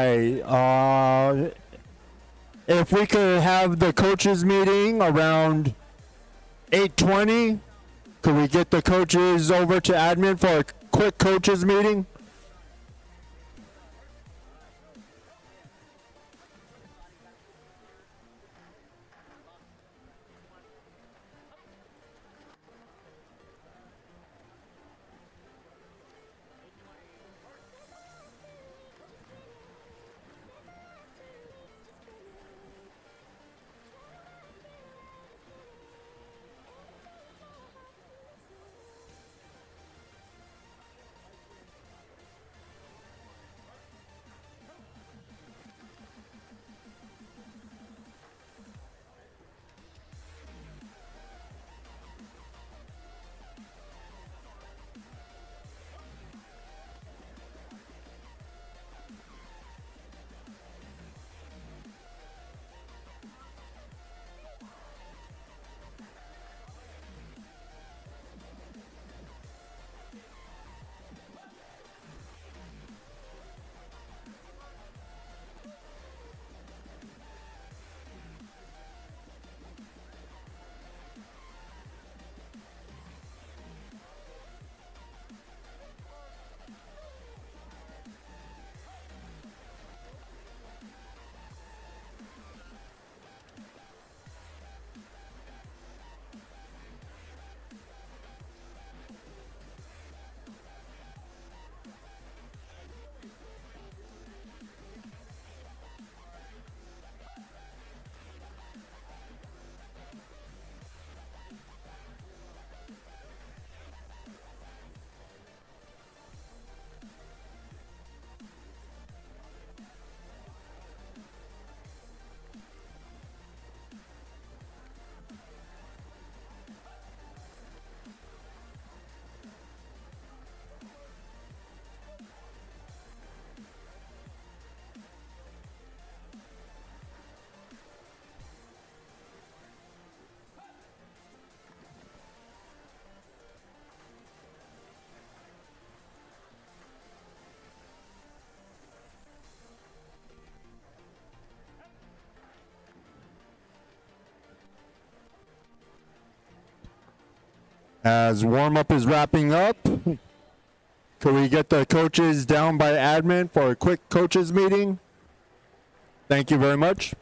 right. If we could have the coaches meeting around 8:20, could we get the coaches over to admin for a quick coaches meeting? As warm-up is wrapping up, could we get the coaches down by admin for a quick coaches meeting? Thank you very much.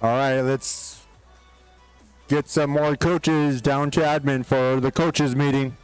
All right, let's get some more coaches down to admin for the coaches meeting.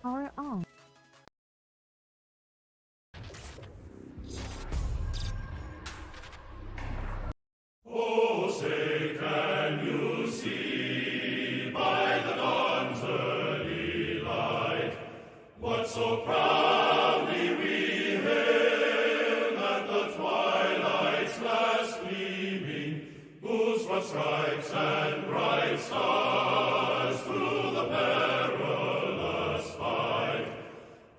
Power on. Oh, say, can you see by the dawn's early light what so proudly we hailed at the twilight's last gleaming, whose broad stripes and bright stars through the perilous fight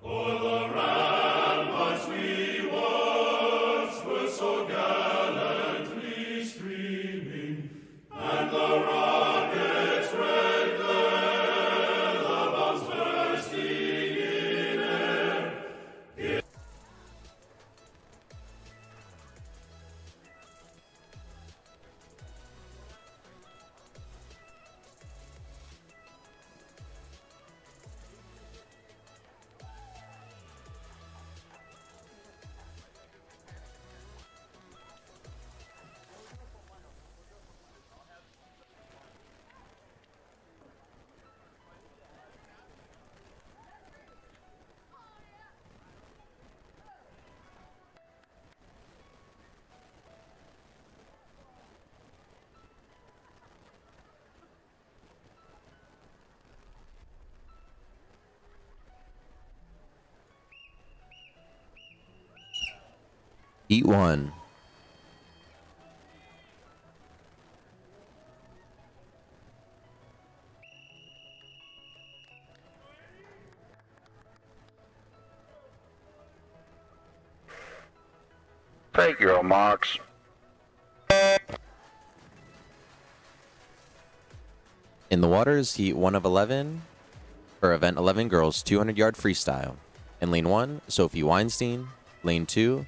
o'er the ramparts we watched were so gallantly streaming, and the rocket's red glare, the bombs bursting in air. Heat 1. Take your marks. In the waters, Heat 1 of 11 for Event 11 Girls 200-yard freestyle. In Lane 1, Sophie Weinstein. Lane 2,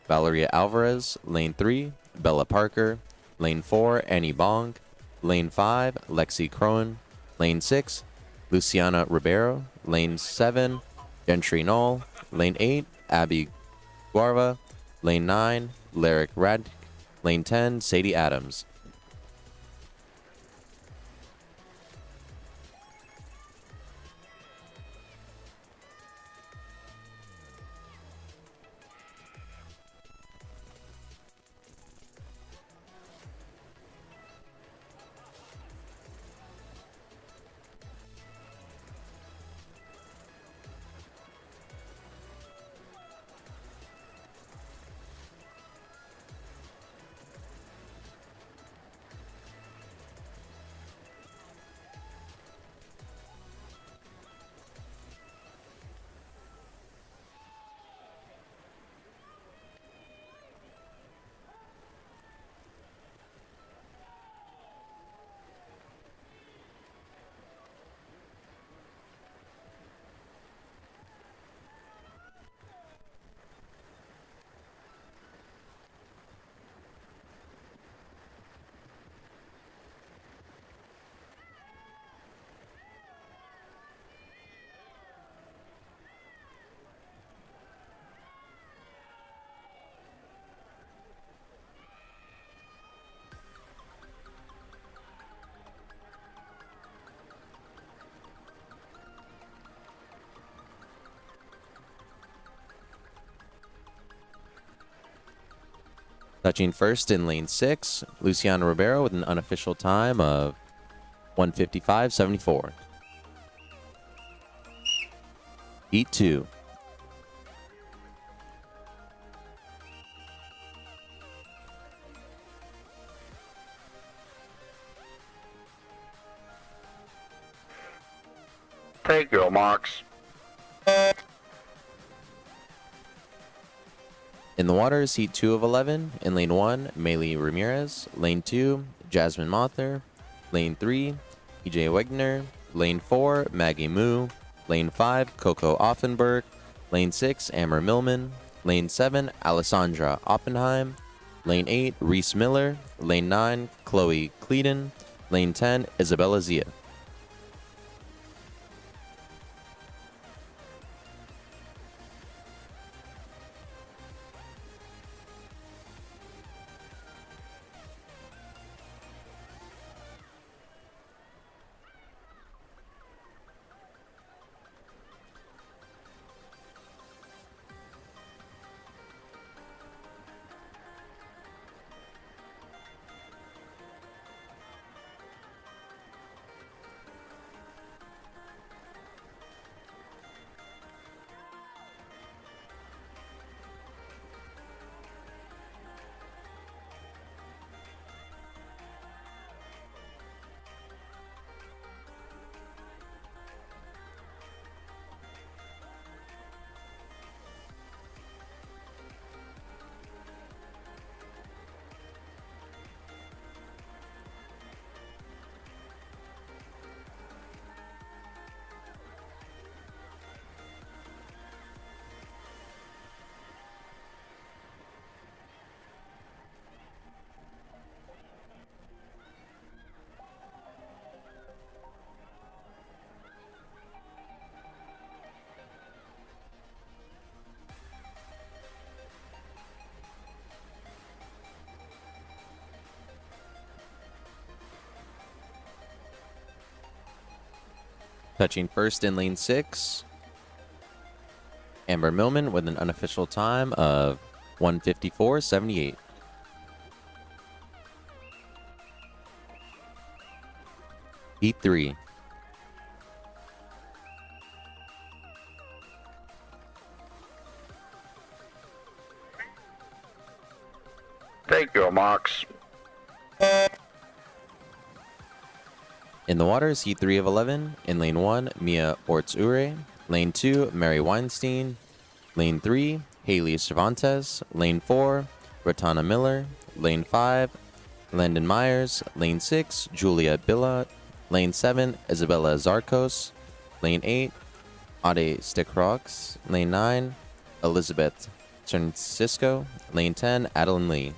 Valeria Alvarez. Lane 3, Bella Parker. Lane 4, Annie Bong. Lane 5, Lexi Crowan. Lane 6, Luciana Ribeiro. Lane 7, Gentry Knoll. Lane 8, Abby Guarva. Lane 9, Lyric Rad. Lane 10, Sadie Adams. Touching first in lane 6, Luciana Ribeiro with an unofficial time of 1:55.74. Heat 2. Take your marks. In the waters, Heat 2 of 11. In lane 1, Maylee Ramirez. Lane 2, Jasmine Mother. Lane 3, EJ Wegner. Lane 4, Maggie Moo. Lane 5, Coco Offenberg. Lane 6, Amber Millman. Lane 7, Alessandra Oppenheim. Lane 8, Reese Miller. Lane 9, Chloe Cleedon. Lane 10, Isabella Zia. Touching first in lane 6, Amber Millman with an unofficial time of 1:54.78. Heat 3. Take your marks. In the waters, Heat 3 of 11. In lane 1, Mia Orts-Ure. Lane 2, Mary Weinstein. Lane 3, Haley Cervantes. Lane 4, Ratana Miller. Lane 5, Landon Myers. Lane 6, Julia Billot. Lane 7, Isabella Zarkos. Lane 8, Ade Stickrocks. Lane 9, Elizabeth Francisco. Lane 10, Adeline Lee.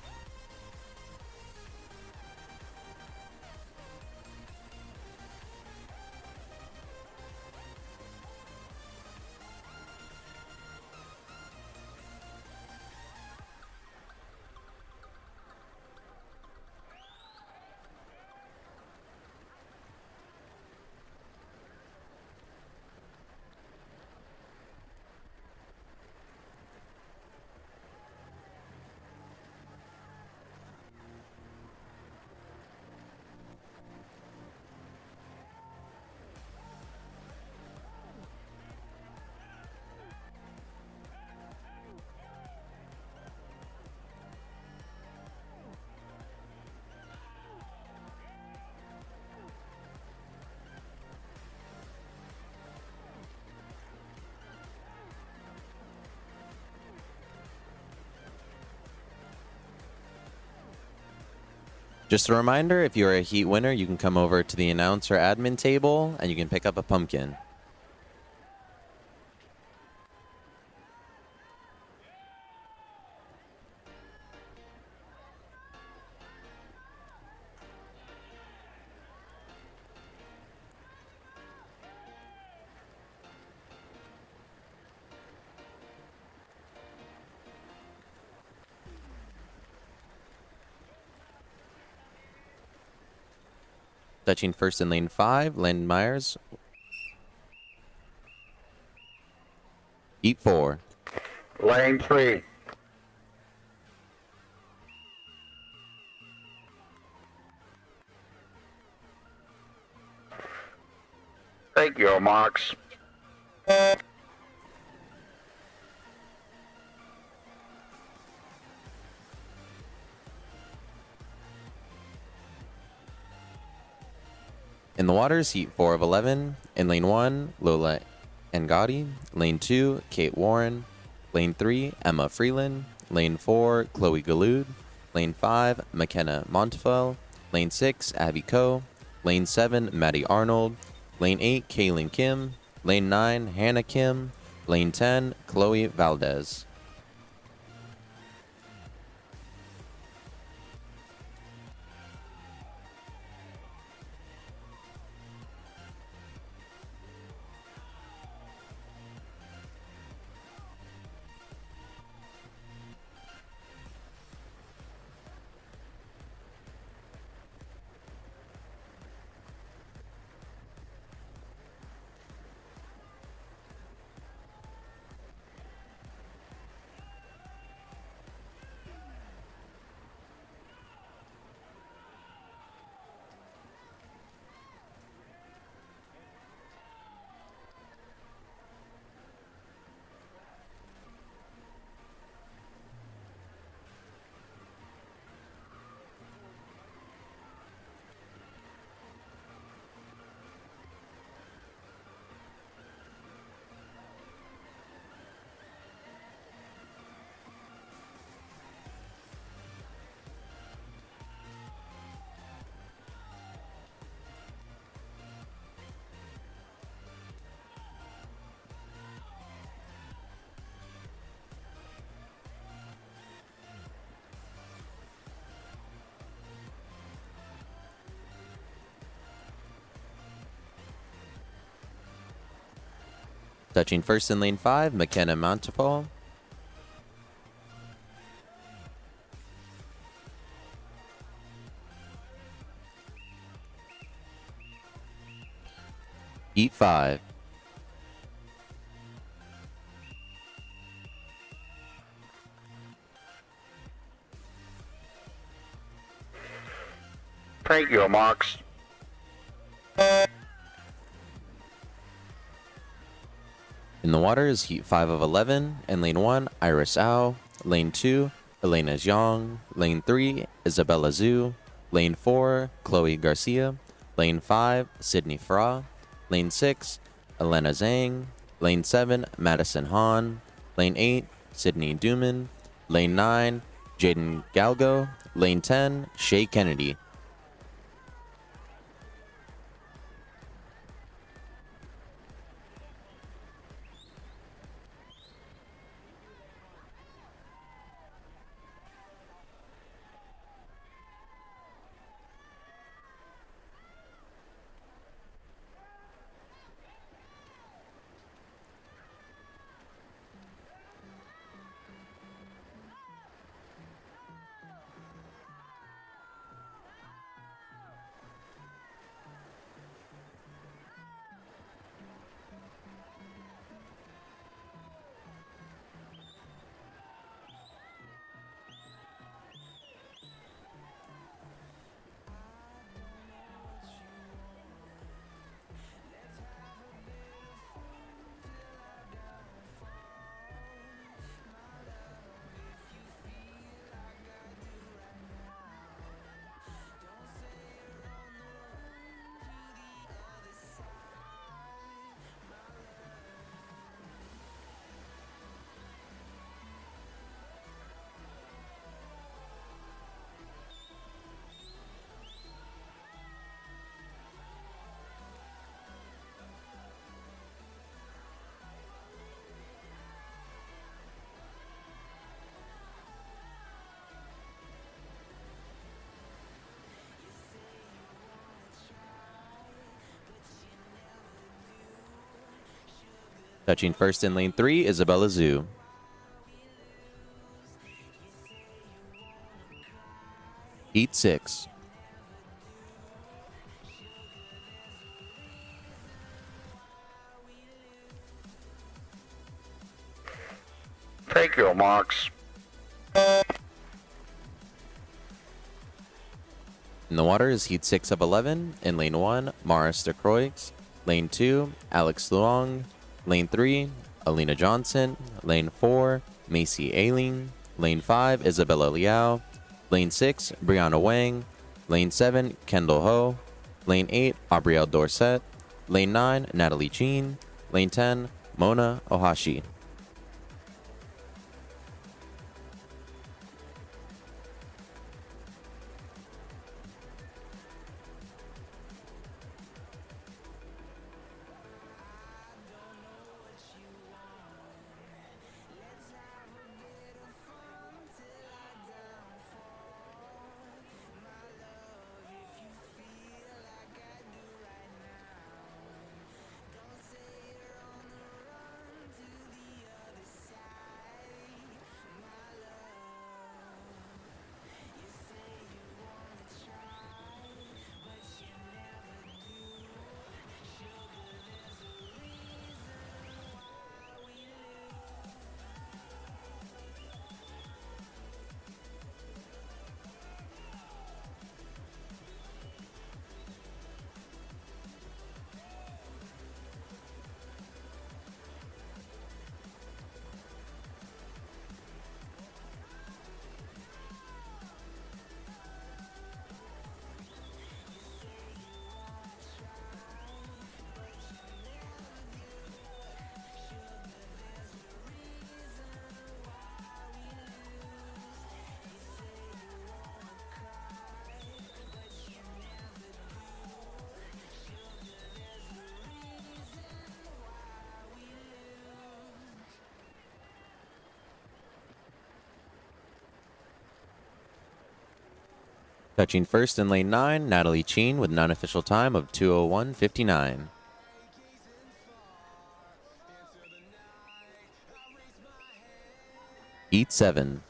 Just a reminder, if you're a heat winner, you can come over to the announcer admin table and you can pick up a pumpkin. Touching first in lane 5, Landon Myers. Heat 4. Lane 3. Take your marks. In the waters, Heat 4 of 11. In lane 1, Lola Angadi. Lane 2, Kate Warren. Lane 3, Emma Freeland. Lane 4, Chloe Galud. Lane 5, McKenna Montefiore. Lane 6, Abby Coe. Lane 7, Maddie Arnold. Lane 8, Kaylin Kim. Lane 9, Hannah Kim. Lane 10, Chloe Valdez. Touching first in lane 5, McKenna Montefiore. Heat 5. Thank you, Marks. In the water is Heat 5 of 11. In Lane 1, Iris Au. Lane 2, Elena Zhang. Lane 3, Isabella Zhu. Lane 4, Chloe Garcia. Lane 5, Sydney Fra. Lane 6, Elena Zhang. Lane 7, Madison Han. Lane 8, Sydney Duman. Lane 9, Jaden Galgo. Lane 10, Shay Kennedy. Touching first in Lane 3, Isabella Zhu. Heat 6. Thank you, Marks. In the water is Heat 6 of 11. In Lane 1, Maris de Croix. Lane 2, Alex Luong. Lane 3, Alina Johnson. Lane 4, Macy Aileen. Lane 5, Isabella Liao. Lane 6, Brianna Wang. Lane 7, Kendall Ho. Lane 8, Aubrielle Dorset. Lane 9, Natalie Cheen. Lane 10, Mona Ohashi. Touching first in Lane 9, Natalie Cheen with an unofficial time of 2:01:59. Heat 7.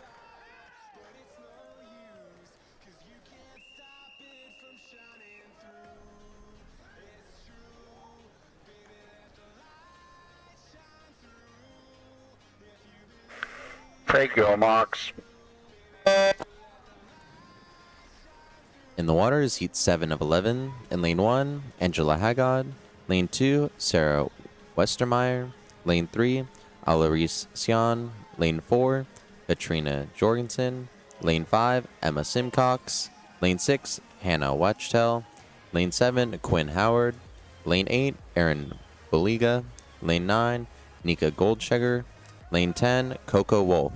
Take your marks. In the waters, heat 7 of 11. In lane 1, Angela Haggard. Lane 2, Sarah Westermeyer. Lane 3, Alarise Sian. Lane 4, Katrina Jorgensen. Lane 5, Emma Simcox. Lane 6, Hannah Wachtel. Lane 7, Quinn Howard. Lane 8, Erin Boliga. Lane 9, Nika Goldschegger. Lane 10, Coco Wolf.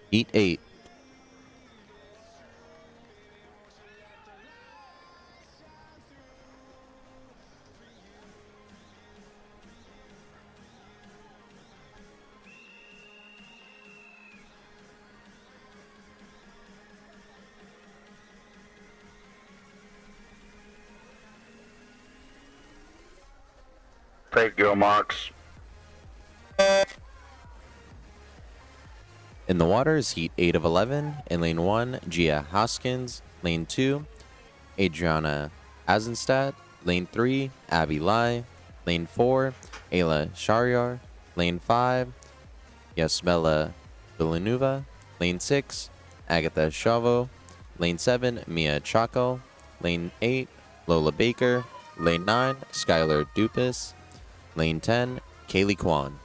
Heat 8. Take your marks. In the waters, heat 8 of 11. In lane 1, Gia Hoskins. Lane 2, Adriana Azenstadt. Lane 3, Abby Lai. Lane 4, Ayla Shariar. Lane 5, Yasmela Villanueva. Lane 6, Agatha Chavo. Lane 7, Mia Chaco. Lane 8, Lola Baker. Lane 9, Skylar Dupas. Lane 10, Kaylee Kwan.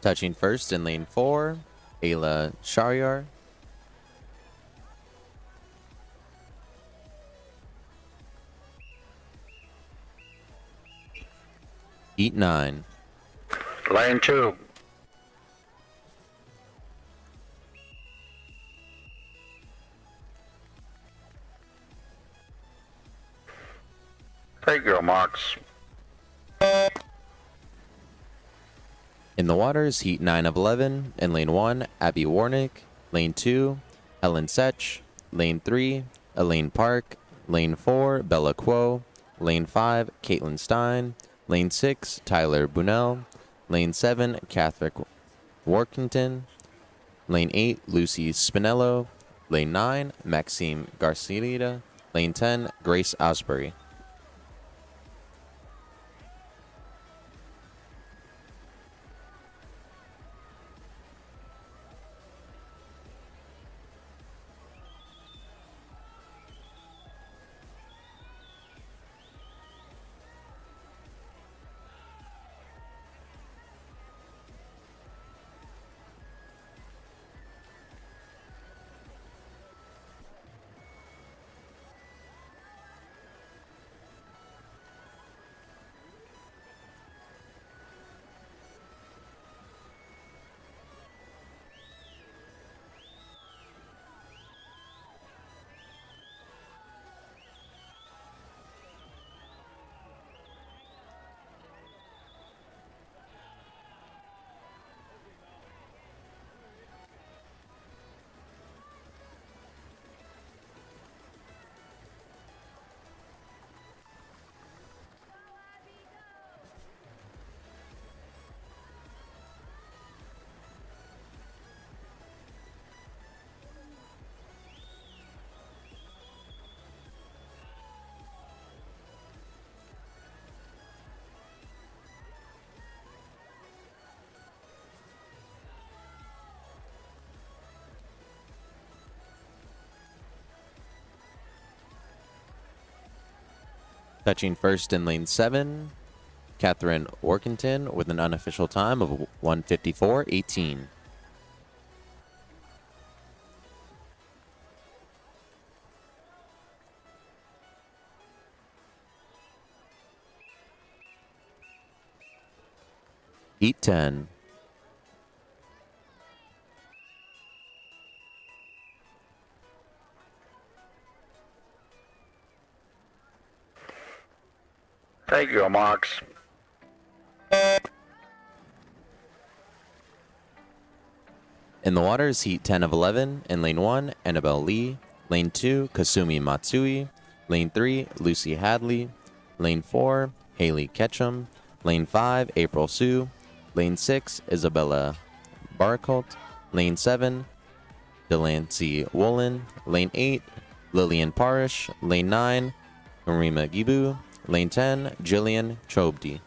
Touching first in lane 4, Ayla Shariar. Heat 9. Lane 2. Take your marks. In the waters, Heat 9 of 11. In Lane 1, Abby Warnick. Lane 2, Helen Sech. Lane 3, Elaine Park. Lane 4, Bella Quo. Lane 5, Caitlin Stein. Lane 6, Tyler Bunnell. Lane 7, Catherine Workington. Lane 8, Lucy Spinello. Lane 9, Maxime Garcia. Lane 10, Grace Osbury. Touching first in Lane 7, Catherine Workington with an unofficial time of 1:54.18. Heat 10. Take your marks. In the waters, Heat 10 of 11. In Lane 1, Annabelle Lee. Lane 2, Kasumi Matsui. Lane 3, Lucy Hadley. Lane 4, Haley Ketchum. Lane 5, April Sue. Lane 6, Isabella Barcult. Lane 7, Delancey Woolen. Lane 8, Lillian Parish. Lane 9, Marima Gibu. Lane 10, Jillian Chobdi.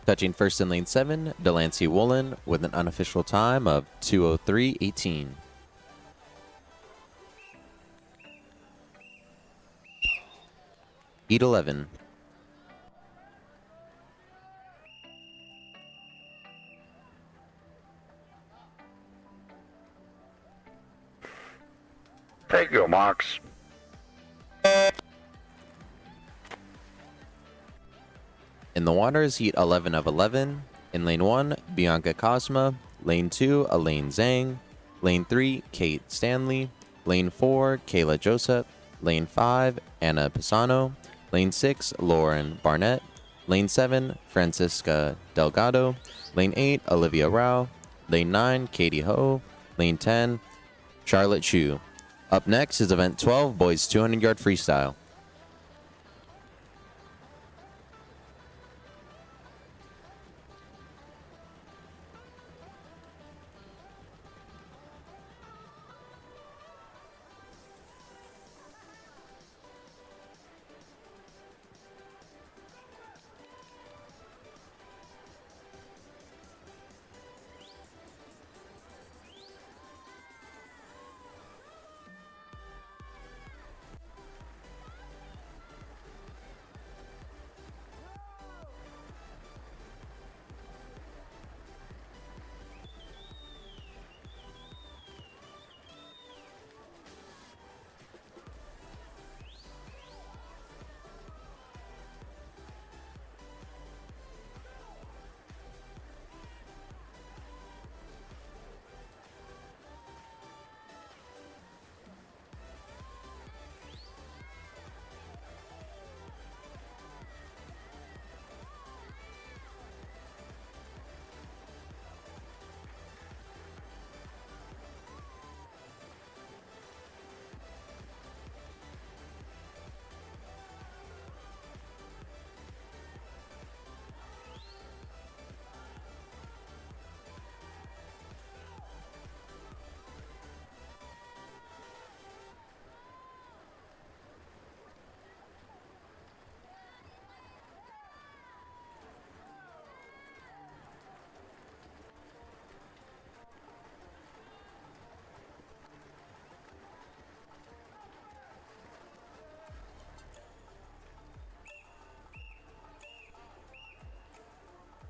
Touching first in Lane 7, Delancey Woolen with an unofficial time of 2:03.18. Heat 11. Take your marks. In the waters, heat 11 of 11. In lane 1, Bianca Cosma. Lane 2, Elaine Zhang. Lane 3, Kate Stanley. Lane 4, Kayla Joseph. Lane 5, Anna Pisano. Lane 6, Lauren Barnett. Lane 7, Francisca Delgado. Lane 8, Olivia Rao. Lane 9, Katie Ho. Lane 10, Charlotte Chu. Up next is event 12, boys 200-yard freestyle.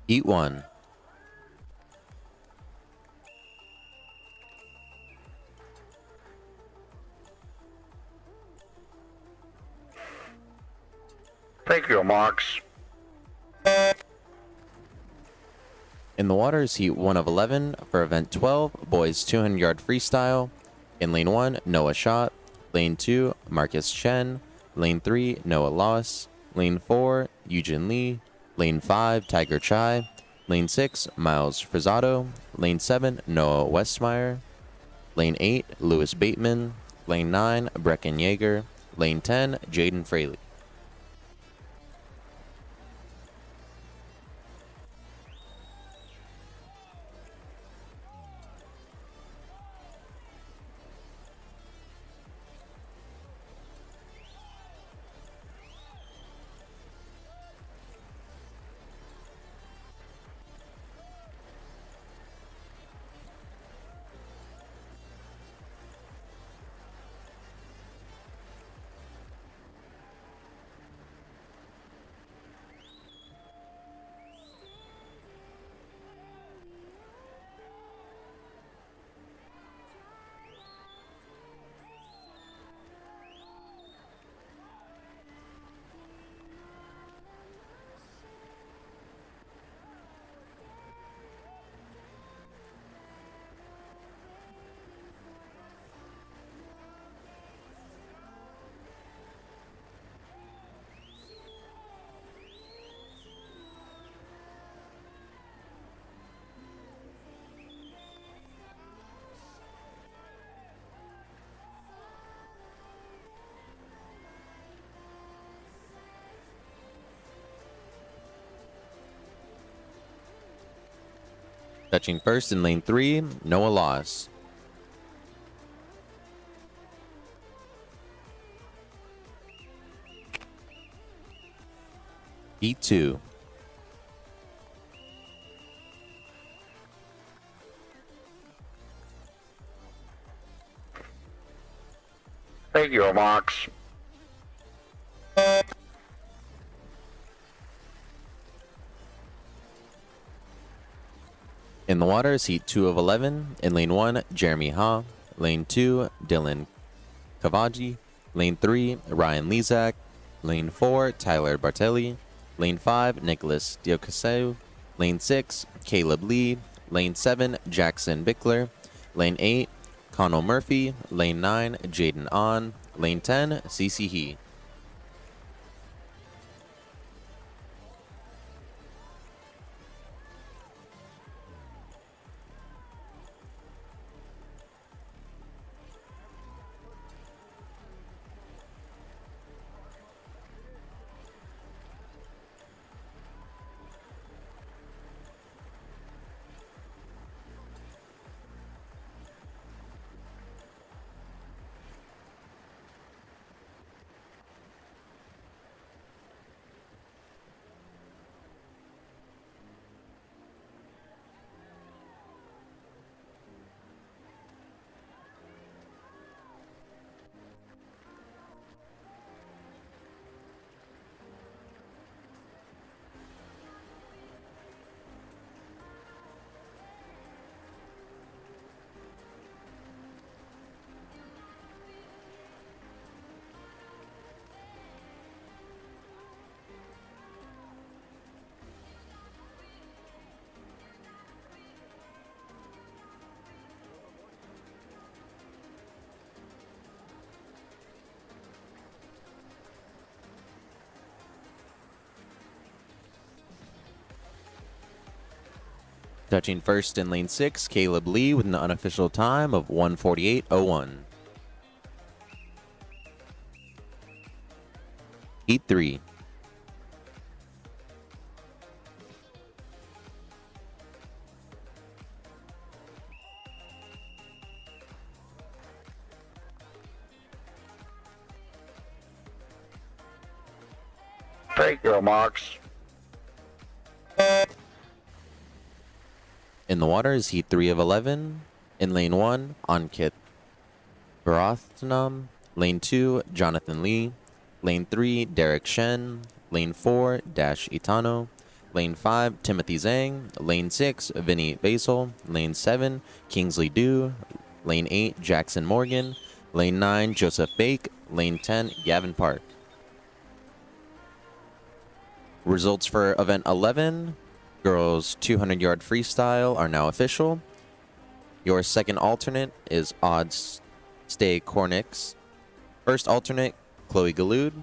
Heat 1. Take your marks. In the waters, heat 1 of 11 for event 12, boys 200-yard freestyle. In lane 1, Noah Schott. Lane 2, Marcus Chen. Lane 3, Noah Loss. Lane 4, Eugen Lee. Lane 5, Tiger Chai. Lane 6, Miles Frizzato. Lane 7, Noah Westmeyer. Lane 8, Lewis Bateman. Lane 9, Brecken Yeager. Lane 10, Jaden Fraley. Touching first in lane 3, Noah Loss. Heat 2. Take your marks. In the waters, heat 2 of 11. In lane 1, Jeremy Ha. Lane 2, Dylan Kavaji. Lane 3, Ryan Lezak. Lane 4, Tyler Bartelli. Lane 5, Nicholas Diocaseu. Lane 6, Caleb Lee. Lane 7, Jackson Bickler. Lane 8, Connell Murphy. Lane 9, Jaden On. Lane 10, CC He. Touching first in lane 6, Caleb Lee with an unofficial time of 1:48.01. Heat 3. Take your marks. In the waters, heat 3 of 11. In lane 1, Ankit Barathnam. Lane 2, Jonathan Lee. Lane 3, Derek Shen. Lane 4, Dash Itano. Lane 5, Timothy Zhang. Lane 6, Vinny Basel. Lane 7, Kingsley Du. Lane 8, Jackson Morgan. Lane 9, Joseph Bake. Lane 10, Gavin Park. Results for event 11, girls 200-yard freestyle, are now official. Your second alternate is Odds Stay Cornix. First alternate, Chloe Galud.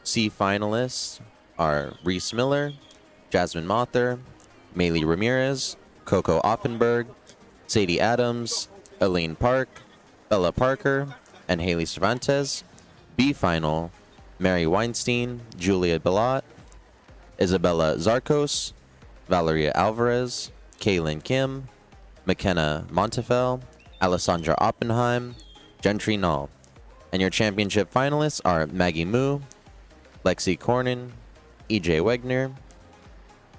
C finalists are Reese Miller, Jasmine Mother, Maylee Ramirez, Coco Offenberg, Sadie Adams, Elaine Park, Bella Parker, and Haley Cervantes. B final, Mary Weinstein, Julia Bellat, Isabella Zarcos, Valeria Alvarez, Kaylin Kim, McKenna Montefel, Alessandra Oppenheim, Gentry Null. And your championship finalists are Maggie Moo, Lexi Cornyn, EJ Wegner,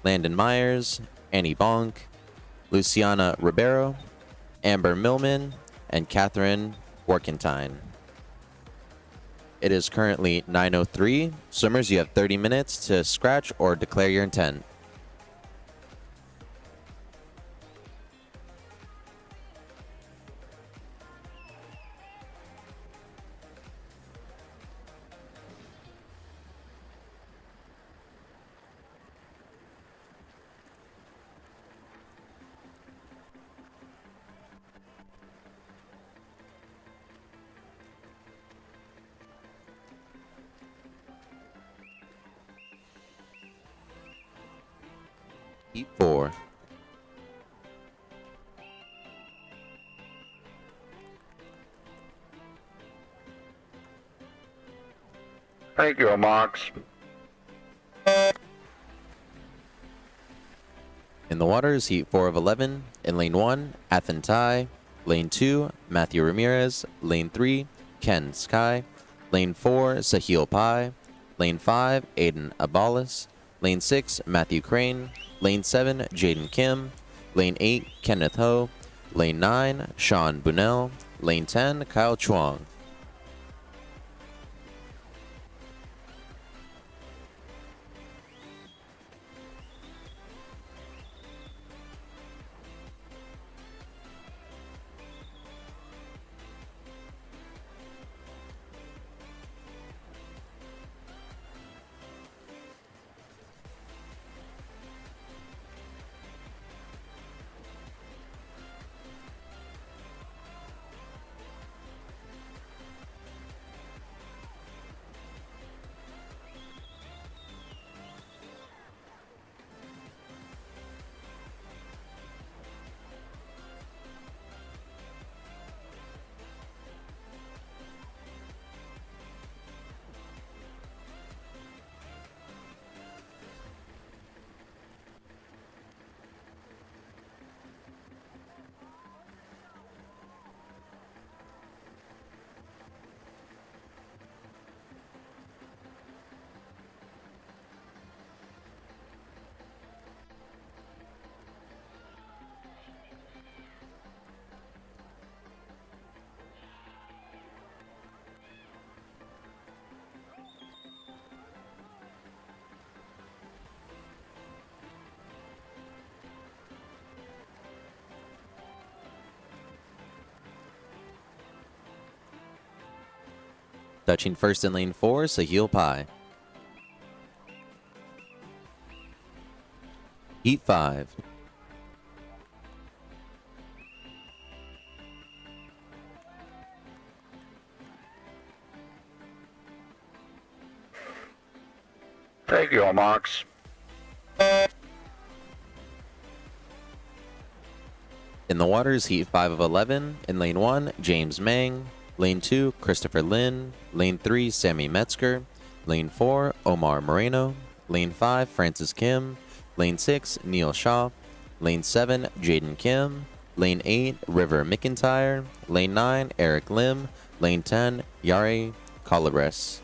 Landon Myers, Annie Bonk, Luciana Ribeiro, Amber Millman, and Catherine Workentine. It is currently 9:03. Swimmers, you have 30 minutes to scratch or declare your intent. Heat 4. Take your marks. In the waters, heat 4 of 11. In lane 1, Athen Tai. Lane 2, Matthew Ramirez. Lane 3, Ken Sky. Lane 4, Sahil Pai. Lane 5, Aiden Abalis. Lane 6, Matthew Crane. Lane 7, Jaden Kim. Lane 8, Kenneth Ho. Lane 9, Sean Bunnell. Lane 10, Kyle Chuang. Touching first in lane 4, Sahil Pai. Heat 5. Thank you, Marks. In the waters, Heat 5 of 11. In lane 1, James Mang. Lane 2, Christopher Lin. Lane 3, Sammy Metzger. Lane 4, Omar Moreno. Lane 5, Francis Kim. Lane 6, Neil Shaw. Lane 7, Jaden Kim. Lane 8, River McIntyre. Lane 9, Eric Lim. Lane 10, Yari Calabres.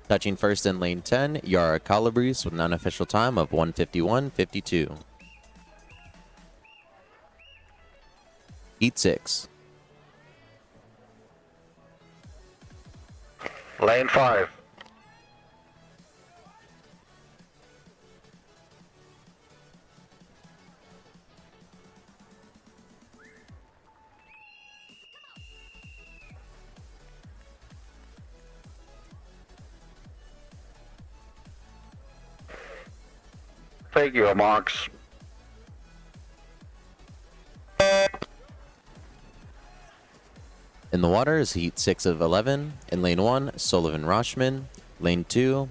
Touching first in lane 10, Yara Calabres with an unofficial time of 1:51.52. Heat 6. Lane 5. Thank you, Marks. In the water is Heat 6 of 11. In lane 1, Sullivan Roshman. Lane 2,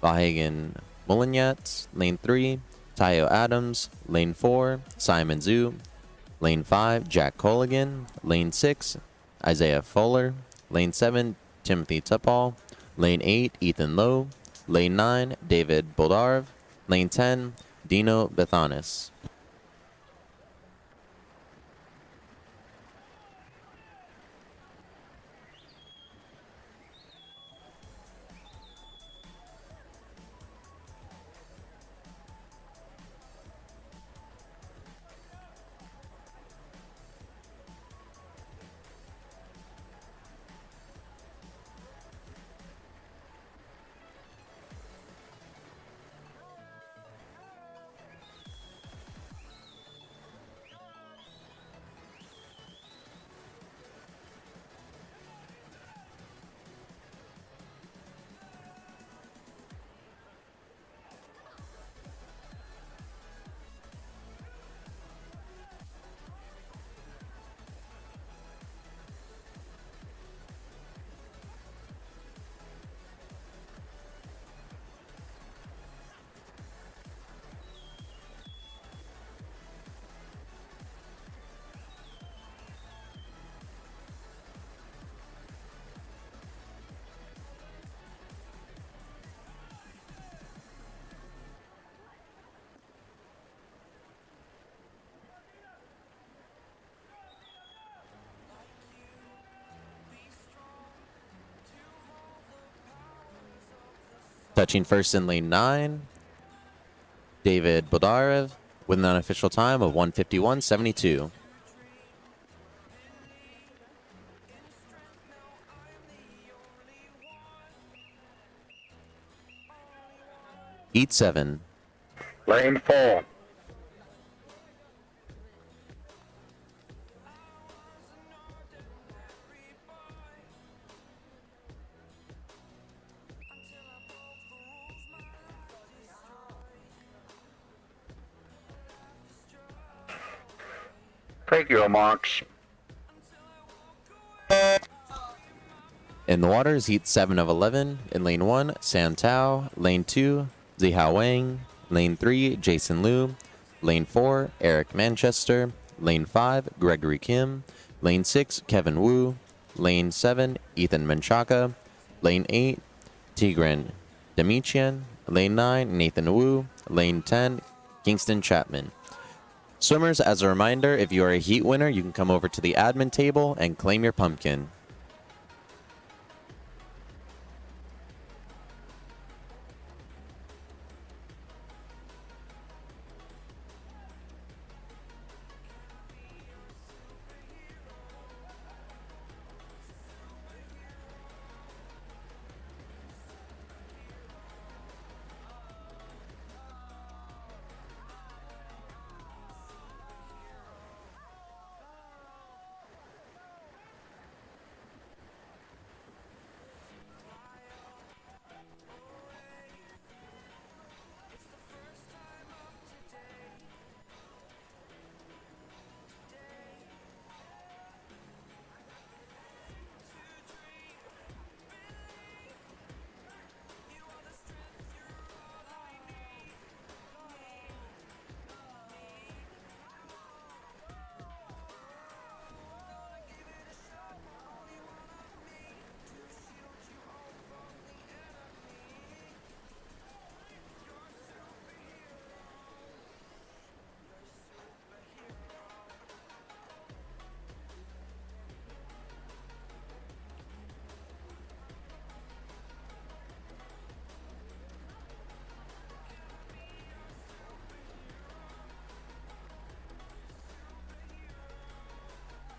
Vahagan Mulignat. Lane 3, Tayo Adams. Lane 4, Simon Zhu. Lane 5, Jack Colligan. Lane 6, Isaiah Fuller. Lane 7, Timothy Tupall. Lane 8, Ethan Lowe. Lane 9, David Boldarv. Lane 10, Dino Bethanis. Touching first in lane 9, David Bodarev with an unofficial time of 1:51.72. Heat 7. Lane 4. Take your marks. In the waters, heat 7 of 11. In lane 1, Sam Tao. Lane 2, Zihao Wang. Lane 3, Jason Liu. Lane 4, Eric Manchester. Lane 5, Gregory Kim. Lane 6, Kevin Wu. Lane 7, Ethan Menchaca. Lane 8, Tigran Demichian. Lane 9, Nathan Wu. Lane 10, Kingston Chapman. Swimmers, as a reminder, if you are a heat winner, you can come over to the admin table and claim your pumpkin.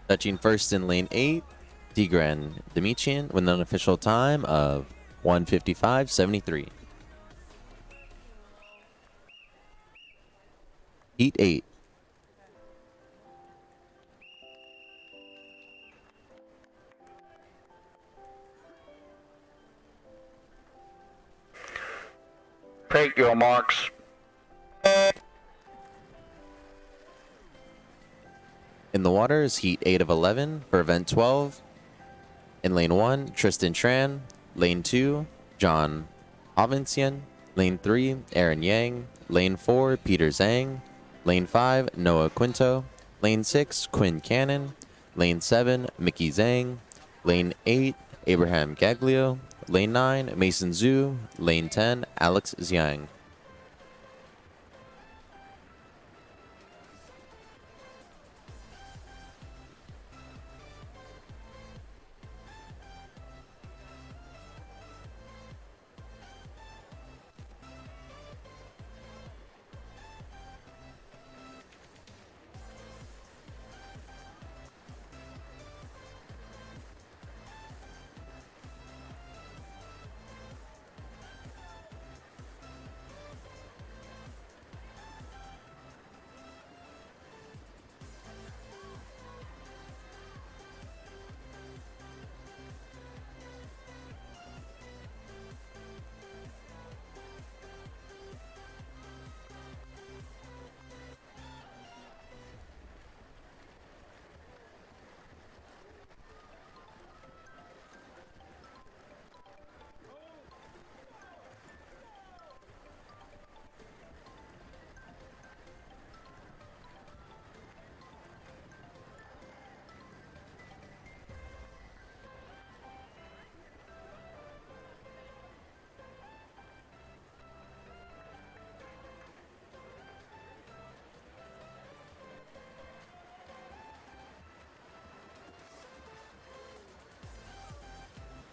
Touching first in lane 8, Tigran Demichian with an official time of 1:55.73. Heat 8. Take your marks. In the waters, heat 8 of 11 for event 12. In lane 1, Tristan Tran. Lane 2, John Avincian. Lane 3, Aaron Yang. Lane 4, Peter Zhang. Lane 5, Noah Quinto. Lane 6, Quinn Cannon. Lane 7, Mickey Zhang. Lane 8, Abraham Gaglio. Lane 9, Mason Zhu. Lane 10, Alex Xiang.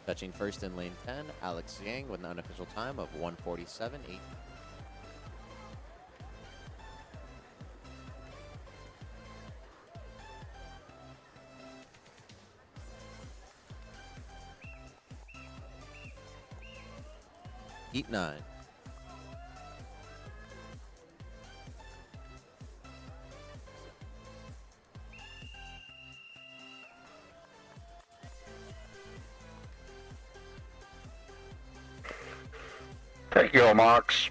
Touching first in lane 10, Alex Yang with an unofficial time of 1:47.8. Heat 9. Take your marks.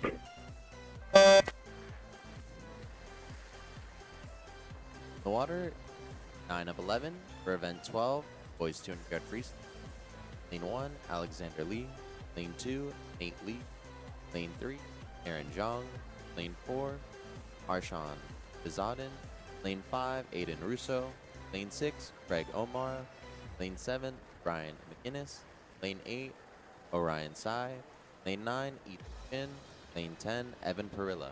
The water, 9 of 11 for event 12, boys 200 yard freestyle. Lane 1, Alexander Lee. Lane 2, Nate Lee. Lane 3, Aaron Jong. Lane 4, Arshan Bizadin. Lane 5, Aiden Russo. Lane 6, Craig Omar. Lane 7, Brian McInnes. Lane 8, Orion Sai. Lane 9, Ethan Chin. Lane 10, Evan Perilla.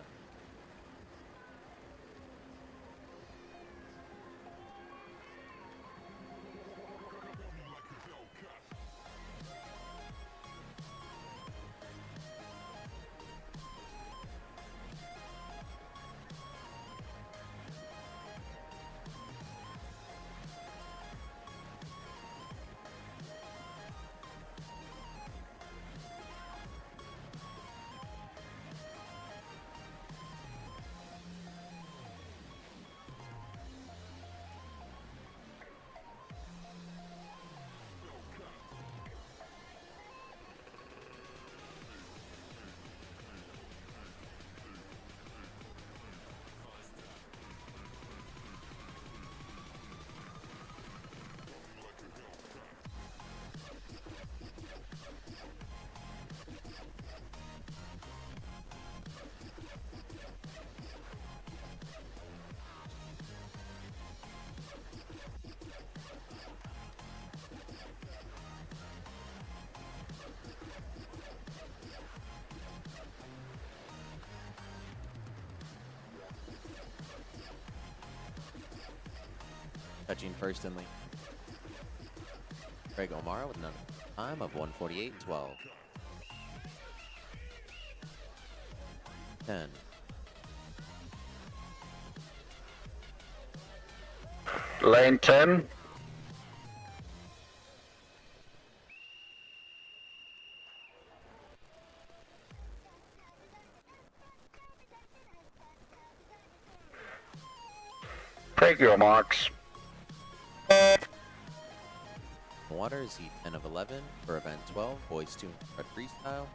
Touching first in lane. Craig Omar with another time of 1:48.12. 10. Lane 10. Take your marks. Waters, heat 10 of 11 for event 12, boys 200 freestyle.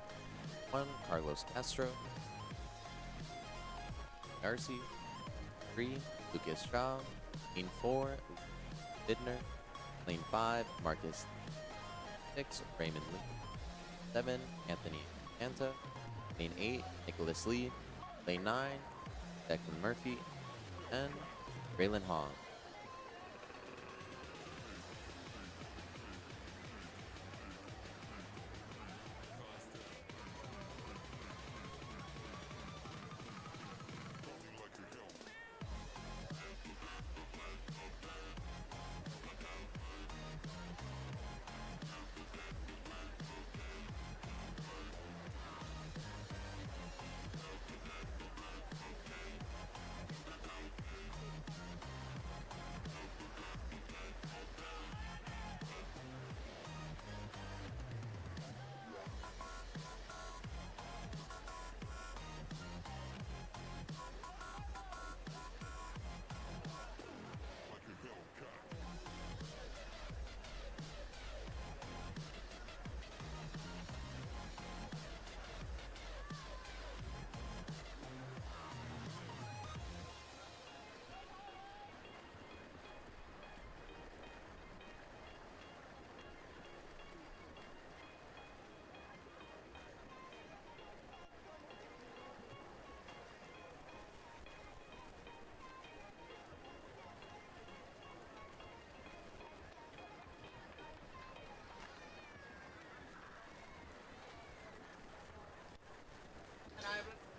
1, Carlos Castro. Darcy. 3, Lucas Shaw. Lane 4, Bidner. Lane 5, Marcus. 6, Raymond Lee. 7, Anthony Anta. Lane 8, Nicholas Lee. Lane 9, Declan Murphy. 10, Raylan Hong.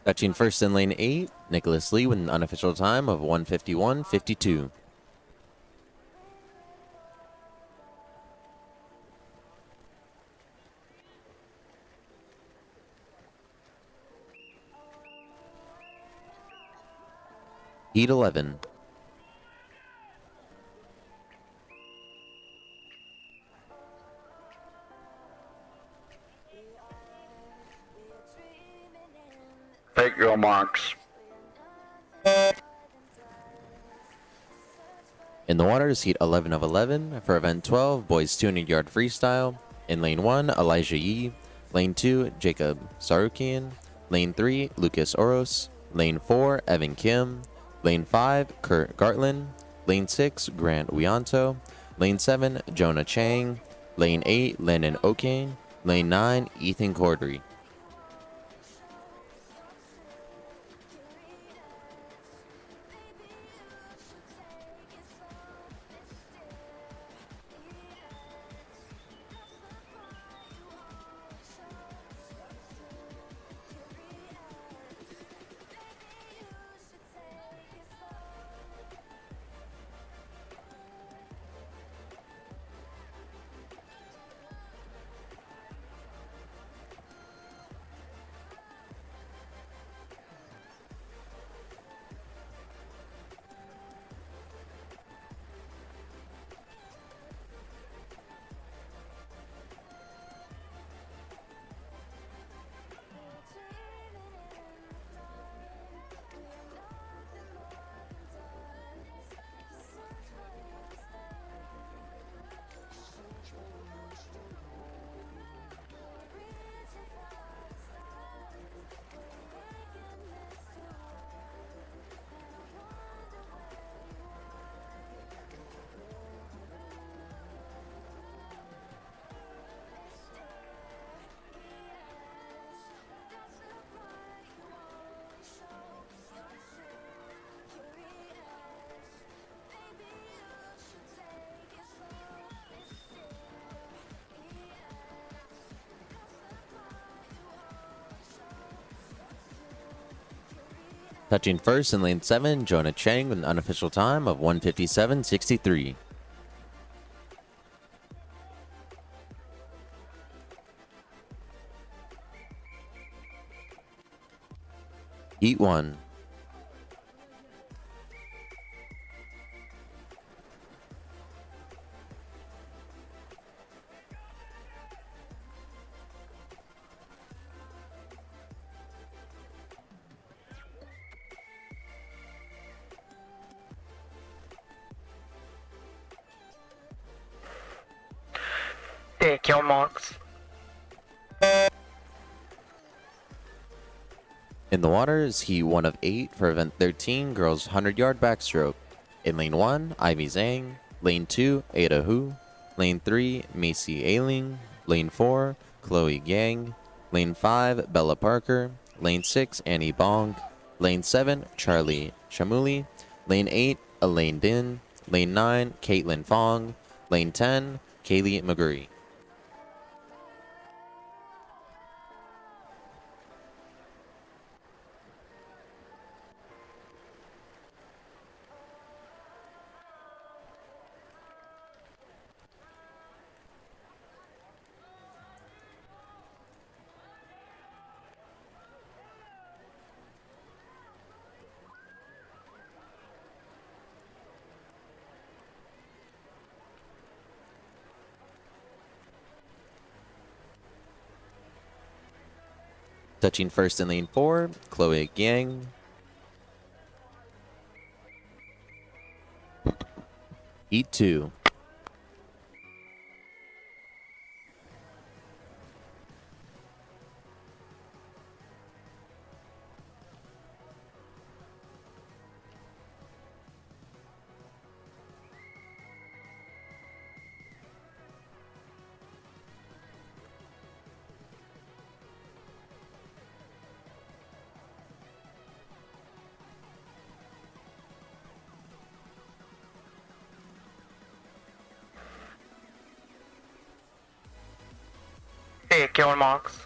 Touching first in lane 8, Nicholas Lee with an unofficial time of 1:51.52. Heat 11. Take your marks. In the waters, heat 11 of 11 for event 12, boys 200 yard freestyle. In lane 1, Elijah Yee. Lane 2, Jacob Sarukian. Lane 3, Lucas Oros. Lane 4, Evan Kim. Lane 5, Kurt Gartland. Lane 6, Grant Wianto. Lane 7, Jonah Chang. Lane 8, Lennon O'Kane. Lane 9, Ethan Cordry. Touching first in lane 7, Jonah Chang with an unofficial time of 1:57.63. Heat 1. Take your marks. In the waters, Heat 1 of 8 for event 13, girls 100-yard backstroke. In lane 1, Ivy Zhang. Lane 2, Ada Hu. Lane 3, Macy Ailing. Lane 4, Chloe Yang. Lane 5, Bella Parker. Lane 6, Annie Bong. Lane 7, Charlie Chamuli. Lane 8, Elaine Din. Lane 9, Caitlin Fong. Lane 10, Kaylee McGurry. Touching first in lane 4, Chloe Yang. Heat 2. Take your marks.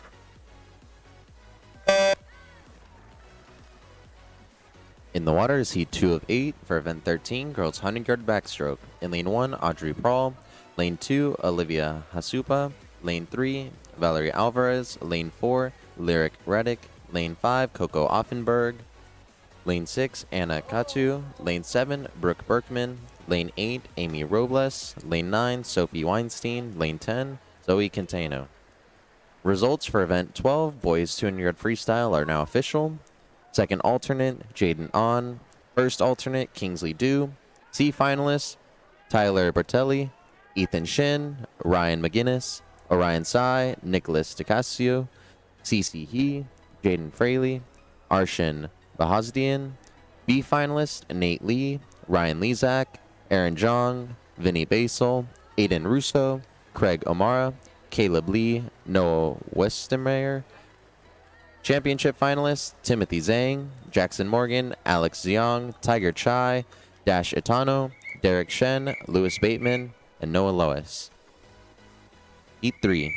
In the waters, Heat 2 of 8 for event 13, girls 100-yard backstroke. In lane 1, Audrey Prawl. Lane 2, Olivia Hasupa. Lane 3, Valerie Alvarez. Lane 4, Lyric Reddick. Lane 5, Coco Offenberg. Lane 6, Anna Katu. Lane 7, Brooke Berkman. Lane 8, Amy Robles. Lane 9, Sophie Weinstein. Lane 10, Zoe Quintano. Results for event 12, boys 200-yard freestyle, are now official. Second alternate, Jaden On. First alternate, Kingsley Dew. C finalists, Tyler Bertelli, Ethan Shin, Ryan McGinnis, Orion Sai, Nicholas DeCasio, CC He, Jaden Fraley, Arshan Bahazdian, B finalist Nate Lee, Ryan Lezak, Aaron Jong, Vinny Basel, Aiden Russo, Craig O'Mara, Caleb Lee, Noah Westermeyer. Championship finalists Timothy Zhang, Jackson Morgan, Alex Ziong, Tiger Chai, Dash Itano, Derek Shen, Lewis Bateman, and Noah Lois. Heat 3.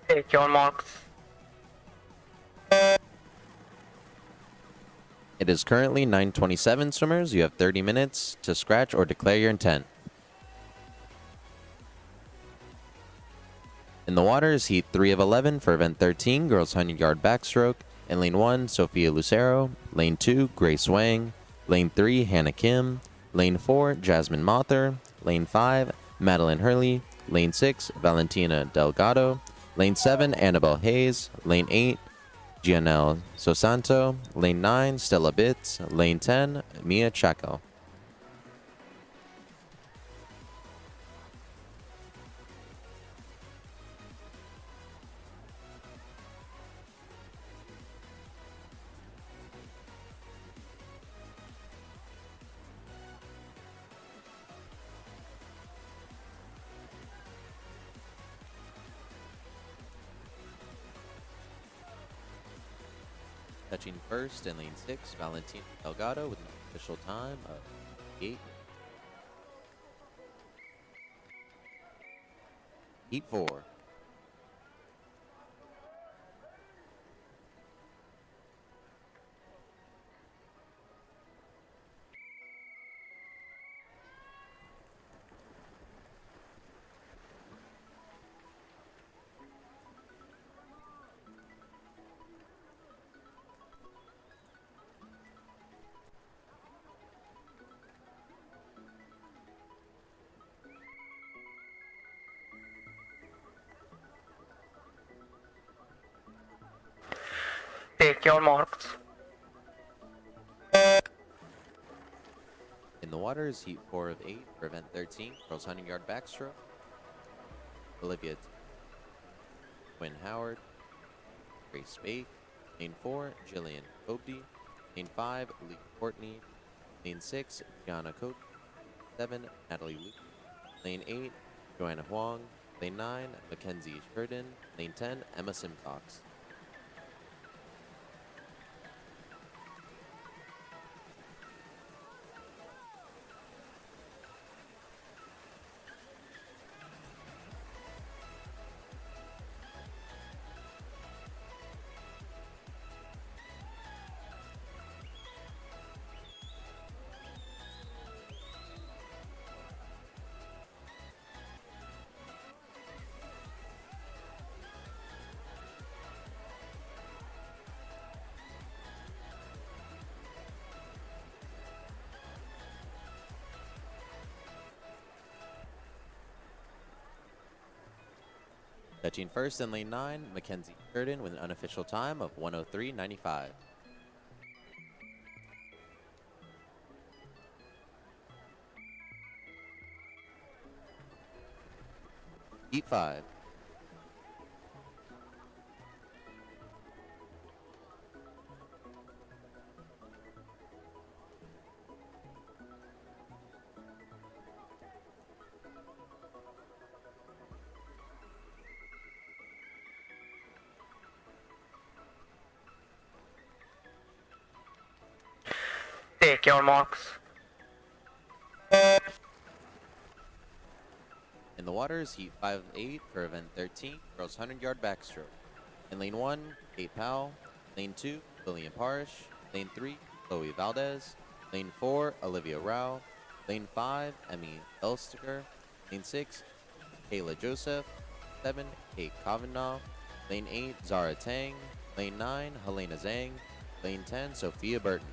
Take your marks. It is currently 9:27 swimmers. You have 30 minutes to scratch or declare your intent. In the waters, heat 3 of 11 for event 13, girls 100-yard backstroke. In lane 1, Sophia Lucero. Lane 2, Grace Wang. Lane 3, Hannah Kim. Lane 4, Jasmine Mother. Lane 5, Madeline Hurley. Lane 6, Valentina Delgado. Lane 7, Annabelle Hayes. Lane 8, Gianelle Sosanto. Lane 9, Stella Bitts. Lane 10, Mia Chaco. Touching first in lane 6, Valentina Delgado with an official time of 8. Heat 4. Take your marks. In the waters, heat 4 of 8 for event 13, girls 100-yard backstroke. Olivia Quinn Howard, Grace Spake. Lane 4, Jillian Obdi. Lane 5, Lee Courtney. Lane 6, Gianna Cote. 7, Natalie Luke. Lane 8, Joanna Huang. Lane 9, Mackenzie Sheridan. Lane 10, Emma Simcox. Touching first in lane 9, Mackenzie Sheridan with an unofficial time of 1:03.95. Heat 5. Take your marks. In the waters, heat 5 of 8 for event 13, girls 100-yard backstroke. In lane 1, Kate Powell. Lane 2, Lillian Parish. Lane 3, Chloe Valdez. Lane 4, Olivia Rao. Lane 5, Emmy Elstiger. Lane 6, Kayla Joseph. 7, Kate Kavanaugh. Lane 8, Zara Tang. Lane 9, Helena Zhang. Lane 10, Sophia Burton.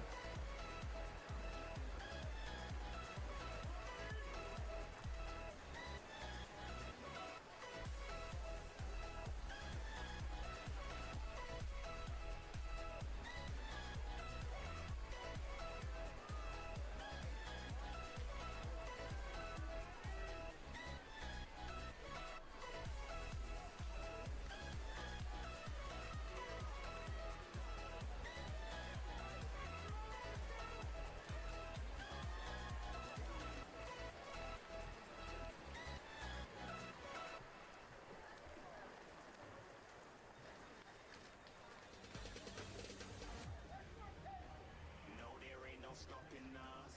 No, there ain't no stopping us.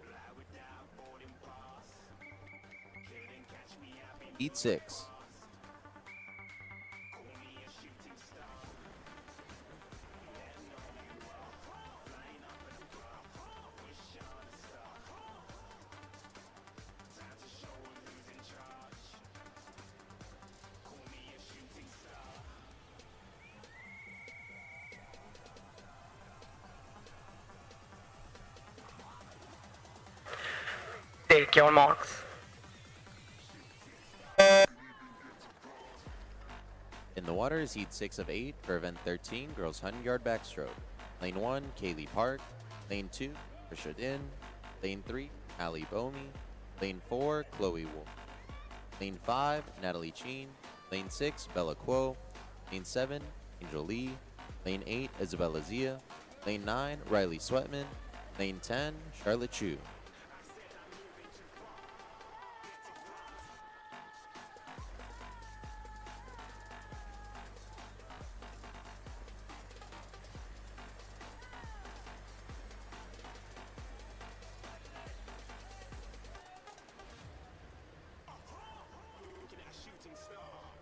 Fly without boarding pass. Couldn't catch me, I've been Heat 6. call me a shooting star. Yeah, know you are. Flying up in a bar. Wish on a star. Time to show 'em who's in charge. Call me a shooting star. Take your marks. In the water is Heat 6 of 8 for Event 13, Girls 100-yard backstroke. Lane 1, Kaylee Park. Lane 2, Trisha Din. Lane 3, Ali Bomi. Lane 4, Chloe Wolf. Lane 5, Natalie Cheen. Lane 6, Bella Quo. Lane 7, Angel Lee. Lane 8, Isabella Zia. Lane 9, Riley Sweatman. Lane 10, Charlotte Chu. Looking at a shooting star.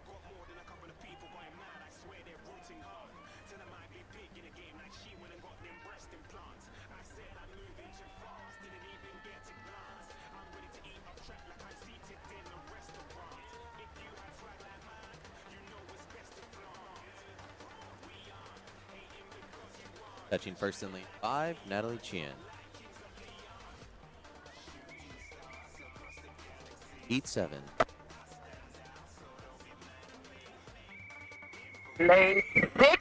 Got more than a couple of people going mad. I swear they're rooting hard. Tell them I'd be big in a game like she went and got them breast implants. I said I'm moving too fast. Didn't even get a glance. I'm ready to eat up track like I'm seated in a restaurant. If you had swag like mine, you know it's best to flaunt. We are hating because you want. Touching first in lane 5, Natalie Chien. Heat 7. Lane 6.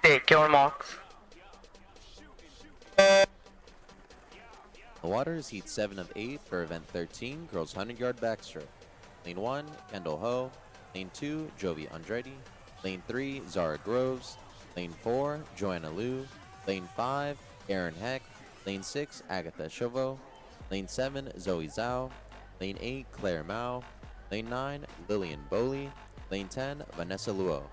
Take your marks. The water is Heat 7 of 8 for Event 13, Girls 100-yard backstroke. Lane 1, Kendall Ho. Lane 2, Jovi Andretti. Lane 3, Zara Groves. Lane 4, Joanna Liu. Lane 5, Aaron Heck. Lane 6, Agatha Chauveau. Lane 7, Zoe Zhao. Lane 8, Claire Mao. Lane 9, Lillian Boley. Lane 10, Vanessa Luo.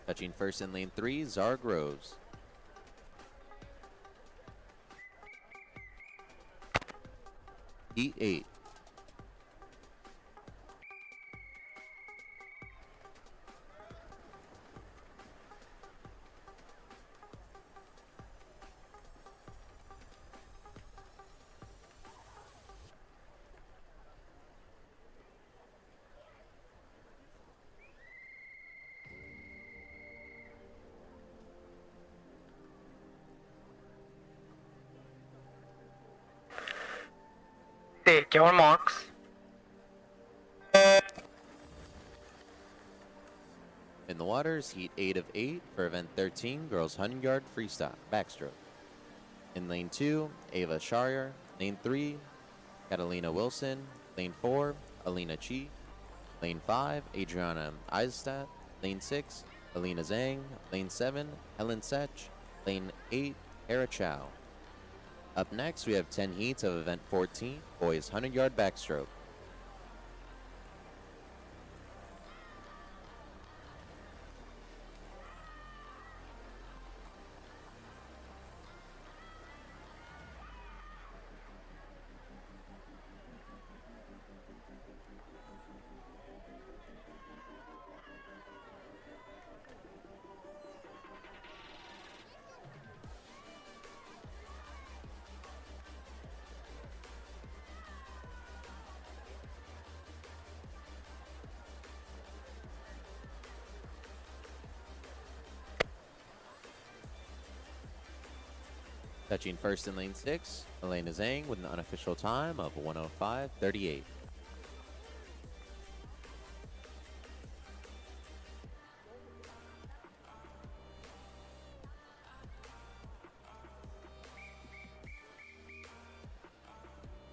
Touching first in lane 3, Zara Groves. Heat 8. Take your marks. In the waters, heat 8 of 8 for event 13, girls 100-yard freestyle, backstroke. In lane 2, Ava Shariar. Lane 3, Catalina Wilson. Lane 4, Alina Chi. Lane 5, Adriana Eisstadt. Lane 6, Alina Zhang. Lane 7, Helen Sech. Lane 8, Hera Chow. Up next, we have 10 heats of event 14, boys 100-yard backstroke. Touching first in lane 6, Elena Zhang with an unofficial time of 1:05:38.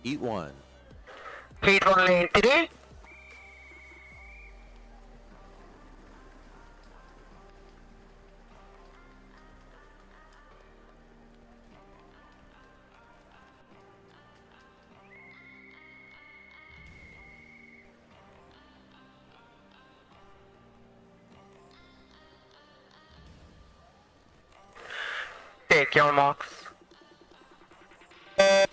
Heat 1. Heat 1 lane 3. Take your marks. In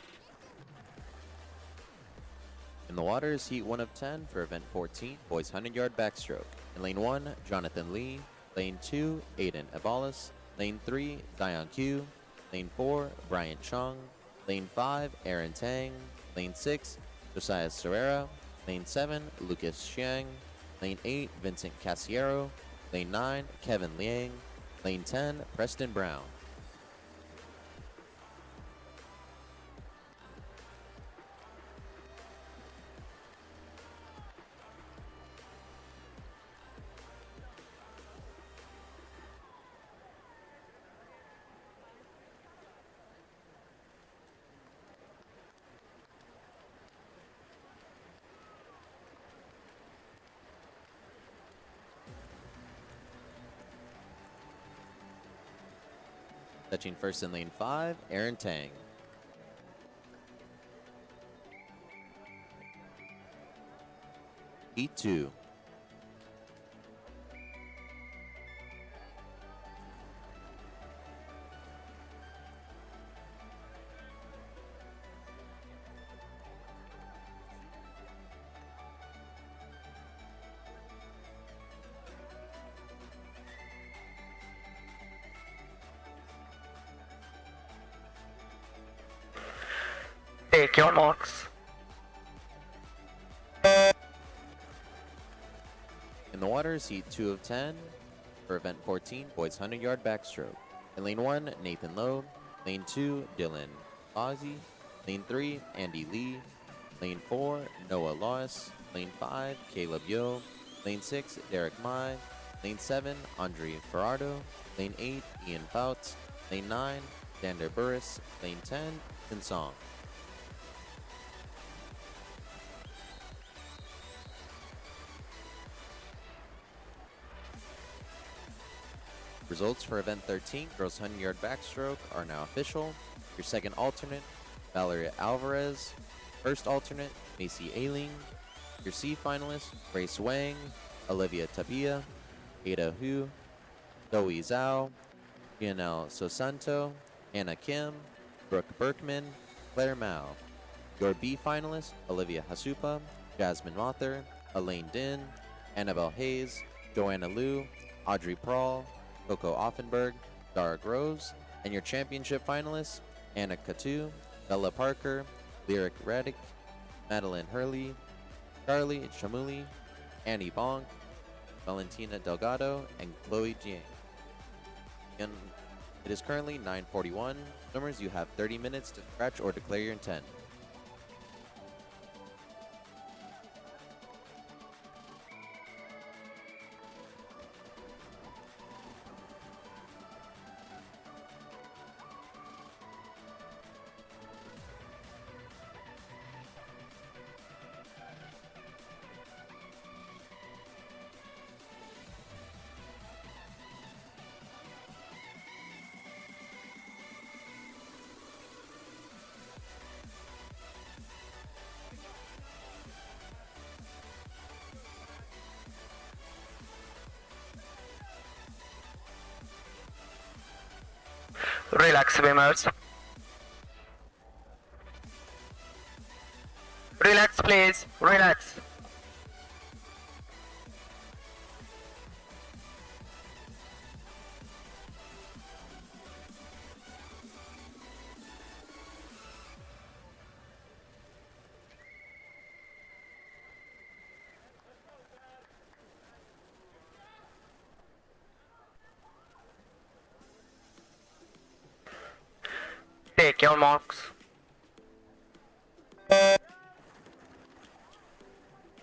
the waters, heat 1 of 10 for event 14, boys 100-yard backstroke. In lane 1, Jonathan Lee. Lane 2, Aiden Ebalis. Lane 3, Zion Q. Lane 4, Bryant Chung. Lane 5, Aaron Tang. Lane 6, Josiah Serrera. Lane 7, Lucas Xiang. Lane 8, Vincent Casiero. Lane 9, Kevin Liang. Lane 10, Preston Brown. Touching first in lane 5, Aaron Tang. Heat 2. Take your marks. In the waters, heat 2 of 10 for event 14, boys 100-yard backstroke. In lane 1, Nathan Lowe. Lane 2, Dylan Ozzie. Lane 3, Andy Lee. Lane 4, Noah Lois. Lane 5, Caleb Yo. Lane 6, Derek Mai. Lane 7, Andre Ferrado. Lane 8, Ian Fouts. Lane 9, Dander Burris. Lane 10, Ethan Song. Results for event 13, girls 100-yard backstroke, are now official. Your second alternate, Valeria Alvarez. First alternate, Macy Ailing. Your C finalists, Grace Wang, Olivia Tapia, Ada Hu, Zoe Zhao, Lionel Sosanto, Anna Kim, Brooke Berkman, Claire Mao. Your B finalists, Olivia Hasupa, Jasmine Mother, Elaine Din, Annabelle Hayes, Joanna Liu, Audrey Prawl, Coco Offenberg, Dara Groves, and your championship finalists, Anna Katu, Bella Parker, Lyric Redick, Madeline Hurley, Charlie Chamuli, Annie Bonk, Valentina Delgado, and Chloe Jiang. And it is currently 9:41. Swimmers, you have 30 minutes to scratch or declare your intent. Relax, swimmers. Relax, please. Relax. Take your marks.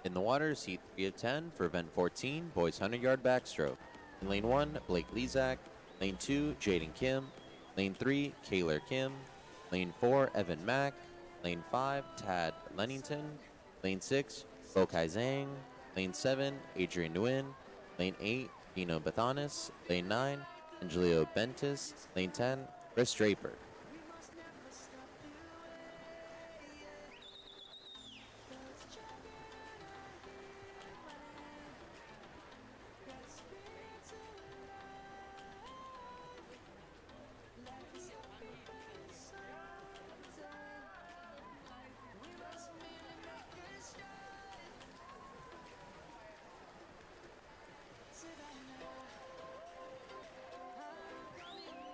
In the waters, heat 3 of 10 for event 14, boys 100-yard backstroke. In lane 1, Blake Lezak. Lane 2, Jaden Kim. Lane 3, Kaylor Kim. Lane 4, Evan Mack. Lane 5, Tad Lennington. Lane 6, Bokai Zhang. Lane 7, Adrian Nguyen. Lane 8, Dino Bathanis. Lane 9, Angelio Bentis. Lane 10, Chris Draper.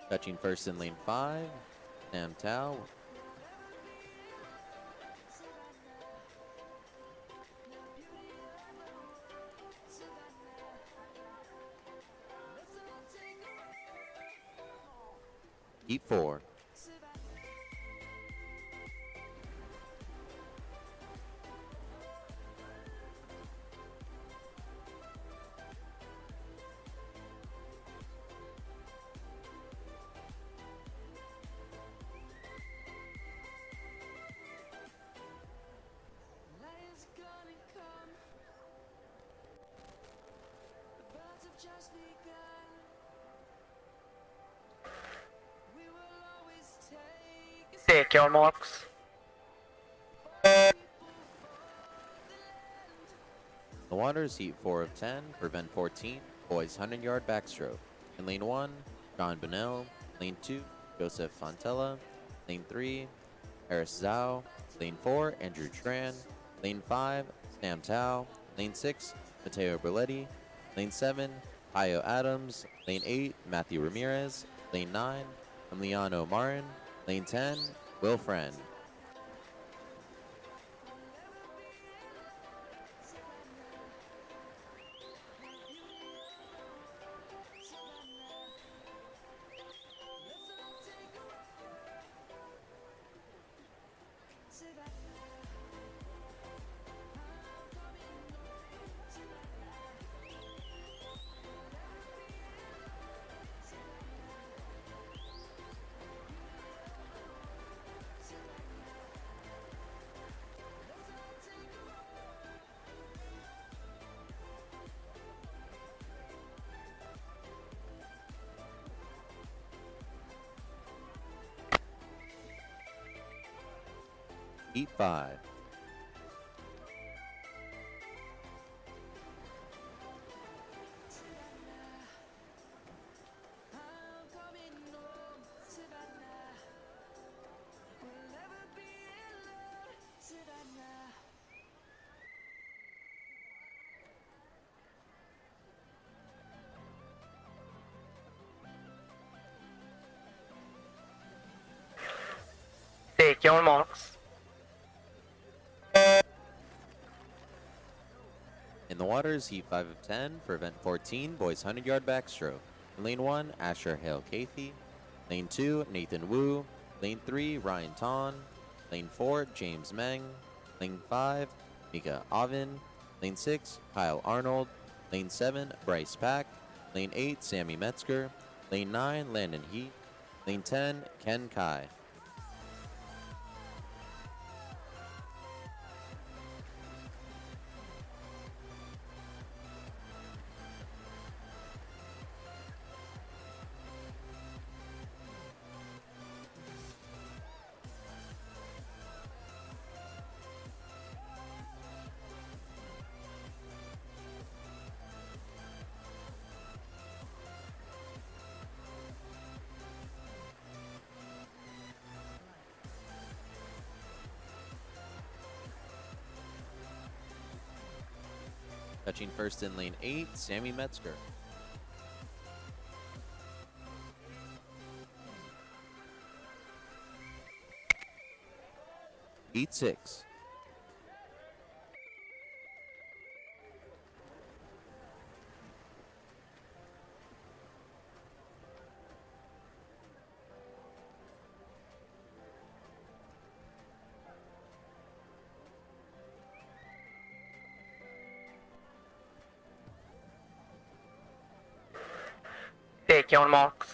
Touching first in lane 5, Sam Tao. Heat 4. Take your marks. The waters, heat 4 of 10 for event 14, boys 100-yard backstroke. In lane 1, John Bonnell. Lane 2, Joseph Fontella. Lane 3, Harris Zhao. Lane 4, Andrew Tran. Lane 5, Sam Tao. Lane 6, Mateo Berletti. Lane 7, Hayo Adams. Lane 8, Matthew Ramirez. Lane 9, Emiliano Marin. Lane 10, Will Friend. Heat 5. Take your marks. In the waters, heat 5 of 10 for event 14, boys 100-yard backstroke. In lane 1, Asher Hale Cathy. Lane 2, Nathan Wu. Lane 3, Ryan Ton. Lane 4, James Meng. Lane 5, Mika Oven. Lane 6, Kyle Arnold. Lane 7, Bryce Pack. Lane 8, Sammy Metzger. Lane 9, Landon Heat. Lane 10, Ken Kai. Touching first in lane 8, Sammy Metzger. Heat 6. Take your marks.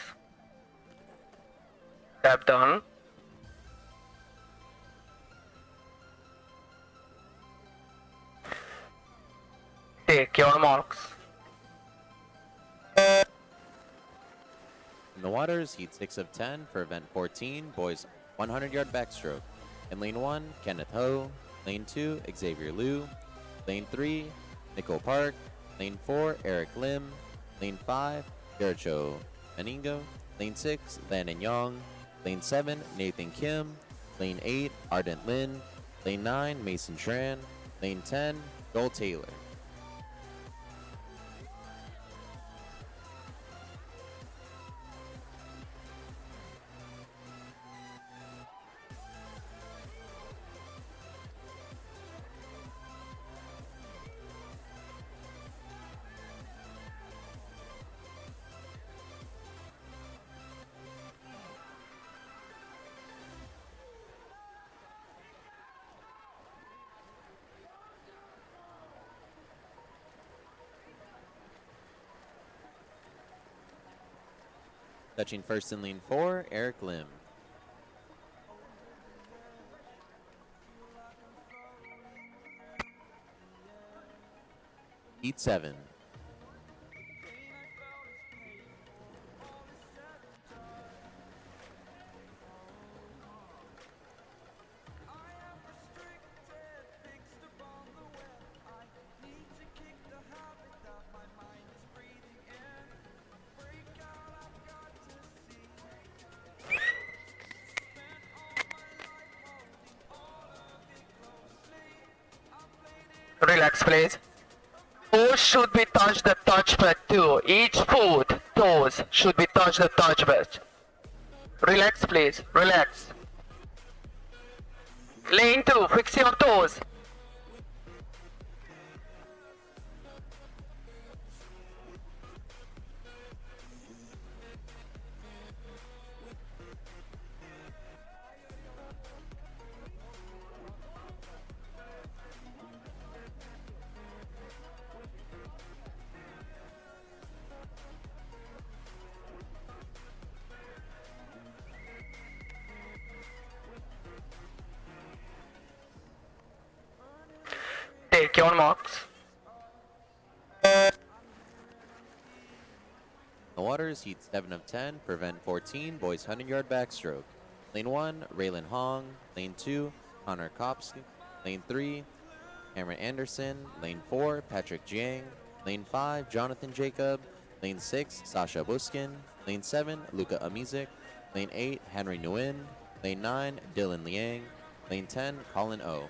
Step down. Take your marks. In the waters, heat 6 of 10 for event 14, boys 100-yard backstroke. In lane 1, Kenneth Ho. Lane 2, Xavier Liu. Lane 3, Nicole Park. Lane 4, Eric Lim. Lane 5, Geracho Meningo. Lane 6, Landon Young. Lane 7, Nathan Kim. Lane 8, Ardent Lin. Lane 9, Mason Tran. Lane 10, Joel Taylor. Touching first in lane 4, Eric Lim. Heat 7. Relax, please. Toes should be touch the touchpad too. Each foot, toes should be touch the touchpad. Relax, please. Relax. Lane 2, fix your toes. Take your marks. The waters, heat 7 of 10 for event 14, boys 100-yard backstroke. Lane 1, Raylan Hong. Lane 2, Connor Kopsky. Lane 3, Cameron Anderson. Lane 4, Patrick Jiang. Lane 5, Jonathan Jacob. Lane 6, Sasha Buskin. Lane 7, Luca Amizik. Lane 8, Henry Nguyen. Lane 9, Dylan Liang. Lane 10, Colin O.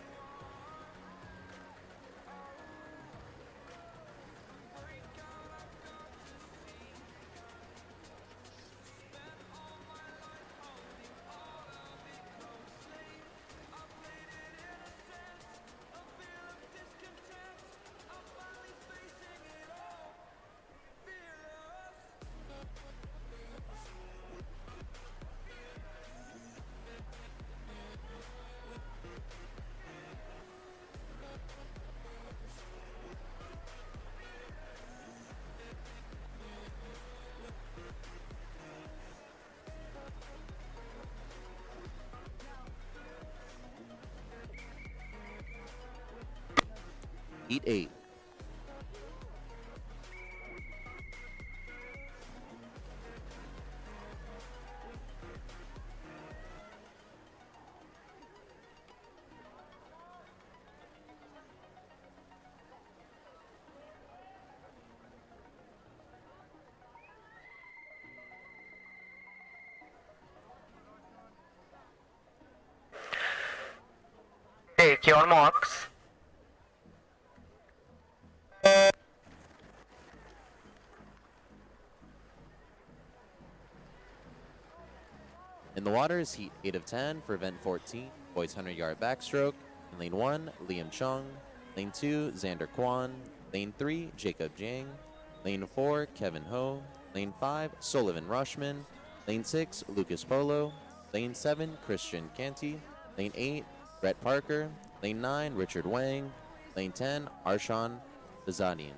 Heat 8. Take your marks. In the waters, heat 8 of 10 for event 14, boys 100-yard backstroke. In lane 1, Liam Chung. Lane 2, Xander Kwan. Lane 3, Jacob Jiang. Lane 4, Kevin Ho. Lane 5, Sullivan Rushman. Lane 6, Lucas Polo. Lane 7, Christian Canty. Lane 8, Brett Parker. Lane 9, Richard Wang. Lane 10, Arshan Bazadian.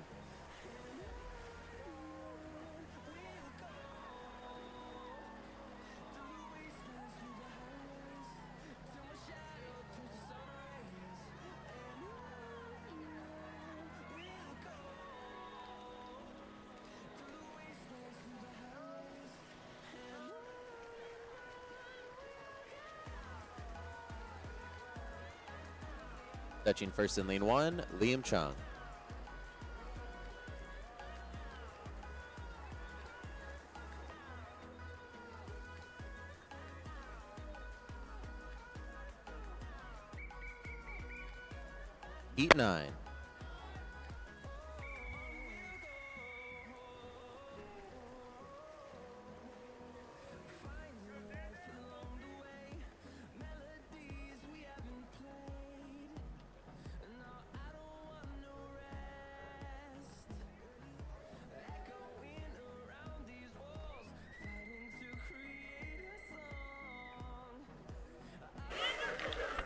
Touching first in lane 1, Liam Chung. Heat 9.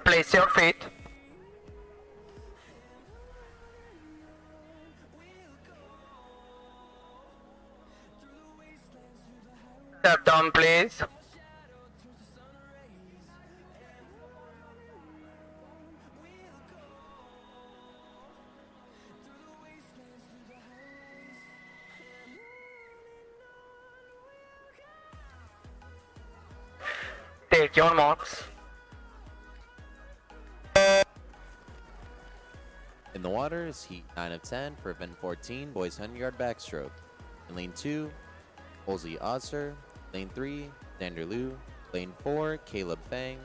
Place your feet. Step down, please. Take your marks. In the waters, heat 9 of 10 for event 14, boys 100-yard backstroke. In lane 2, Ozzy Ozer. Lane 3, Xander Liu. Lane 4, Caleb Fang.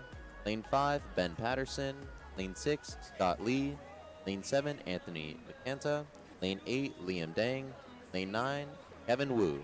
Lane 5, Ben Patterson. Lane 6, Scott Lee. Lane 7, Anthony McCanta. Lane 8, Liam Dang. Lane 9, Kevin Wu.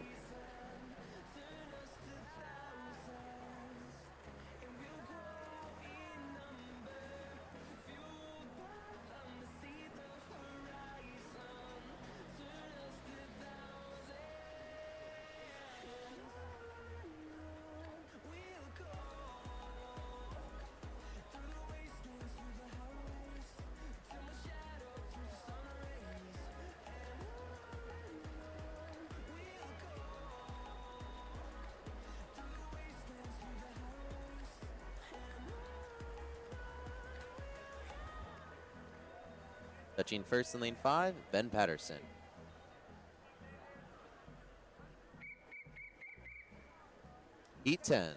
Touching first in lane 5, Ben Patterson. Heat 10.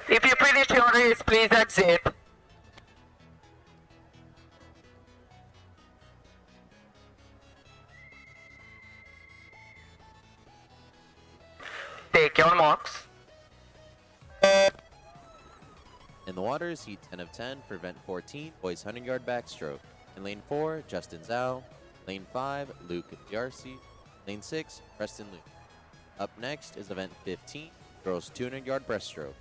If you finish your race, please exit. Take your marks. In the waters, heat 10 of 10 for event 14, boys 100-yard backstroke. In lane 4, Justin Zhao. Lane 5, Luke Diarcy. Lane 6, Preston Luke. Up next is event 15, girls 200-yard breaststroke.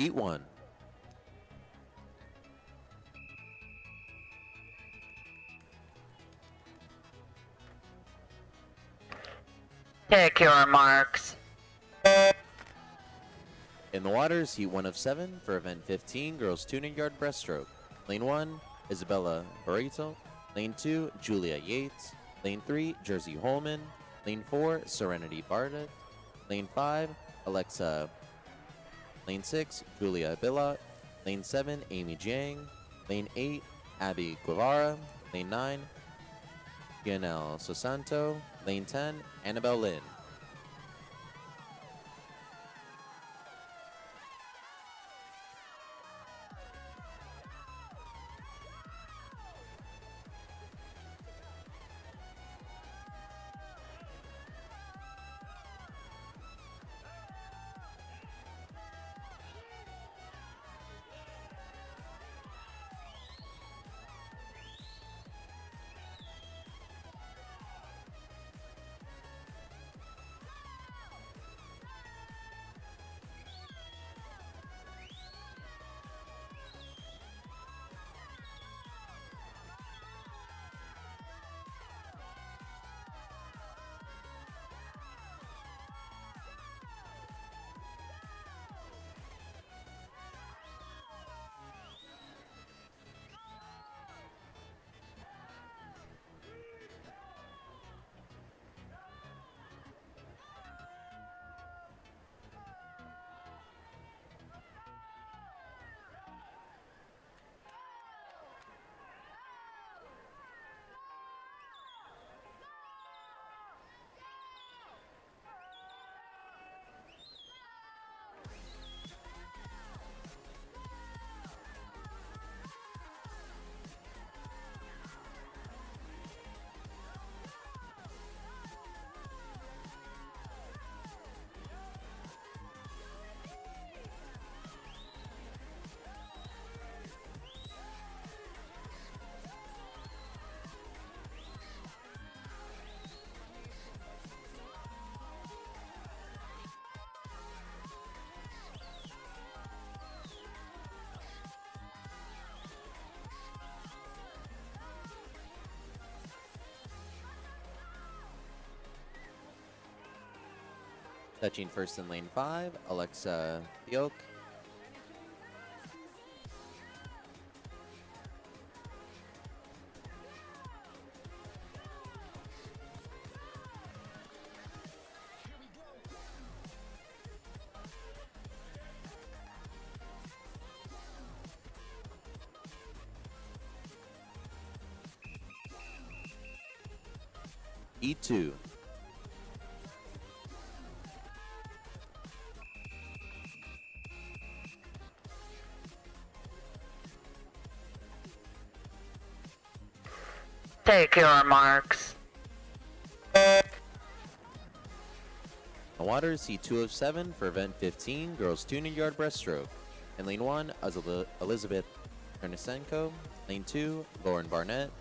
Heat 1. Take your marks. In the waters, Heat 1 of 7 for event 15, girls 200 yard breaststroke. Lane 1, Isabella Barreto. Lane 2, Julia Yates. Lane 3, Jersey Holman. Lane 4, Serenity Bardet. Lane 5, Alexa. Lane 6, Julia Bilot. Lane 7, Amy Jiang. Lane 8, Abby Guevara. Lane 9, Gianel Sosanto. Lane 10, Annabelle Lin. Touching first in lane 5, Alexa Theok. E2. Take your marks. The waters, C2 of 7 for event 15, girls 200 yard breaststroke. In lane 1, Elizabeth Ernesenko. Lane 2, Lauren Barnett.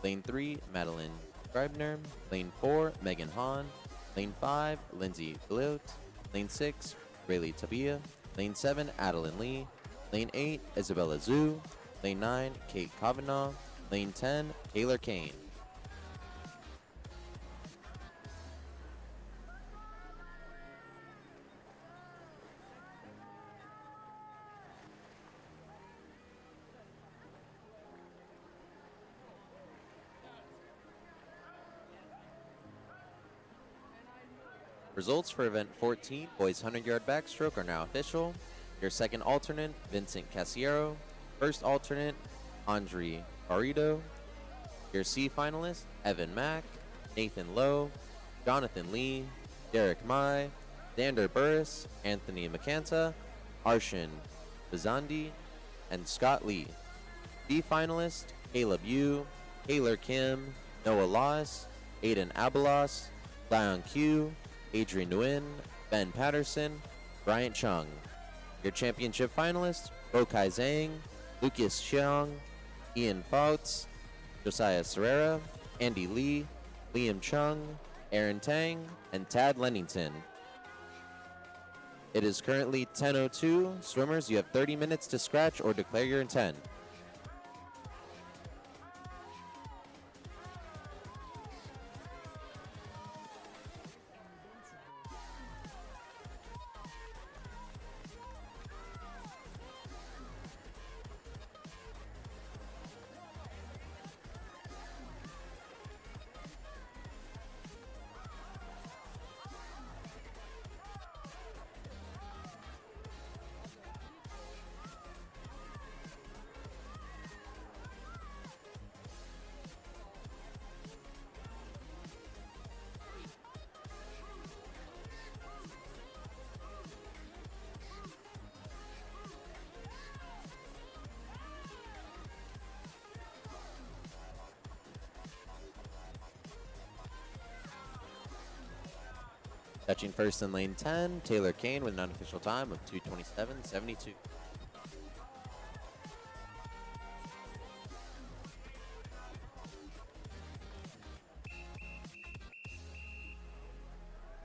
Lane 3, Madeline Greibner. Lane 4, Megan Hahn. Lane 5, Lindsay Bliot. Lane 6, Rayleigh Tabia. Lane 7, Adeline Lee. Lane 8, Isabella Zhu. Lane 9, Kate Kavanaugh. Lane 10, Taylor Kane. Results for event 14, boys 100 yard backstroke, are now official. Your second alternate, Vincent Casiero. First alternate, Andre Barreto. Your C finalist, Evan Mack, Nathan Lowe, Jonathan Lee, Derek Mai, Xander Burris, Anthony McCanta, Arshin Bazandi, and Scott Lee. D finalist, Caleb Yu, Taylor Kim, Noah Loss, Aiden Abelos, Lion Q, Adrian Nguyen, Ben Patterson, Bryant Chung. Your championship finalists, Bokai Zhang, Lucas Xiang, Ian Fouts, Josiah Serrera, Andy Lee, Liam Chung, Aaron Tang, and Tad Lennington. It is currently 10:02. Swimmers, you have 30 minutes to scratch or declare your intent. Touching first in lane 10, Taylor Kane with an unofficial time of 2:27.72.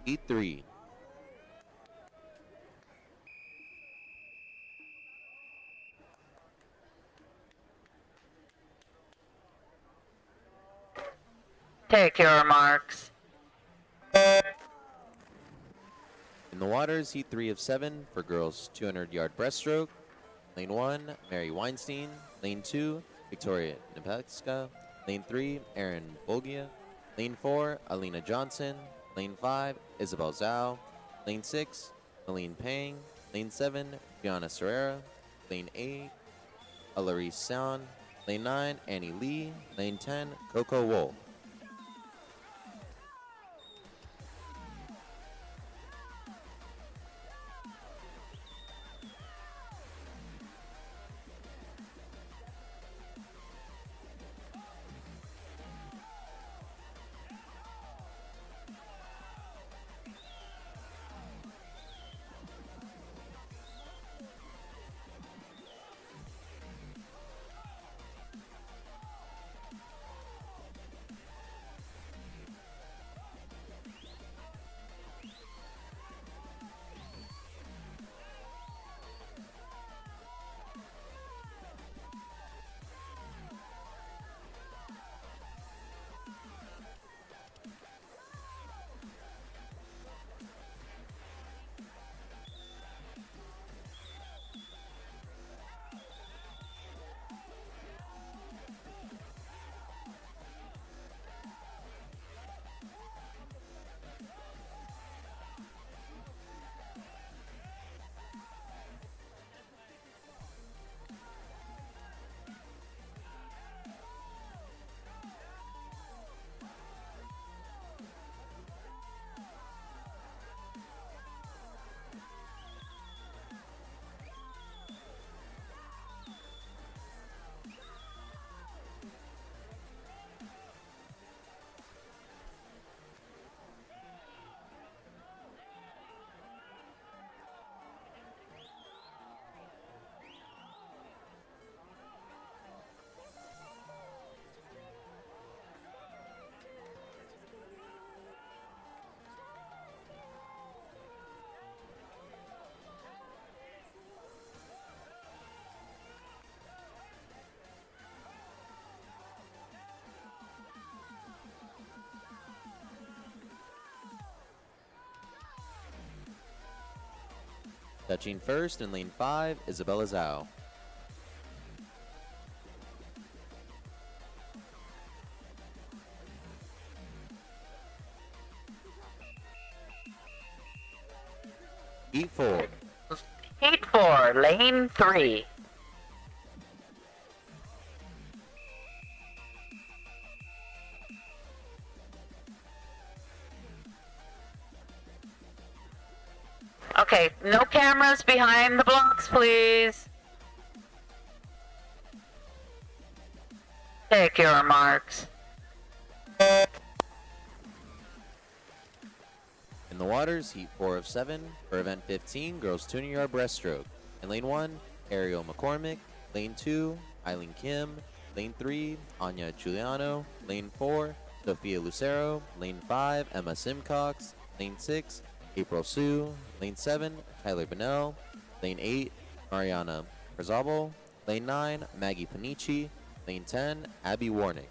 E3. Take your marks. In the waters, heat 3 of 7 for girls 200-yard breaststroke. Lane 1, Mary Weinstein. Lane 2, Victoria Nepetska. Lane 3, Erin Bolgia. Lane 4, Alina Johnson. Lane 5, Isabel Zhao. Lane 6, Aline Pang. Lane 7, Gianna Serrera. Lane 8, Alarise San. Lane 9, Annie Lee. Lane 10, Coco Wool. Touching first in lane 5, Isabella Zhao. Heat 4. Heat 4, lane 3. Okay, no cameras behind the blocks, please. Take your marks. In the waters, heat 4 of 7 for event 15, girls 200-yard breaststroke. In lane 1, Ariel McCormick. Lane 2, Eileen Kim. Lane 3, Anya Giuliano. Lane 4, Sophia Lucero. Lane 5, Emma Simcox. Lane 6, April Sue. Lane 7, Tyler Bennell. Lane 8, Mariana Rizabal. Lane 9, Maggie Panici. Lane 10, Abby Warnick.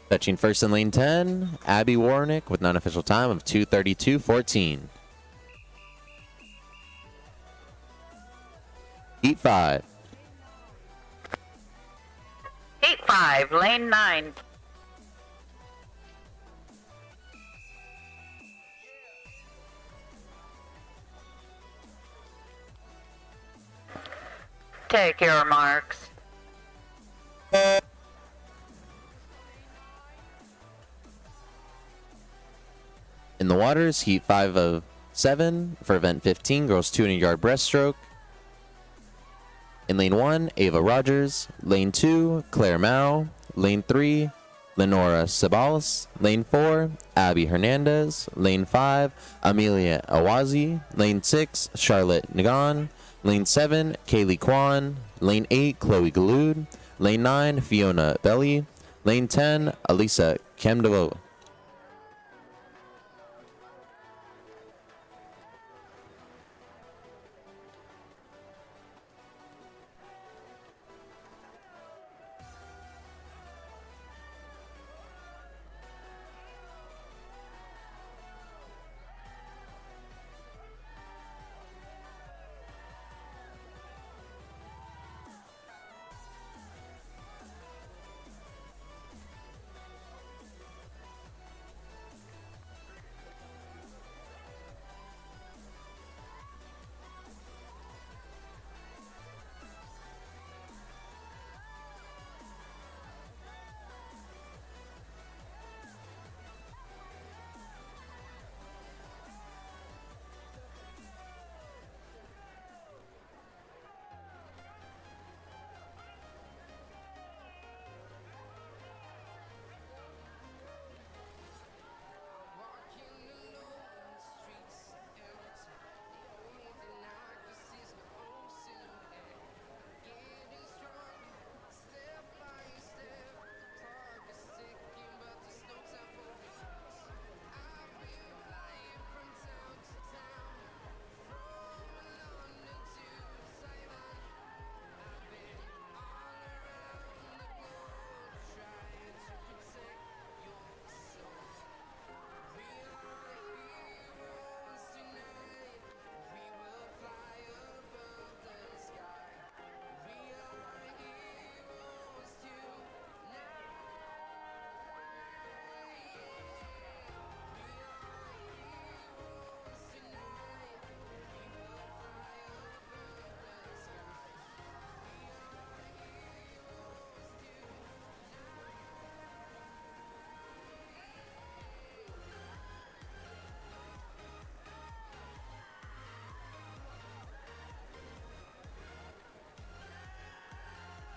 Fetching first in lane 10, Abby Warnick with non-official time of 2:32.14. Heat 5. Heat 5, lane 9. Take your marks. In the waters, heat 5 of 7 for event 15, girls 200-yard breaststroke. In lane 1, Ava Rogers. Lane 2, Claire Mao. Lane 3, Lenora Sabalas. Lane 4, Abby Hernandez. Lane 5, Amelia Awazi. Lane 6, Charlotte Nagan. Lane 7, Kaylee Kwan. Lane 8, Chloe Galud. Lane 9, Fiona Belly. Lane 10, Alisa Kemdevo.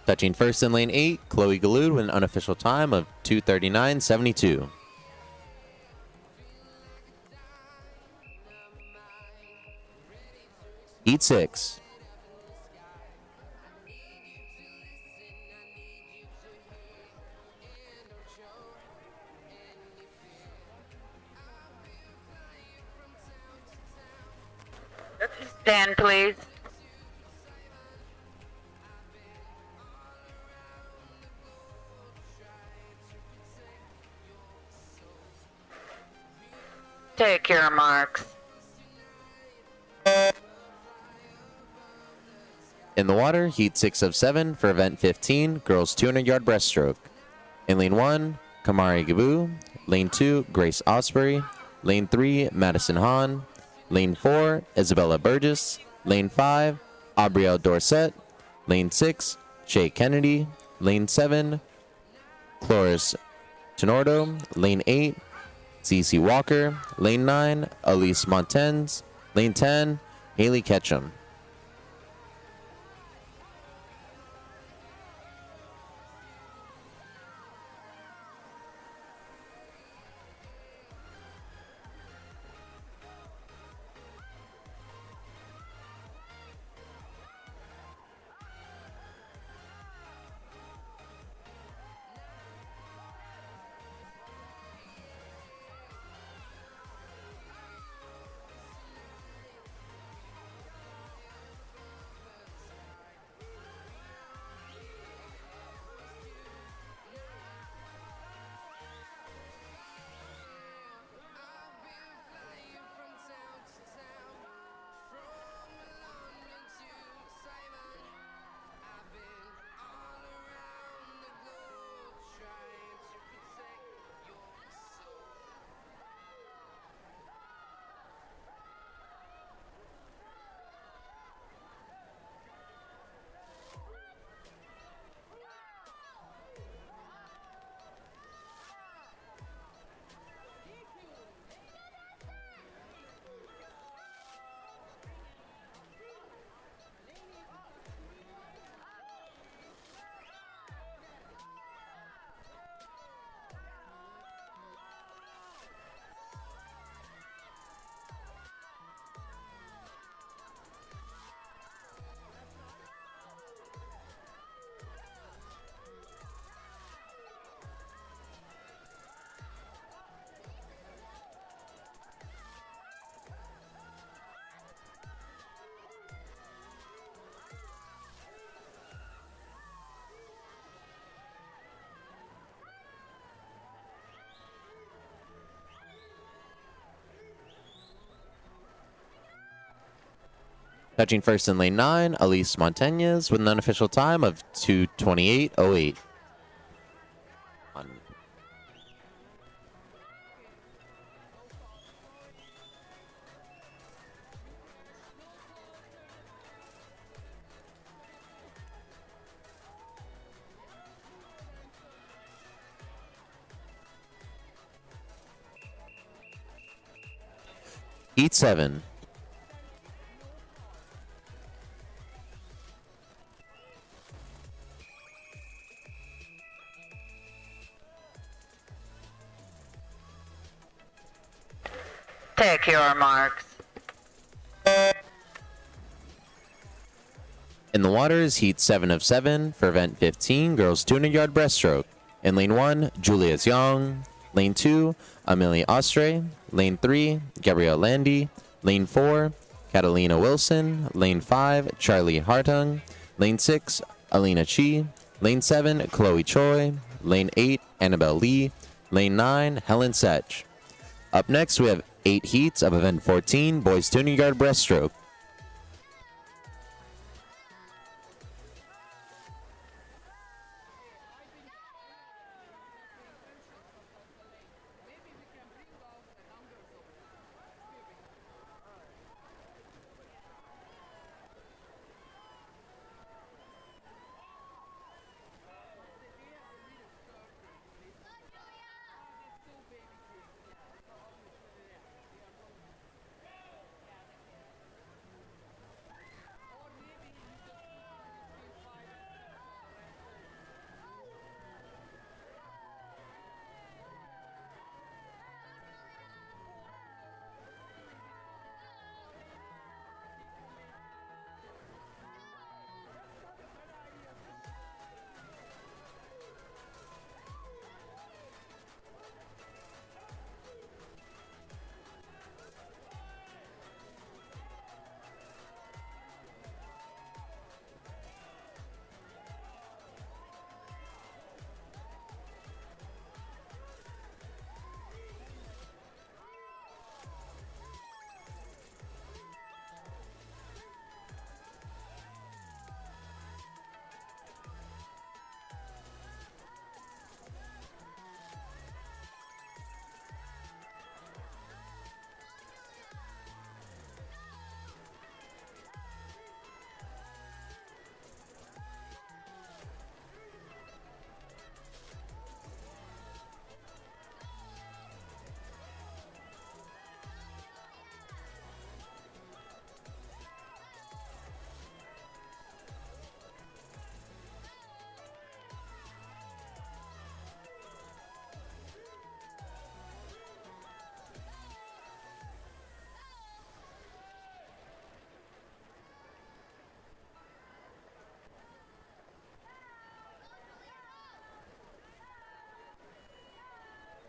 Touching first in lane 8, Chloe Galud with an unofficial time of 2:39.72. Heat 6. Stand, please. Take your marks. In the water, heat 6 of 7 for event 15, girls 200-yard breaststroke. In lane 1, Kamari Gabu. Lane 2, Grace Osprey. Lane 3, Madison Hahn. Lane 4, Isabella Burgess. Lane 5, Aubrielle Dorset. Lane 6, Shay Kennedy. Lane 7, Cloris Tenordo. Lane 8, CC Walker. Lane 9, Elise Montens. Lane 10, Haley Ketchum. Touching first in lane 9, Elise Montañez with an unofficial time of 2:28.08. Heat 7. Take your marks. In the waters, heat 7 of 7 for event 15, girls 200-yard breaststroke. In lane 1, Julia Young. Lane 2, Amelia Ostre. Lane 3, Gabrielle Landy. Lane 4, Catalina Wilson. Lane 5, Charlie Hartung. Lane 6, Alina Chi. Lane 7, Chloe Choi. Lane 8, Annabelle Lee. Lane 9, Helen Setch. Up next, we have 8 heats of event 14, boys 200-yard breaststroke.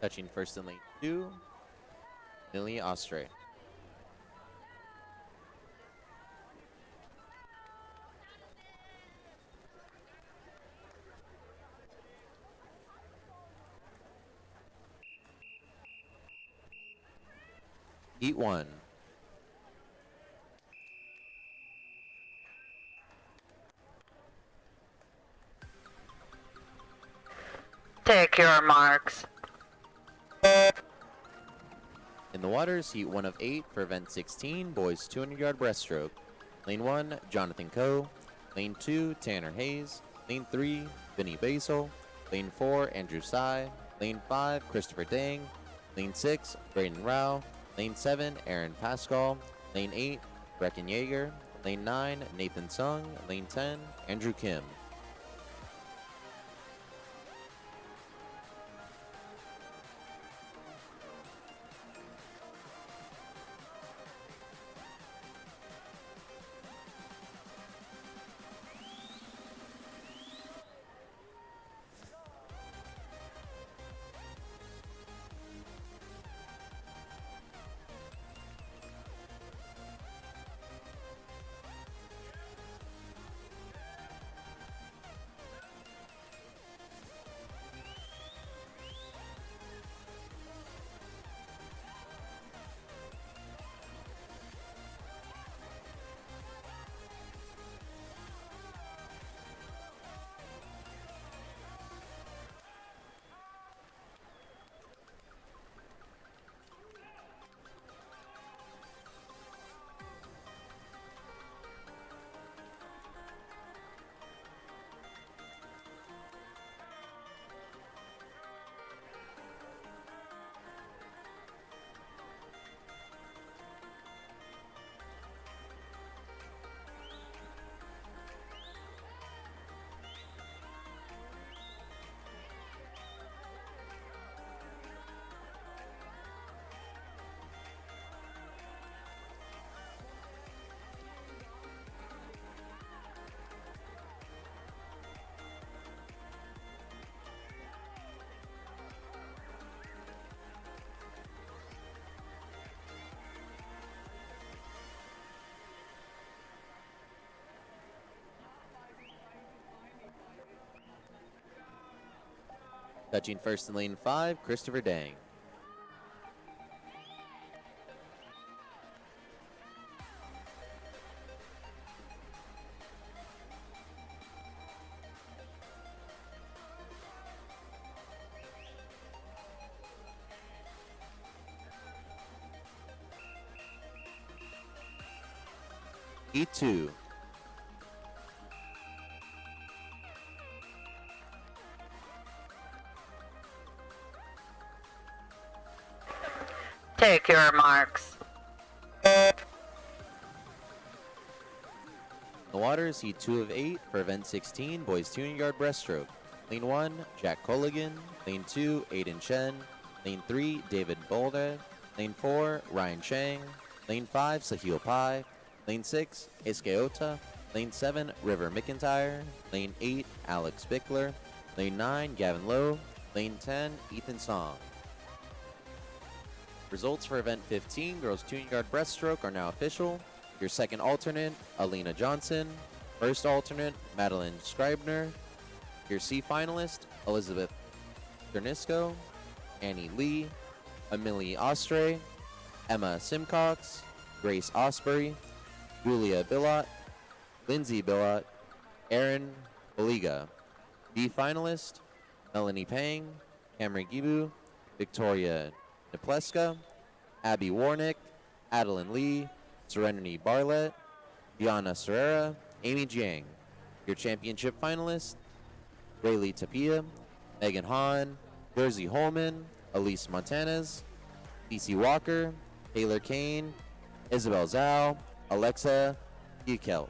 Touching first in lane 2, Millie Ostre. Heat 1. Take your marks. In the waters, heat 1 of 8 for event 16, boys 200-yard breaststroke. Lane 1, Jonathan Coe. Lane 2, Tanner Hayes. Lane 3, Vinny Basil. Lane 4, Andrew Sy. Lane 5, Christopher Dang. Lane 6, Braden Rao. Lane 7, Aaron Pascal. Lane 8, Brecken Yeager. Lane 9, Nathan Sung. Lane 10, Andrew Kim. Touching first in lane 5, Christopher Dang. Heat 2. Take your marks. In the waters, heat 2 of 8 for event 16, boys 200-yard breaststroke. Lane 1, Jack Colligan. Lane 2, Aiden Chen. Lane 3, David Boulder. Lane 4, Ryan Chang. Lane 5, Sahil Pai. Lane 6, Eskeota. Lane 7, River McIntyre. Lane 8, Alex Bickler. Lane 9, Gavin Lowe. Lane 10, Ethan Song. Results for event 15, girls 200-yard breaststroke are now official. Your second alternate, Alina Johnson. First alternate, Madeline Scribner. Your C finalist, Elizabeth Dernisco, Annie Lee, Amelie Ostre, Emma Simcox, Grace Osbury, Julia Billot, Lindsay Billot, Aaron Baliga. B finalist, Melanie Pang, Cameron Gibu, Victoria Nepleska, Abby Warnick, Adeline Lee, Serenity Barlett, Diana Serrera, Amy Jiang. Your championship finalists, Rayleigh Tapia, Megan Hahn, Jersey Holman, Elise Montanez, Cece Walker, Taylor Kane, Isabel Zhao, Alexa Gekelt.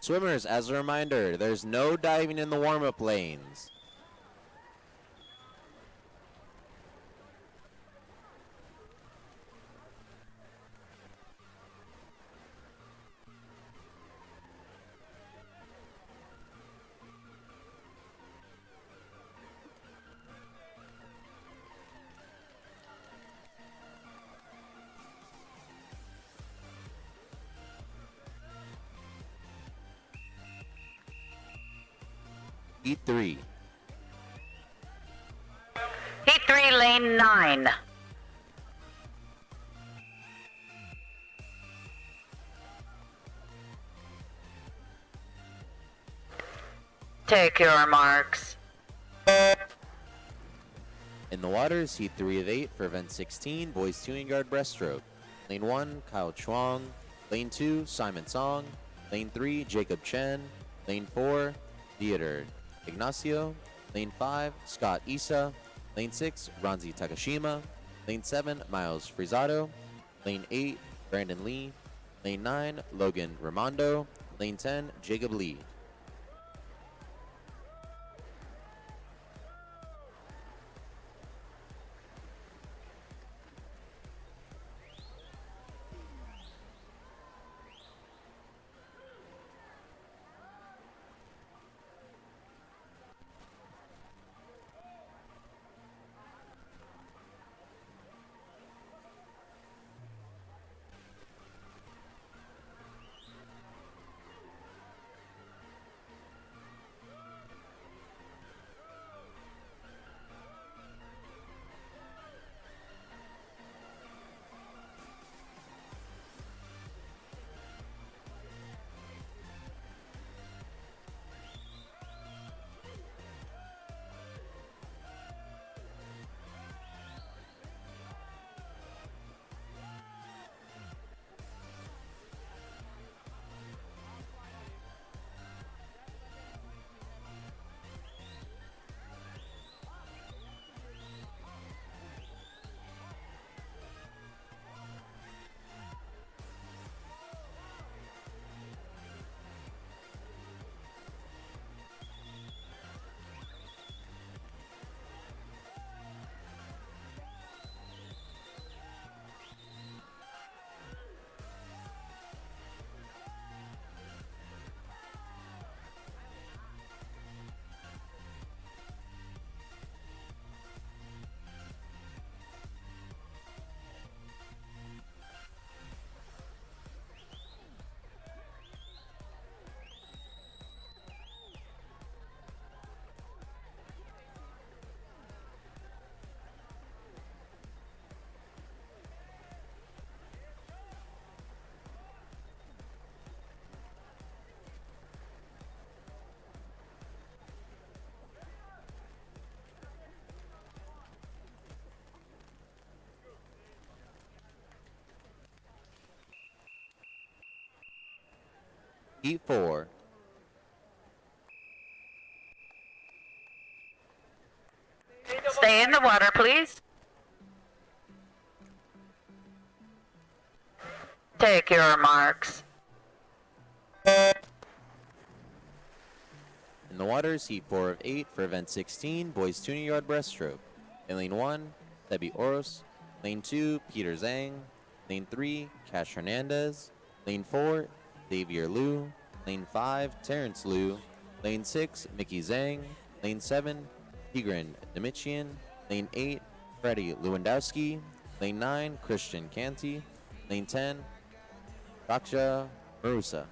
Swimmers, as a reminder, there's no diving in the warm-up lanes. Heat 3. Heat 3, lane 9. Take your marks. In the waters, Heat 3 of 8 for event 16, boys 200 yard breaststroke. Lane 1, Kyle Chuang. Lane 2, Simon Song. Lane 3, Jacob Chen. Lane 4, Theodore Ignacio. Lane 5, Scott Issa. Lane 6, Ranzi Takashima. Lane 7, Miles Frizzado. Lane 8, Brandon Lee. Lane 9, Logan Ramondo. Lane 10, Jacob Lee. Heat 4. Stay in the water, please. Take your marks. In the waters, Heat 4 of 8 for event 16, boys 200 yard breaststroke. In lane 1, Debbie Oros. Lane 2, Peter Zhang. Lane 3, Cash Hernandez. Lane 4, Xavier Liu. Lane 5, Terrence Liu. Lane 6, Mickey Zhang. Lane 7, Tigran Dimitrian. Lane 8, Freddie Lewandowski. Lane 9, Christian Canty. Lane 10, Raksha Marusa.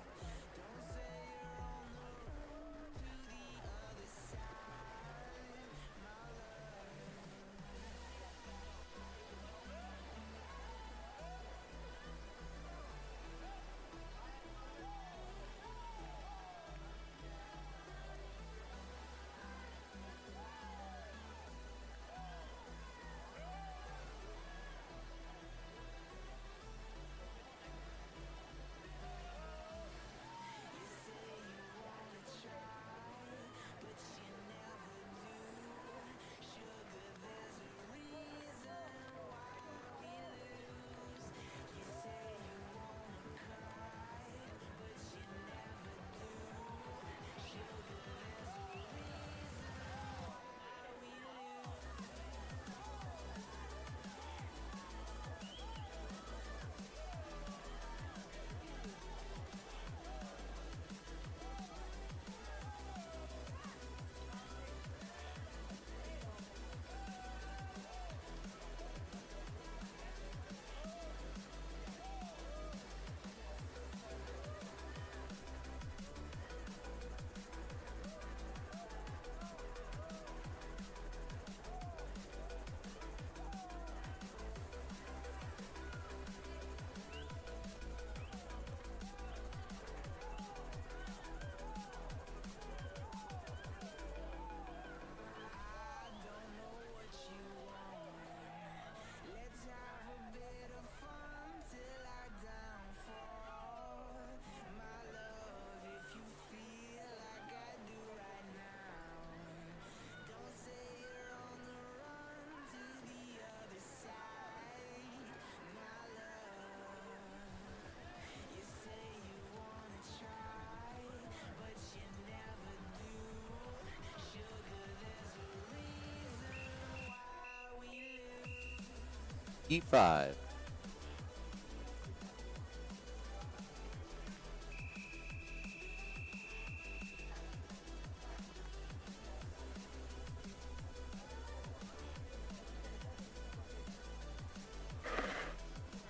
Heat 5.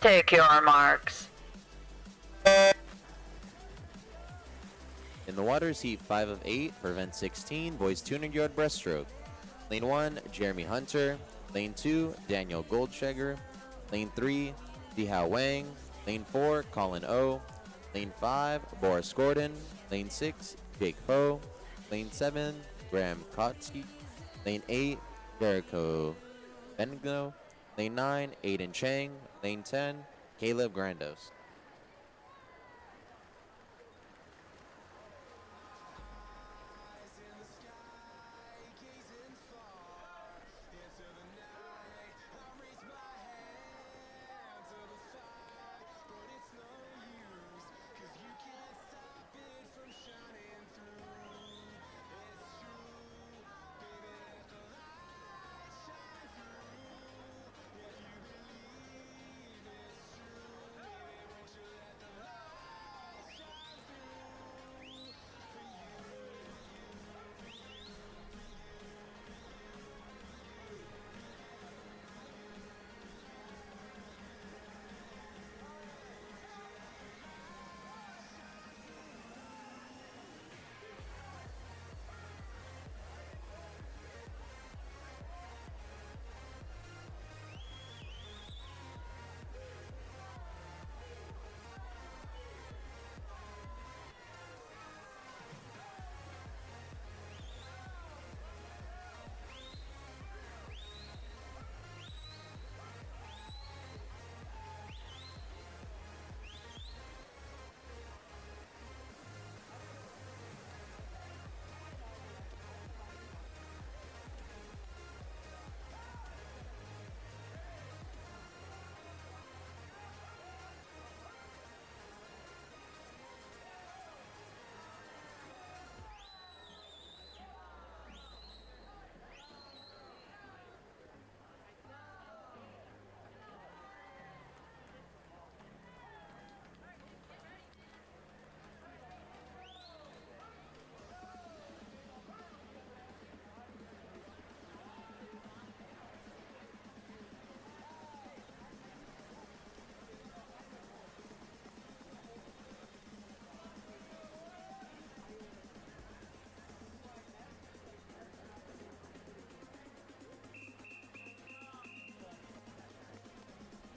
Take your marks. In the waters, Heat 5 of 8 for event 16, boys 200-yard breaststroke. Lane 1, Jeremy Hunter. Lane 2, Daniel Goldschegger. Lane 3, Dihao Wang. Lane 4, Colin O. Lane 5, Boris Gordon. Lane 6, Jake Ho. Lane 7, Graham Kotsky. Lane 8, Jericho Benigno. Lane 9, Aiden Chang. Lane 10, Caleb Grandos.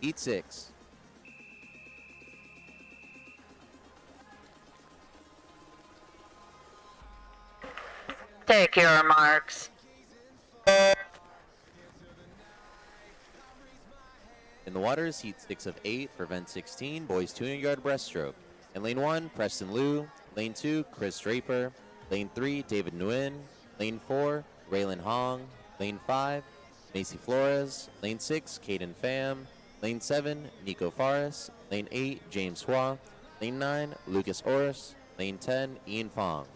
Heat 6. Take your marks. In the waters, Heat 6 of 8 for event 16, boys 200-yard breaststroke. In lane 1, Preston Liu. Lane 2, Chris Draper. Lane 3, David Nguyen. Lane 4, Raylan Hong. Lane 5, Macy Flores. Lane 6, Caden Pham. Lane 7, Nico Faris. Lane 8, James Hua. Lane 9, Lucas Oris. Lane 10, Ian Fong.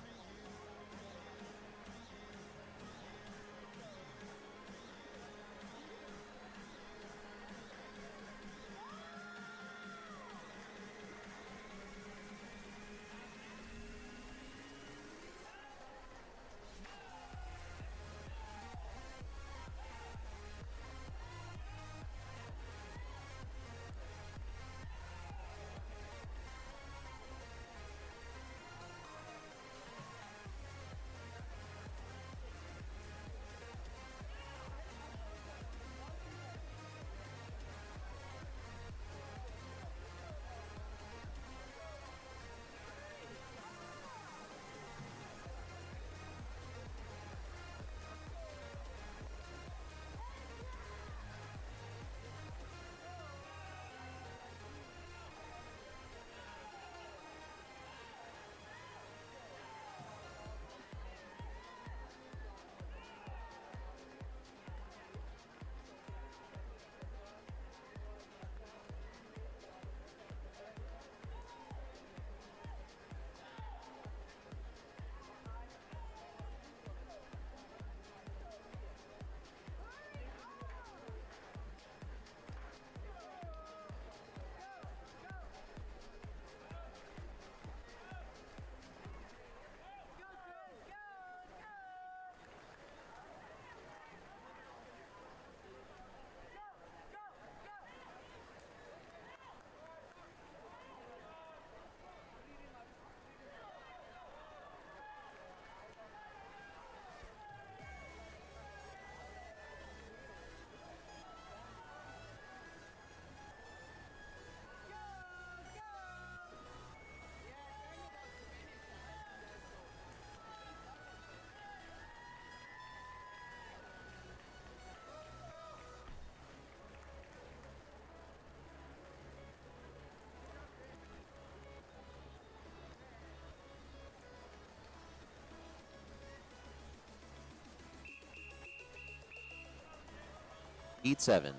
Heat 7.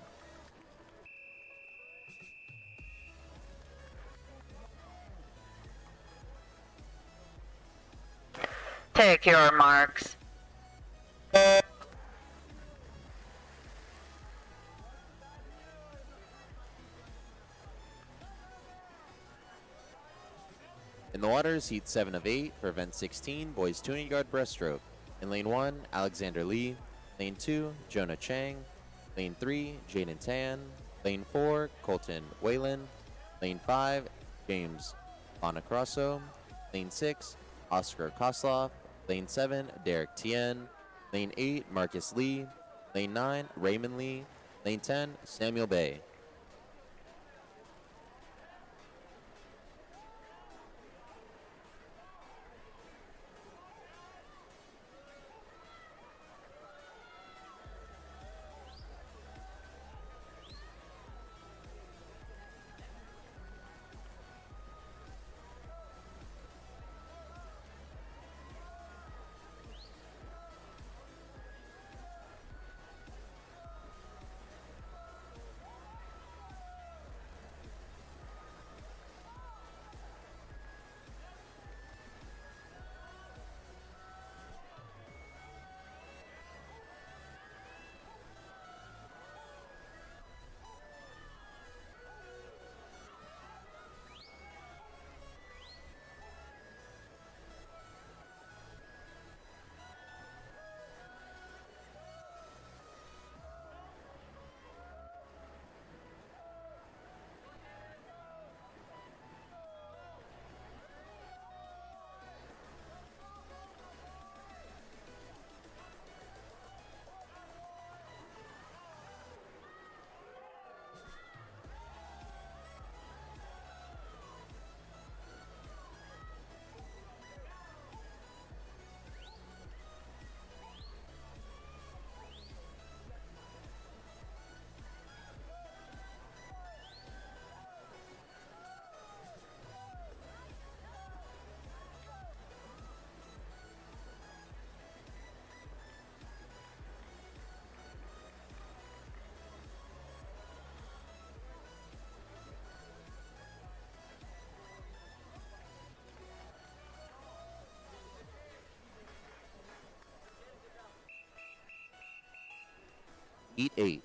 Take your marks. In the waters, heat 7 of 8 for event 16, boys 200-yard breaststroke. In lane 1, Alexander Lee. Lane 2, Jonah Chang. Lane 3, Jaden Tan. Lane 4, Colton Whalen. Lane 5, James Bonacrosso. Lane 6, Oscar Kosloff. Lane 7, Derek Tien. Lane 8, Marcus Lee. Lane 9, Raymond Lee. Lane 10, Samuel Bay. Heat 8.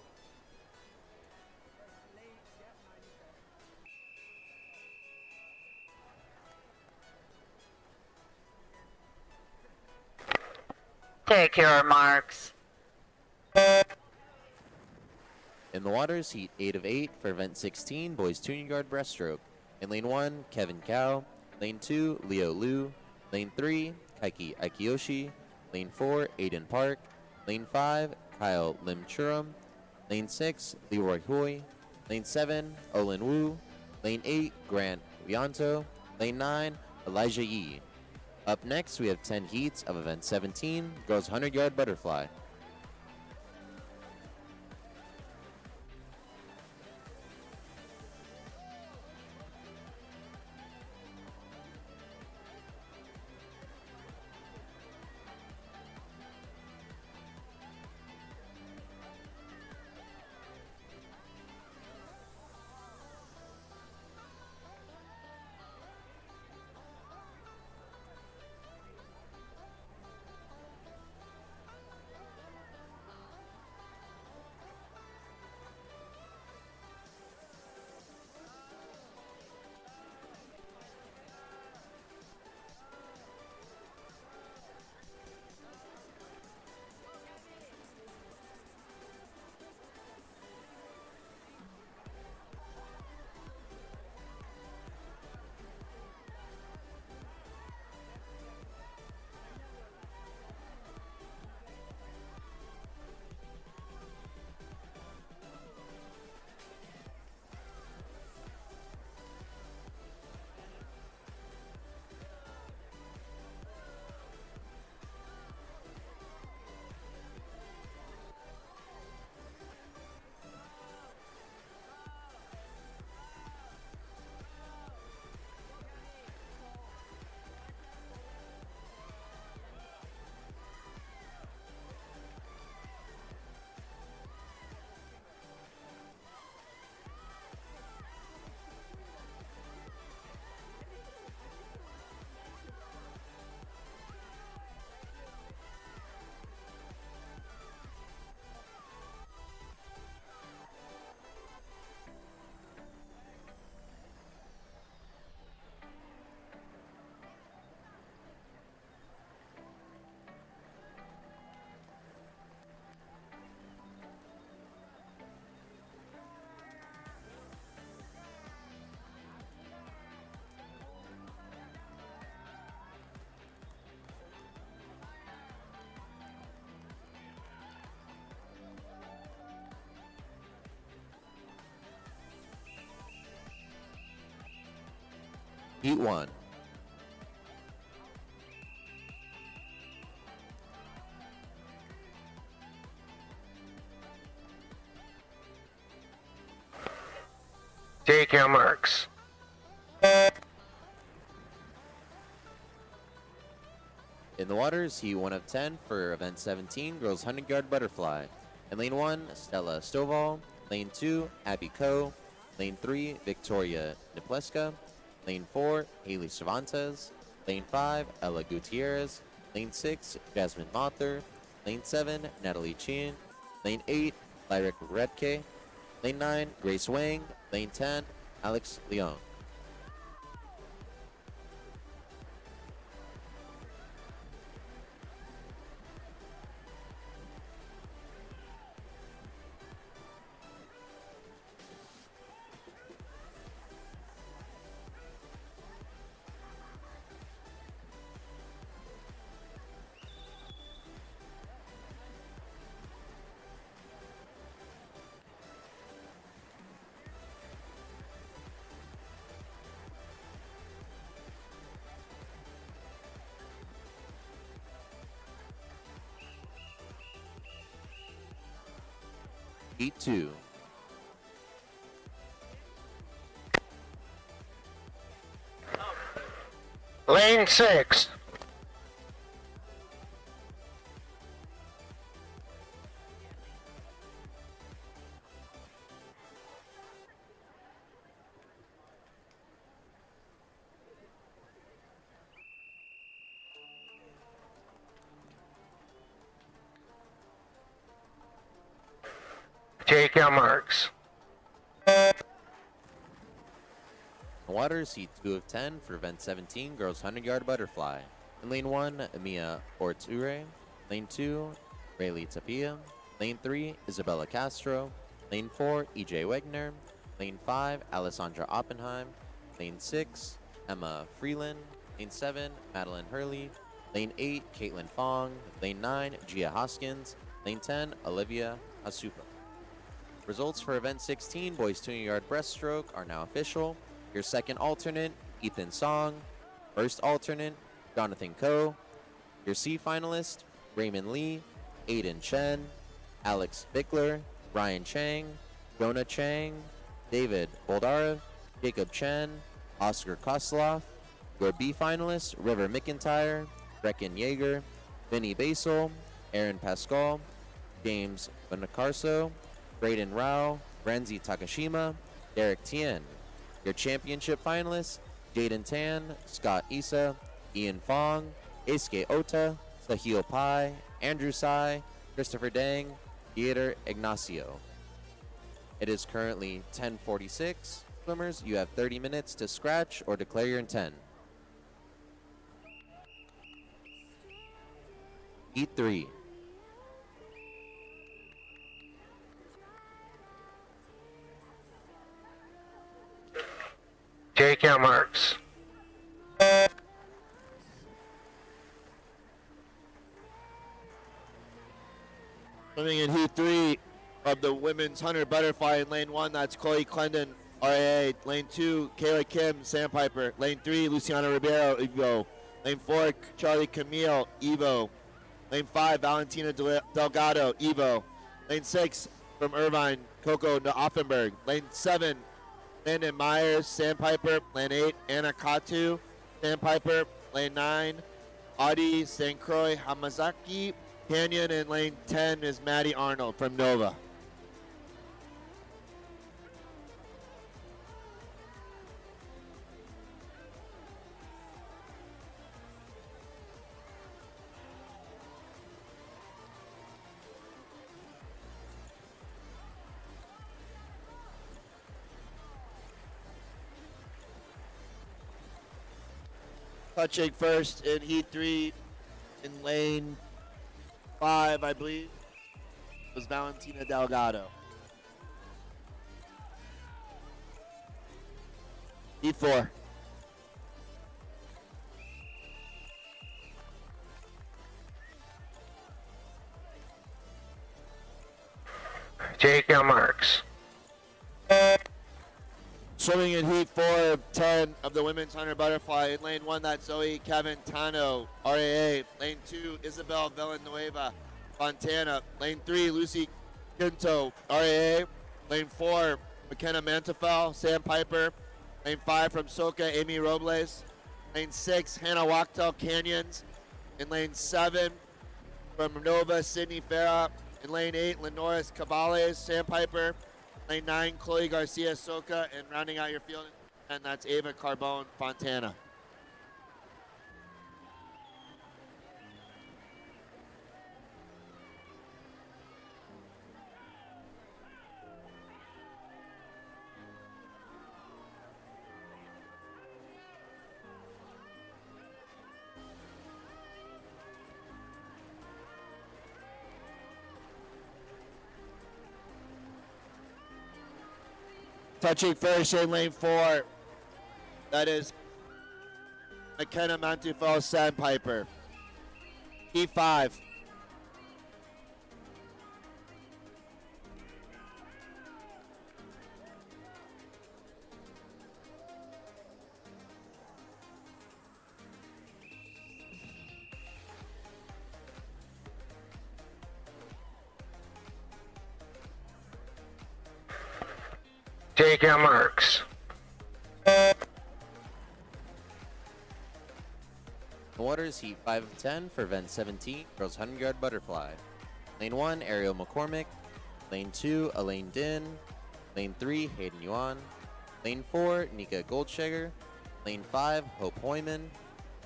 Take your marks. In the waters, heat 8 of 8 for event 16, boys 200-yard breaststroke. In lane 1, Kevin Kao. Lane 2, Leo Liu. Lane 3, Kaiki Aikiyoshi. Lane 4, Aiden Park. Lane 5, Kyle Lim Churum. Lane 6, Leroy Hui. Lane 7, Olin Wu. Lane 8, Grant Wianto. Lane 9, Elijah Yi. Up next, we have 10 heats of event 17, girls 100-yard butterfly. Heat 1. Take your marks. In the waters, Heat 1 of 10 for event 17, girls 100-yard butterfly. In lane 1, Stella Stovall. Lane 2, Abby Coe. Lane 3, Victoria Nipleska. Lane 4, Haley Cervantes. Lane 5, Ella Gutierrez. Lane 6, Jasmine Mother. Lane 7, Natalie Chin. Lane 8, Lyric Redke. Lane 9, Grace Wang. Lane 10, Alex Leong. Heat 2. Lane 6. Take your marks. Waters, Heat 2 of 10 for event 17, girls 100-yard butterfly. In lane 1, Mia Orture. Lane 2, Rayleigh Tapia. Lane 3, Isabella Castro. Lane 4, EJ Wegner. Lane 5, Alessandra Oppenheim. Lane 6, Emma Freeland. Lane 7, Madeline Hurley. Lane 8, Caitlin Fong. Lane 9, Gia Hoskins. Lane 10, Olivia Asupa. Results for event 16, boys 200-yard breaststroke, are now official. Your second alternate, Ethan Song. First alternate, Jonathan Coe. Your C finalist, Raymond Lee, Aiden Chen, Alex Bickler, Ryan Chang, Jonah Chang, David Boldarev, Jacob Chen, Oscar Kosloff. Your B finalists, River McIntyre, Brecken Yeager, Vinny Basel, Aaron Pascal, James Bonacarso, Braden Rao, Renzi Takashima, Derek Tien. Your championship finalists, Jaden Tan, Scott Issa, Ian Fong, Eisuke Ota, Sahil Pai, Andrew Sai, Christopher Dang, Dieter Ignacio. It is currently 10:46. Swimmers, you have 30 minutes to scratch or declare your intent. Heat 3. Take your marks. Swimming in Heat 3 of the women's 100 butterfly in lane 1, that's Chloe Clendon, RAA. Lane 2, Kayla Kim, Sandpiper. Lane 3, Luciana Ribeiro, Evo. Lane 4, Charlie Camille, Evo. Lane 5, Valentina Delgado, Evo. Lane 6, from Irvine, Coco Offenberg. Lane 7, Landon Myers, Sandpiper. Lane 8, Anna Katu, Sandpiper. Lane 9, Audie St. Croix Hamazaki, Canyon. And lane 10 is Maddie Arnold from Nova. Touching first in Heat 3 in lane 5, I believe, was Valentina Delgado. Heat 4. Take your marks. Swimming in heat 4 of 10 of the women's 100 butterfly. In lane 1, that's Zoe Kevin Tano, RAA. Lane 2, Isabel Villanueva, Fontana. Lane 3, Lucy Quinto, RAA. Lane 4, McKenna Mantafel, Sandpiper. Lane 5 from Soca, Amy Robles. Lane 6, Hannah Wachtel, Canyons. In lane 7, from Nova, Sydney Farah. In lane 8, Lenoris Cabales, Sandpiper. Lane 9, Chloe Garcia, Soca. And rounding out your field, and that's Ava Carbone, Fontana. Touching first in lane 4, that is McKenna Mantufel, Sandpiper. E5. Take your marks. The waters heat 5 of 10 for event 17, girls 100 yard butterfly. Lane 1, Ariel McCormick. Lane 2, Elaine Din. Lane 3, Hayden Yuan. Lane 4, Nika Goldschegger. Lane 5, Hope Hoyman.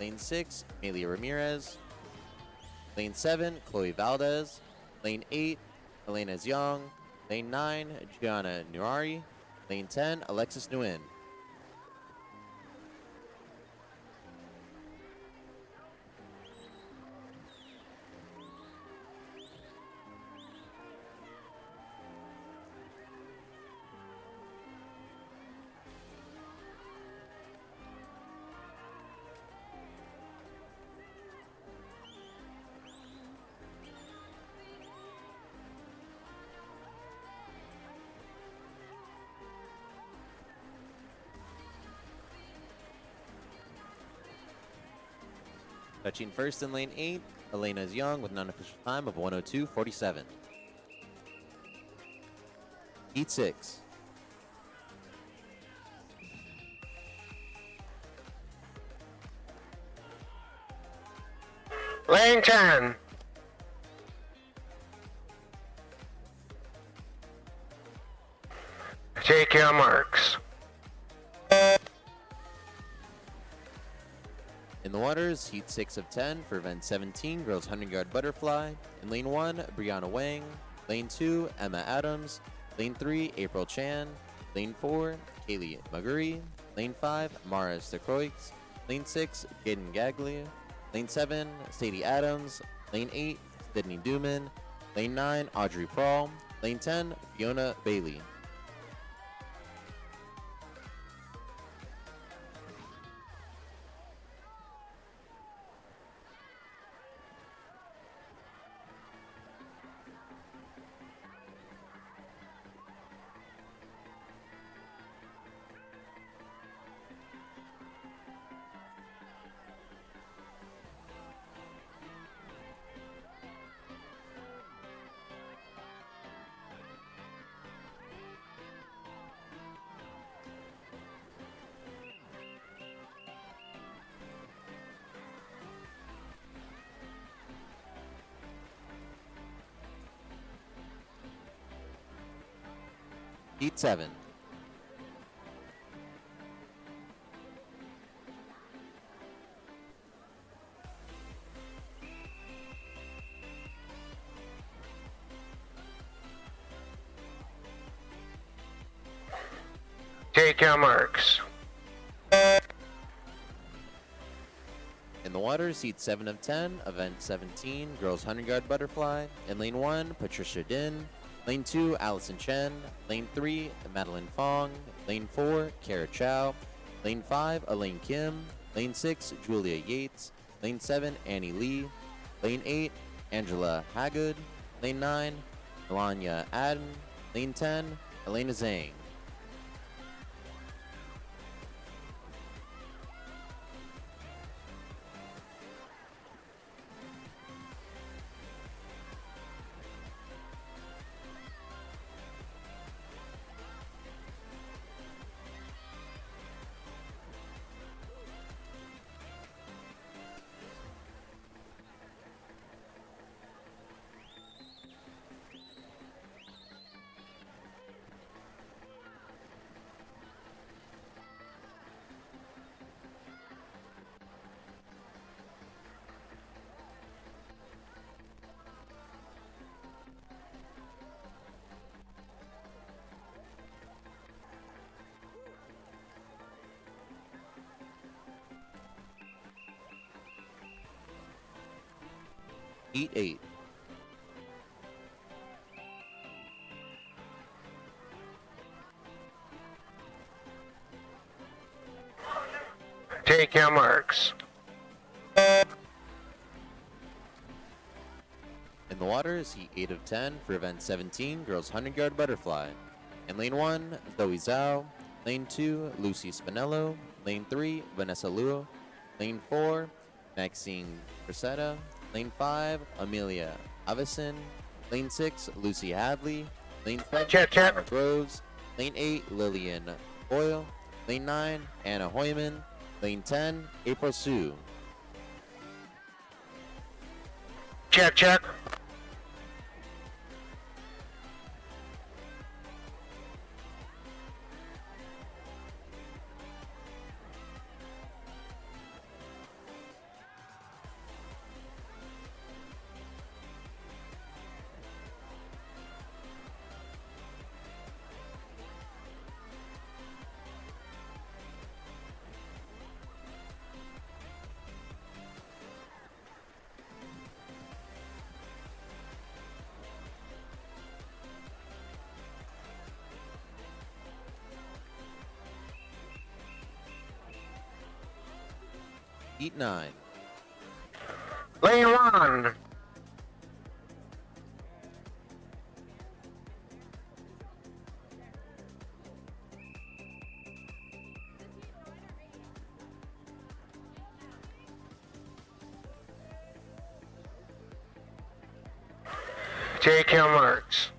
Lane 6, Amelia Ramirez. Lane 7, Chloe Valdez. Lane 8, Elena Young. Lane 9, Gianna Nurari. Lane 10, Alexis Nguyen. Touching first in lane 8, Elena Young with an unofficial time of 102.47. Heat 6. Lane 10. Take your marks. In the waters, heat 6 of 10 for event 17, girls 100 yard butterfly. In lane 1, Brianna Wang. Lane 2, Emma Adams. Lane 3, April Chan. Lane 4, Kaylee Maguri. Lane 5, Mara Stekroix. Lane 6, Jaden Gaglia. Lane 7, Sadie Adams. Lane 8, Sydney Duman. Lane 9, Audrey Prawl. Lane 10, Fiona Bailey. Heat 7. Take your marks. In the waters, heat 7 of 10, event 17, girls 100 yard butterfly. In lane 1, Patricia Din. Lane 2, Allison Chen. Lane 3, Madeline Fong. Lane 4, Kara Chow. Lane 5, Elaine Kim. Lane 6, Julia Yates. Lane 7, Annie Lee. Lane 8, Angela Hagood. Lane 9, Melania Adden. Lane 10, Elena Zhang. Heat 8. Take your marks. In the water is Heat 8 of 10 for event 17, girls 100-yard butterfly. In lane 1, Zoe Zhao. Lane 2, Lucy Spinello. Lane 3, Vanessa Luo. Lane 4, Maxine Cressetta. Lane 5, Amelia Avison. Lane 6, Lucy Hadley. Lane 7, Check. Emma Groves. Lane 8, Lillian Boyle. Lane 9, Anna Hoyman. Lane 10, April Sue. Check. Heat 9. Lane 1. Take your marks.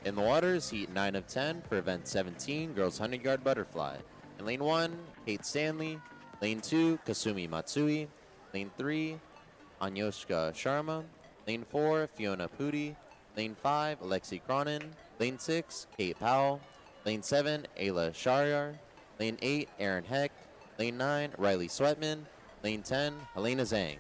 In the waters, Heat 9 of 10 for event 17, girls 100-yard butterfly. In lane 1, Kate Stanley. Lane 2, Kasumi Matsui. Lane 3, Anyoshka Sharma. Lane 4, Fiona Pudi. Lane 5, Alexi Cronin. Lane 6, Kate Powell. Lane 7, Ayla Shariar. Lane 8, Aaron Heck. Lane 9, Riley Sweatman. Lane 10, Helena Zhang.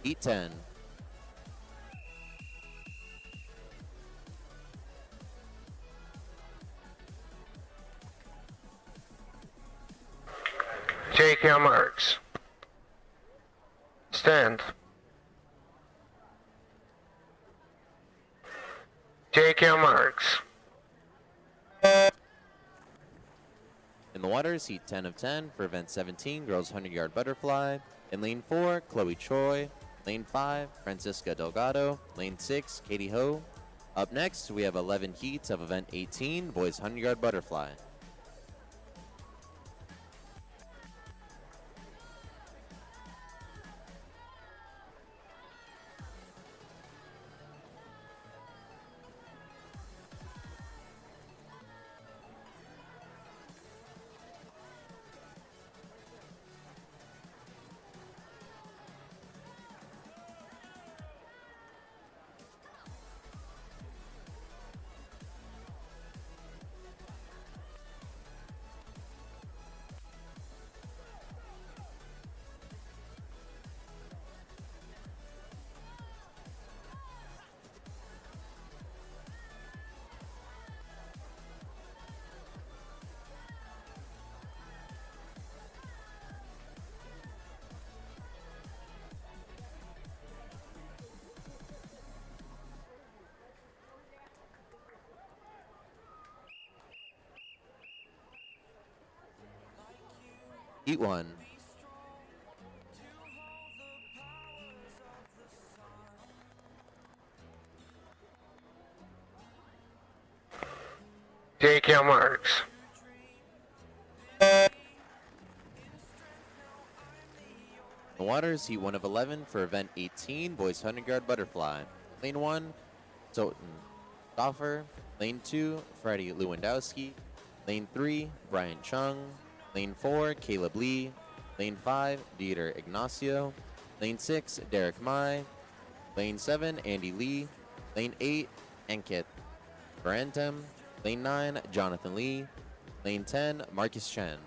Heat 10. Take your marks. Stand. Take your marks. In the waters, Heat 10 of 10 for event 17, girls 100-yard butterfly. In lane 4, Chloe Choi. Lane 5, Francisca Delgado. Lane 6, Katie Ho. Up next, we have 11 heats of event 18, boys 100-yard butterfly. Heat 1. Take your marks. In the waters, heat 1 of 11 for event 18, boys 100-yard butterfly. Lane 1, Sultan Stoffer. Lane 2, Freddie Lewandowski. Lane 3, Brian Chung. Lane 4, Caleb Lee. Lane 5, Dieter Ignacio. Lane 6, Derek Mai. Lane 7, Andy Lee. Lane 8, Ankit Barantem. Lane 9, Jonathan Lee. Lane 10, Marcus Chen.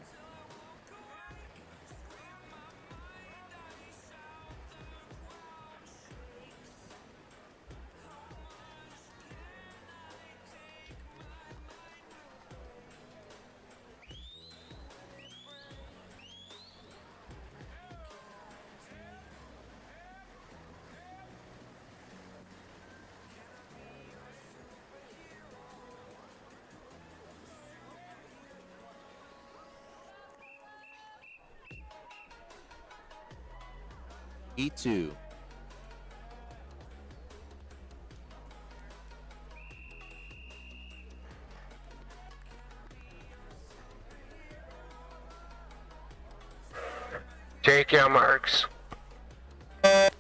E2. Take your marks. In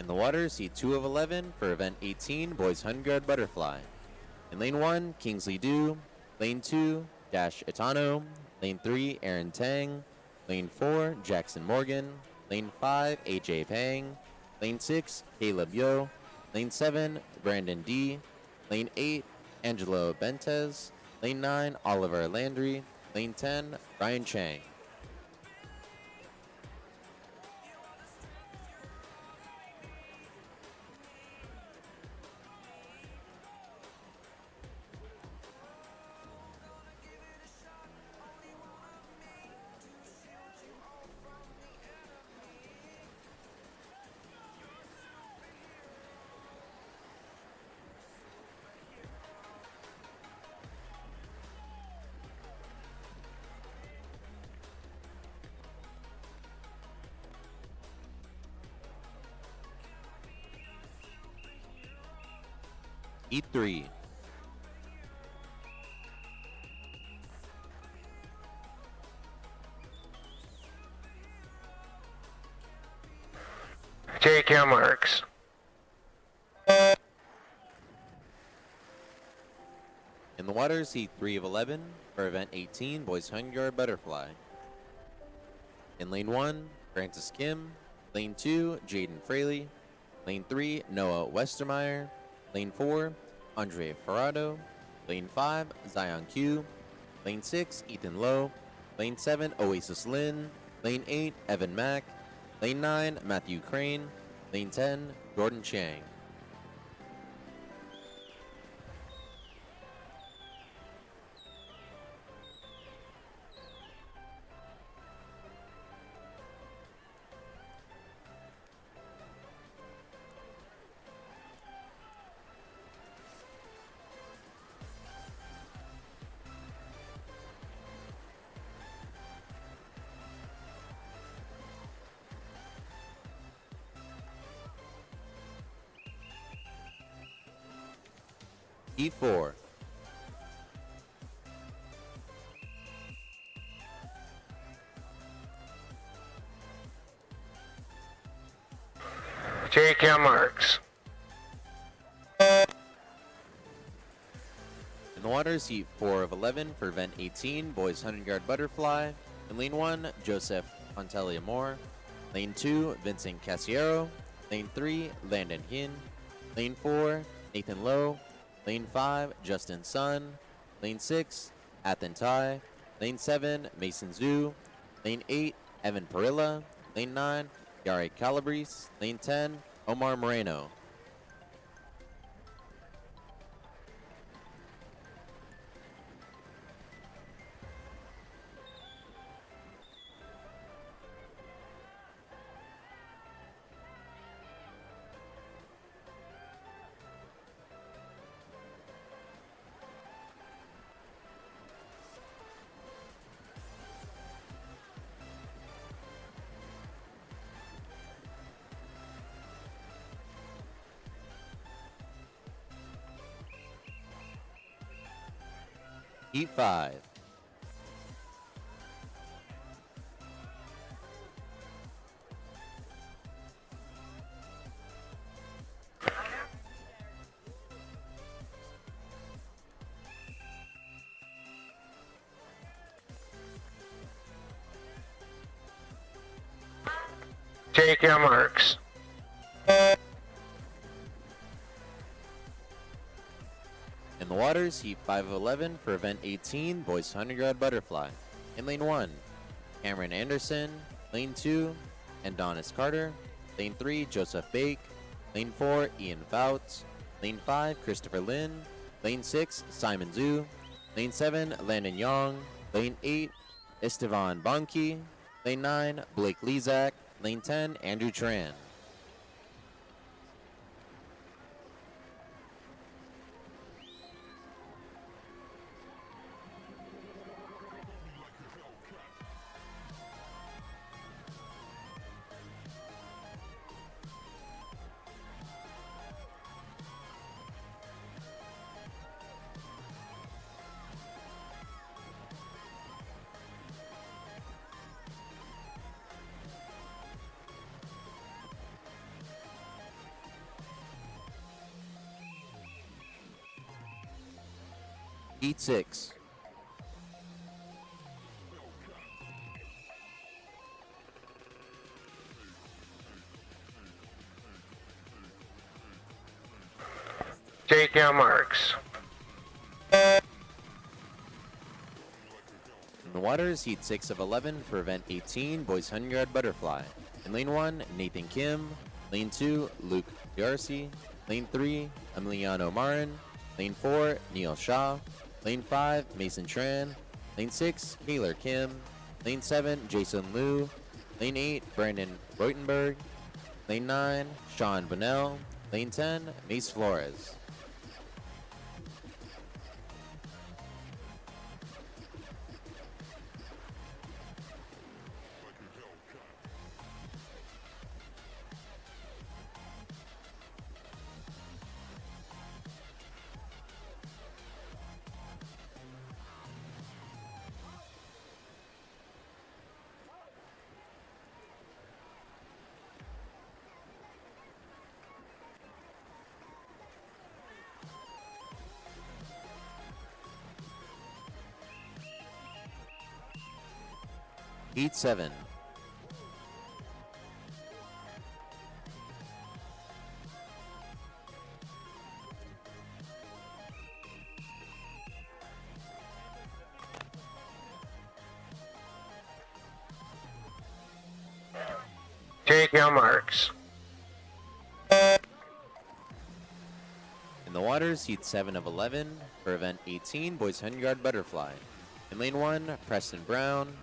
the waters, heat 2 of 11 for event 18, boys 100-yard butterfly. In lane 1, Kingsley Du. Lane 2, Dash Itano. Lane 3, Aaron Tang. Lane 4, Jackson Morgan. Lane 5, AJ Pang. Lane 6, Caleb Yo. Lane 7, Brandon D. Lane 8, Angelo Bentez. Lane 9, Oliver Landry. Lane 10, Ryan Chang. E3. Take your marks. In the waters, heat 3 of 11 for event 18, boys 100-yard butterfly. In lane 1, Francis Kim. Lane 2, Jaden Fraley. Lane 3, Noah Westermeyer. Lane 4, Andre Ferrado. Lane 5, Zion Q. Lane 6, Ethan Lowe. Lane 7, Oasis Lynn. Lane 8, Evan Mack. Lane 9, Matthew Crane. Lane 10, Jordan Chang. E4. Take your marks. In the waters, heat 4 of 11 for event 18, boys 100-yard butterfly. In lane 1, Joseph Fontelia Moore. Lane 2, Vincent Casiero. Lane 3, Landon Hin. Lane 4, Nathan Lowe. Lane 5, Justin Sun. Lane 6, Athen Tai. Lane 7, Mason Zhu. Lane 8, Evan Perilla. Lane 9, Yari Calabrese. Lane 10, Omar Moreno. Heat 5. Take your marks. In the waters, heat 5 of 11 for event 18, boys 100-yard butterfly. In lane 1, Cameron Anderson. Lane 2, Adonis Carter. Lane 3, Joseph Bake. Lane 4, Ian Fouts. Lane 5, Christopher Lynn. Lane 6, Simon Zhu. Lane 7, Landon Young. Lane 8, Estevan Bonke. Lane 9, Blake Lezak. Lane 10, Andrew Tran. Heat 6. Take your marks. In the waters, heat 6 of 11 for event 18, boys 100-yard butterfly. In lane 1, Nathan Kim. Lane 2, Luke Darcy. Lane 3, Emiliano Marin. Lane 4, Neil Shaw. Lane 5, Mason Tran. Lane 6, Kaylor Kim. Lane 7, Jason Liu. Lane 8, Brandon Reutenberg. Lane 9, Sean Bonnell. Lane 10, Mace Flores. Heat 7. Take your marks. In the waters, heat 7 of 11 for event 18, boys 100-yard butterfly. In lane 1, Preston Brown.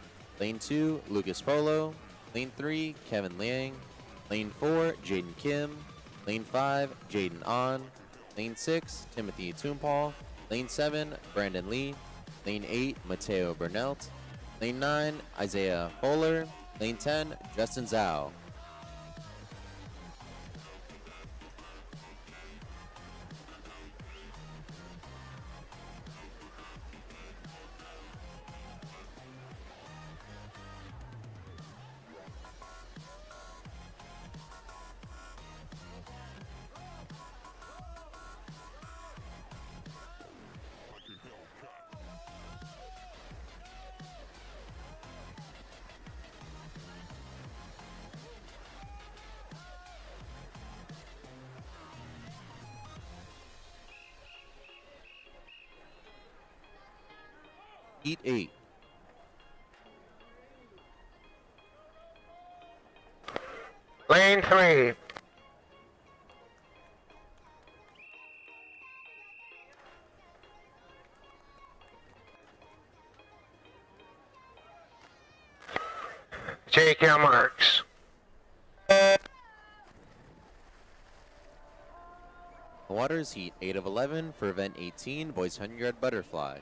Lane 2, Lucas Polo. Lane 3, Kevin Liang. Lane 4, Jaden Kim. Lane 5, Jaden On. Lane 6, Timothy Toompal. Lane 7, Brandon Lee. Lane 8, Mateo Bernelt. Lane 9, Isaiah Fuller. Lane 10, Justin Zhao. Heat 8. Lane 3. Take your marks. The waters, heat 8 of 11 for event 18, boys 100-yard butterfly.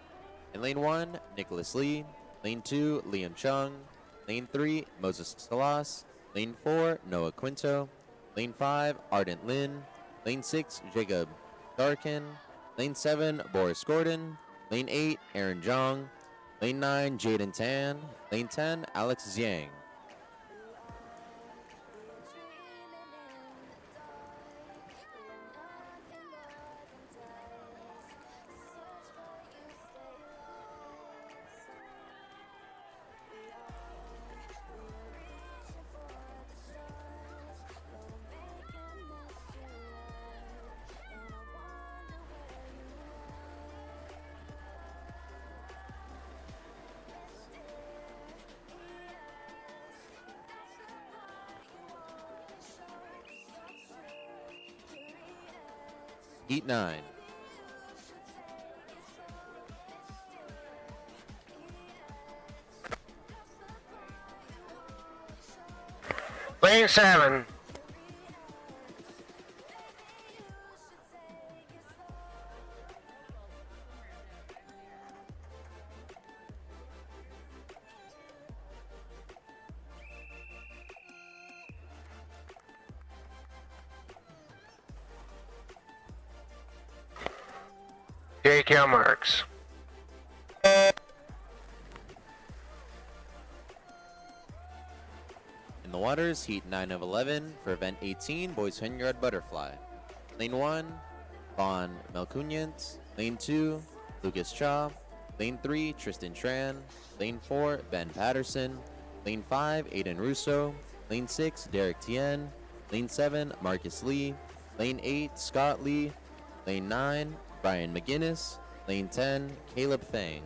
In lane 1, Nicholas Lee. Lane 2, Liam Chung. Lane 3, Moses Salas. Lane 4, Noah Quinto. Lane 5, Ardent Lin. Lane 6, Jacob Darkin. Lane 7, Boris Gordon. Lane 8, Aaron Jong. Lane 9, Jaden Tan. Lane 10, Alex Zhang. Heat 9. Lane 7. Take your marks. In the waters, Heat 9 of 11 for event 18, boys 100-yard butterfly. Lane 1, Vaughn Melkunyant. Lane 2, Lucas Cha. Lane 3, Tristan Tran. Lane 4, Ben Patterson. Lane 5, Aiden Russo. Lane 6, Derek Tien. Lane 7, Marcus Lee. Lane 8, Scott Lee. Lane 9, Brian McGinnis. Lane 10, Caleb Thang.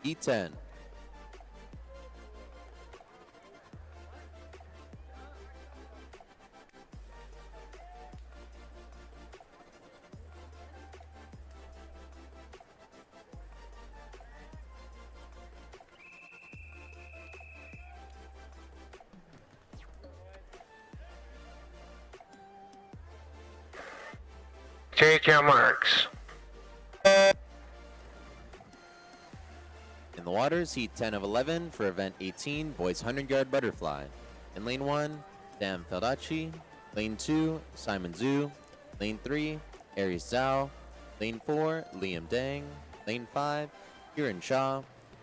E10. Take your marks. In the waters, Heat 10 of 11 for event 18, boys 100-yard butterfly. In lane 1, Sam Feldacci. Lane 2, Simon Zhu. Lane 3, Aries Zhao. Lane 4, Liam Dang. Lane 5, Kieran Shaw.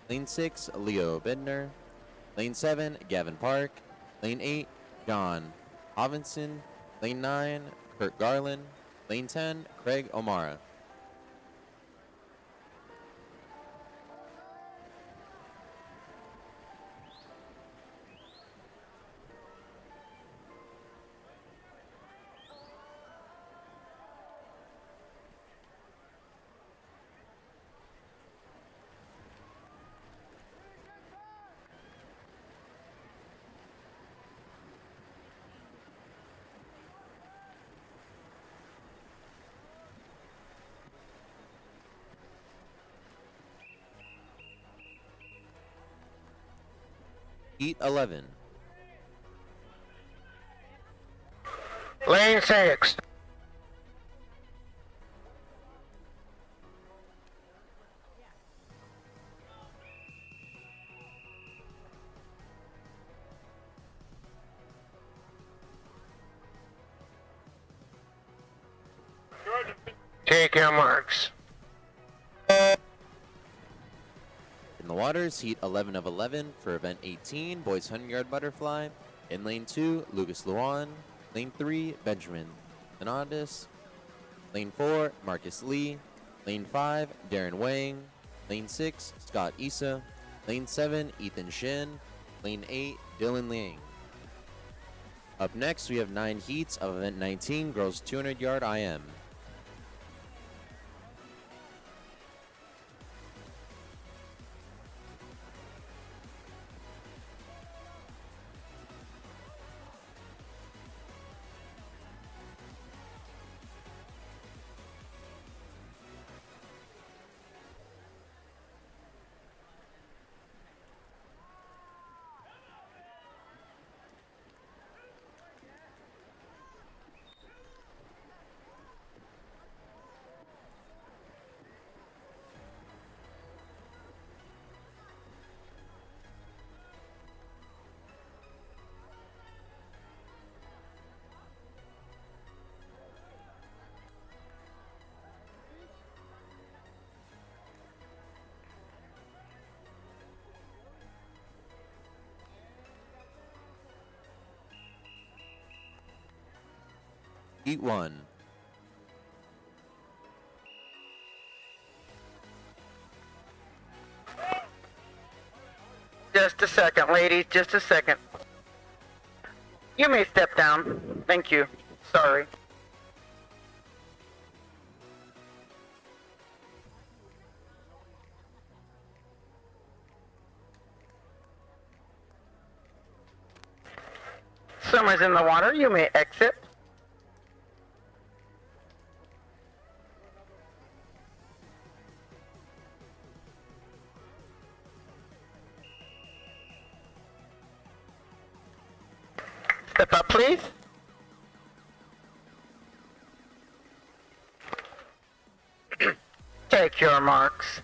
Lane 6, Leo Bidner. Lane 7, Gavin Park. Lane 8, John Hovinson. Lane 9, Kurt Garland. Lane 10, Craig O'Mara. Heat 11. Lane 6. Take your marks. In the waters, Heat 11 of 11 for event 18, boys 100-yard butterfly. In lane 2, Lucas Luan. Lane 3, Benjamin Fernandez. Lane 4, Marcus Lee. Lane 5, Darren Wang. Lane 6, Scott Issa. Lane 7, Ethan Shin. Lane 8, Dylan Liang. Up next, we have 9 heats of event 19, girls 200-yard IM. Heat 1. Just a second, ladies, just a second. You may step down. Thank you. Sorry. Summer's in the water. You may exit. Step up, please. Take your marks.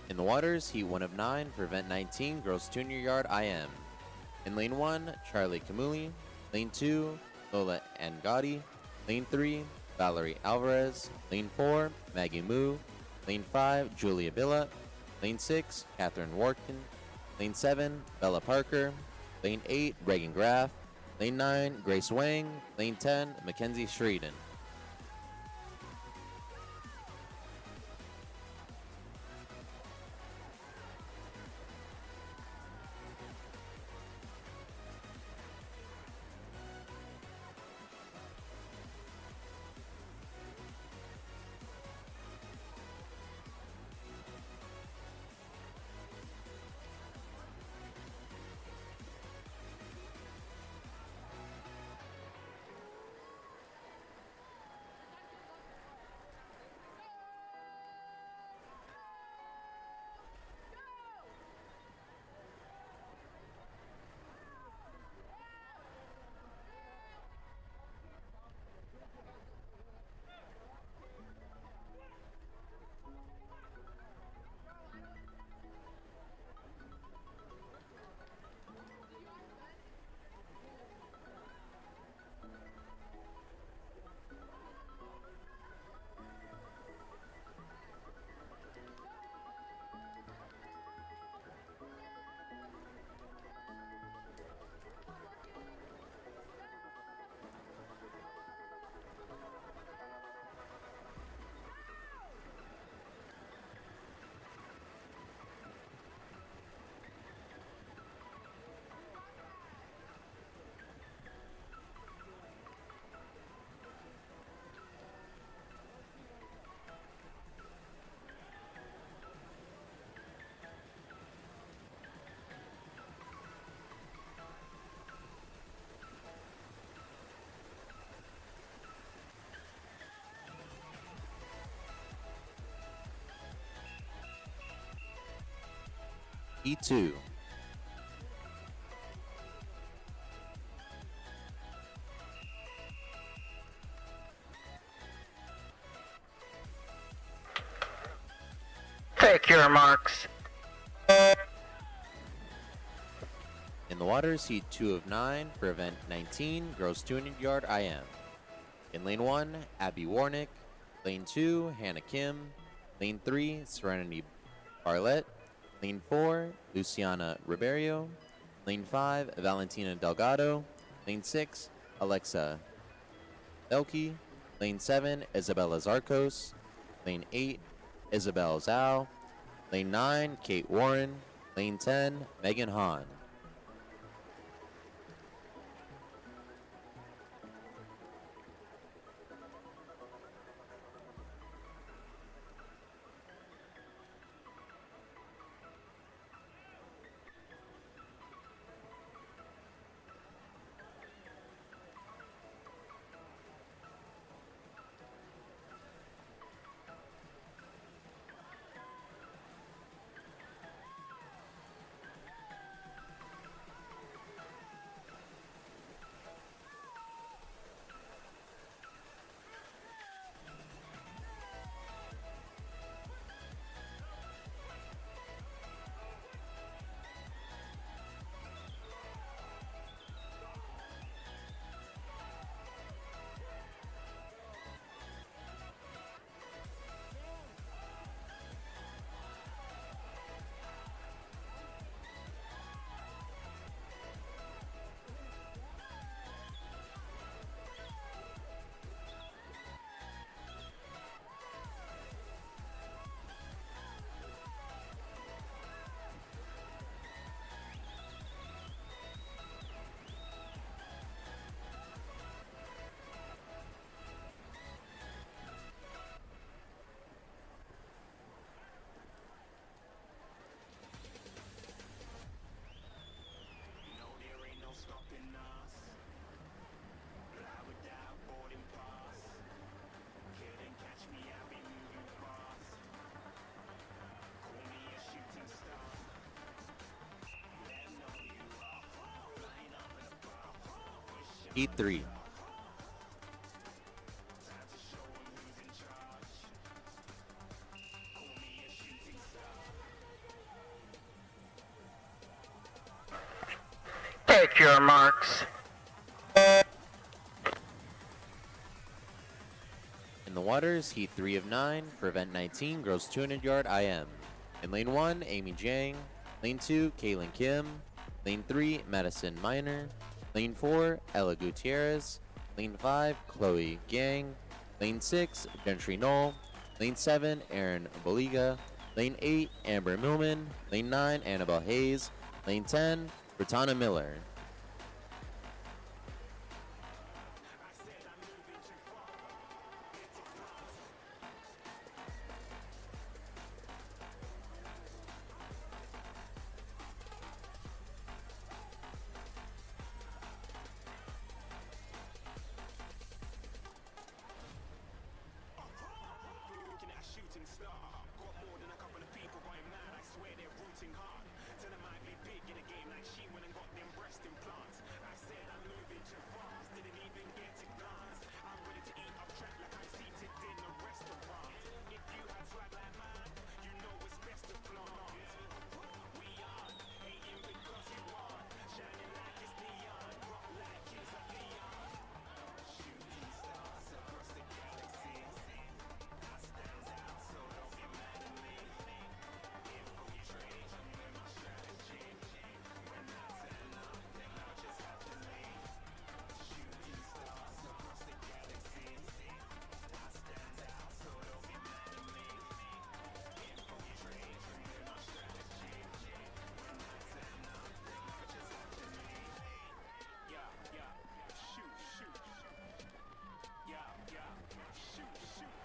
In the waters, heat 1 of 9 for event 19, girls 200 yard IM. In lane 1, Charlie Kamuli. Lane 2, Lola Angadi. Lane 3, Valerie Alvarez. Lane 4, Maggie Moo. Lane 5, Julia Billa. Lane 6, Catherine Warkin. Lane 7, Bella Parker. Lane 8, Reagan Graff. Lane 9, Grace Wang. Lane 10, Mackenzie Shreeden. E2. Take your marks. In the waters, heat 2 of 9 for event 19, girls 200 yard IM. In lane 1, Abby Warnick. Lane 2, Hannah Kim. Lane 3, Serenity Barlett. Lane 4, Luciana Ribeiro. Lane 5, Valentina Delgado. Lane 6, Alexa Elke. Lane 7, Isabella Zarcos. Lane 8, Isabel Zhao. Lane 9, Kate Warren. Lane 10, Megan Hahn. Heat 3. Take your marks. In the waters, Heat 3 of 9 for event 19, girls 200 yard IM. In lane 1, Amy Jiang. Lane 2, Kaylin Kim. Lane 3, Madison Miner. Lane 4, Ella Gutierrez. Lane 5, Chloe Gang. Lane 6, Gentry Knoll. Lane 7, Aaron Boliga. Lane 8, Amber Millman. Lane 9, Annabelle Hayes. Lane 10, Britanna Miller. Looking at a shooting star. Got more than a couple of people going mad. I swear they're rooting hard. Tell them I'd be big in the game like she went and got them breast implants. I said I'm moving too fast. Didn't even get to glance. I'm ready to eat up track like I'm seated in a restaurant. If you had swag like mine, you know it's best to flaunt. We are hating because you are shining like it's neon, rock like kids of Leon. Shooting stars across the galaxy. I stand out, so don't be mad at me. Infiltrate with my strategy. When I turn up, then I'll just have to leave. Shooting stars across the galaxy. I stand out, so don't be mad at me. Infiltrate with my strategy. When I turn up, then I'll just have to leave. Yeah, shoot, shoot. Yeah, shoot, shoot.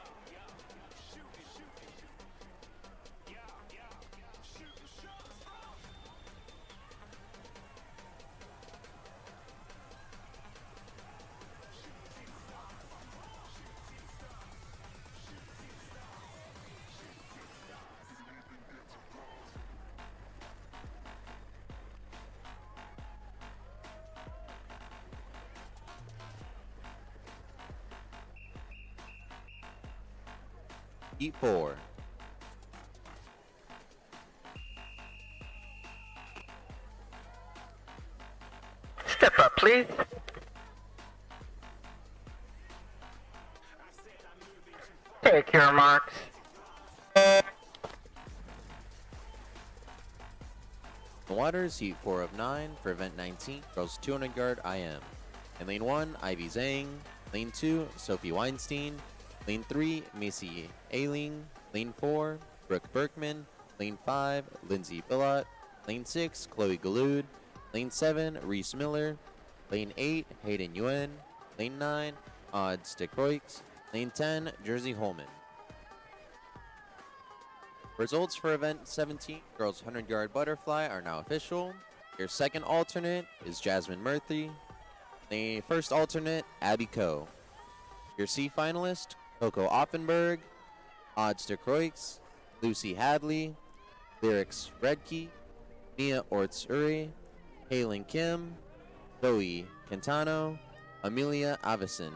Yeah, shoot, shoot. Yeah, shoot, shoot. Heat 4. Step up, please. Take your marks. The waters, Heat 4 of 9 for event 19, girls 200 yard IM. In lane 1, Ivy Zhang. Lane 2, Sophie Weinstein. Lane 3, Macy Ailing. Lane 4, Brooke Berkman. Lane 5, Lindsay Billot. Lane 6, Chloe Galud. Lane 7, Reese Miller. Lane 8, Hayden Yuen. Lane 9, Odd Stickroix. Lane 10, Jersey Holman. Results for event 17, girls 100 yard butterfly, are now official. Your second alternate is Jasmine Murthy. The first alternate, Abby Coe. Your C finalist, Coco Offenberg, Odd Croix, Lucy Hadley, Lyrics Redkey, Mia Orts-Uri, Haylin Kim, Zoe Quintano, Amelia Avison.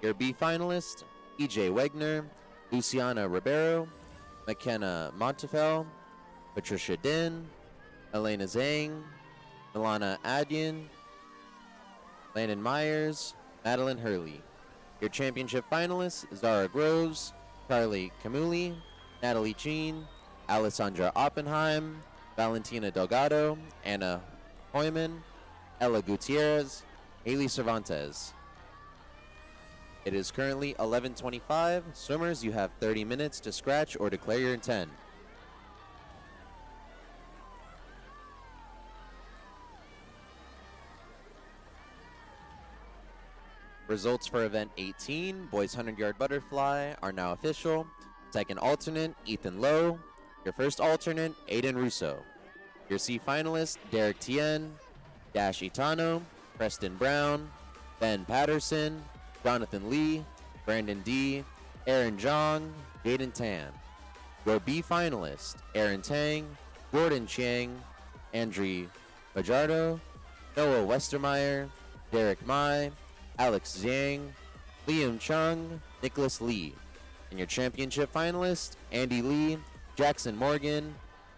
Your B finalist, EJ Wegner, Luciana Ribeiro, McKenna Montefel, Patricia Din, Elena Zhang, Milana Adyan, Landon Myers, Madeline Hurley. Your championship finalists, Zara Groves, Carly Camuli, Natalie Jean, Alessandra Oppenheim, Valentina Delgado, Anna Hoyman, Ella Gutierrez, Haley Cervantes. It is currently 11:25. Swimmers, you have 30 minutes to scratch or declare your intent. Results for event 18, boys 100 yard butterfly, are now official. Second alternate, Ethan Lowe. Your first alternate, Aiden Russo. Your C finalists, Derek Tien, Dash Itano, Preston Brown, Ben Patterson, Jonathan Lee, Brandon D, Aaron Zhang, Jaden Tan. Your B finalists, Aaron Tang, Gordon Chiang, Andre Fajardo, Noah Westermeyer, Derek Mai, Alex Zhang, Liam Chung, Nicholas Lee. And your championship finalists, Andy Lee, Jackson Morgan,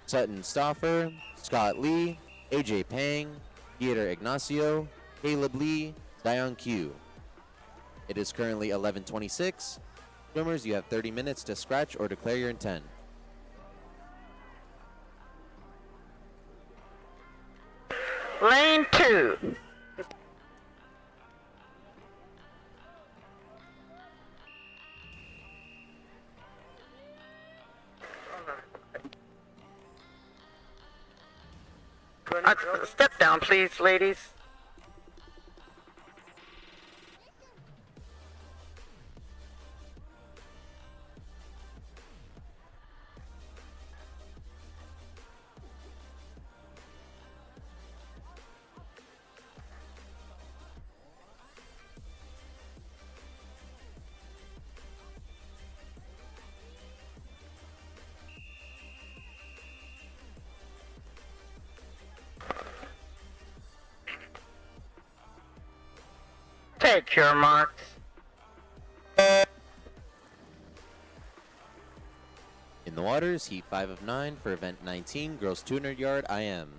Sutton Stoffer, Scott Lee, AJ Pang, Peter Ignacio, Caleb Lee, Dion Q. It is currently 11:26. Swimmers, you have 30 minutes to scratch or declare your intent. Lane 2. Step down, please, ladies. Take your marks. In the waters, heat 5 of 9 for event 19, girls 200 yard IM.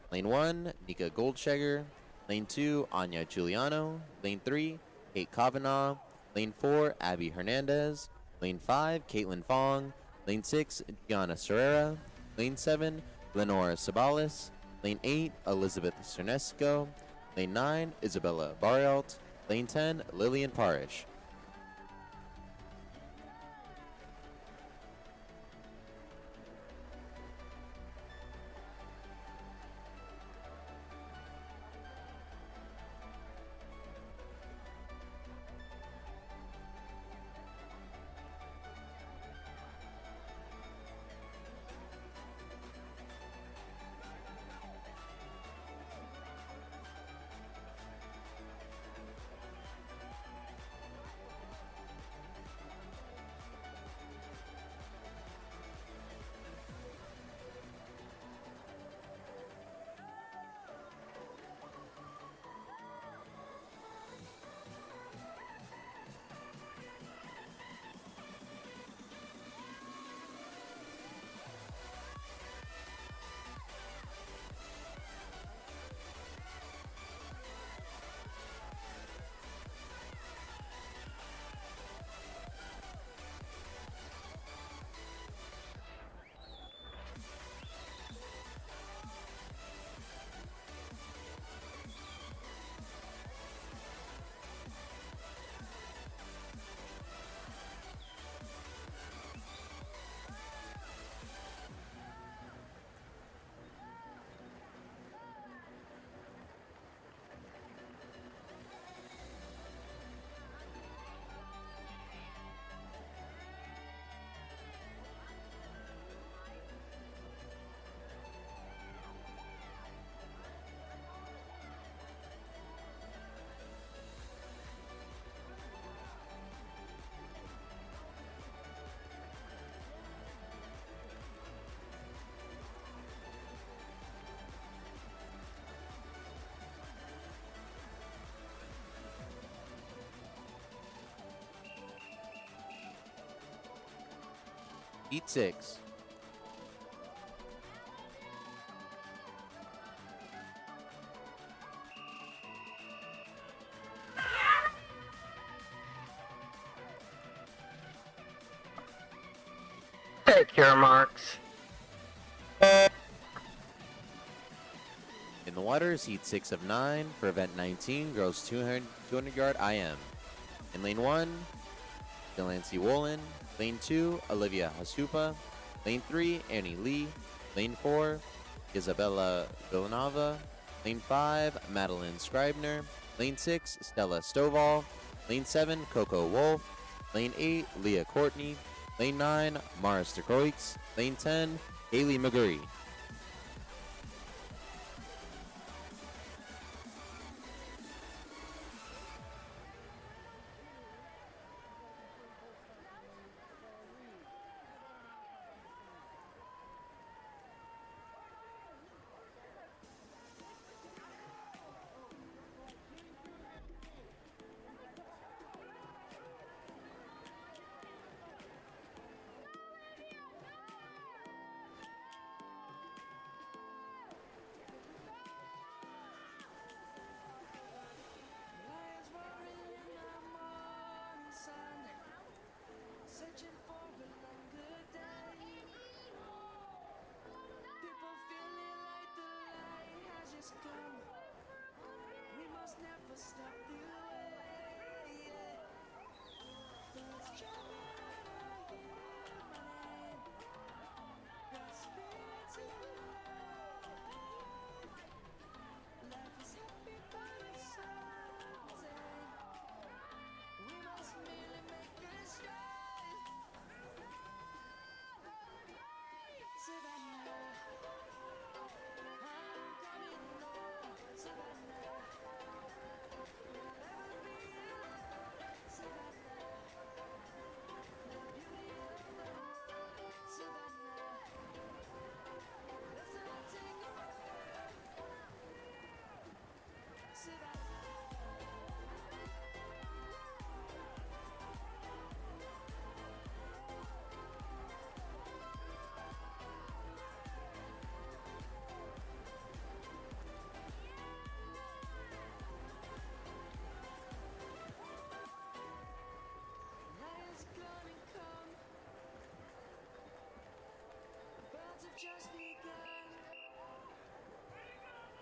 Lane 1, Nika Goldschegger. Lane 2, Anya Giuliano. Lane 3, Kate Kavanaugh. Lane 4, Abby Hernandez. Lane 5, Caitlin Fong. Lane 6, Gianna Serrera. Lane 7, Lenora Sabalis. Lane 8, Elizabeth Cernesco. Lane 9, Isabella Barrialt. Lane 10, Lillian Parish. Heat 6. Take your marks. In the waters, heat 6 of 9 for event 19, girls 200 yard IM. In lane 1, Delancey Wolin. Lane 2, Olivia Hasupa. Lane 3, Annie Lee. Lane 4, Isabella Villanova. Lane 5, Madeline Scribner. Lane 6, Stella Stovall. Lane 7, Coco Wolf. Lane 8, Leah Courtney. Lane 9, Mara Sturkoix. Lane 10, Haley McGurry.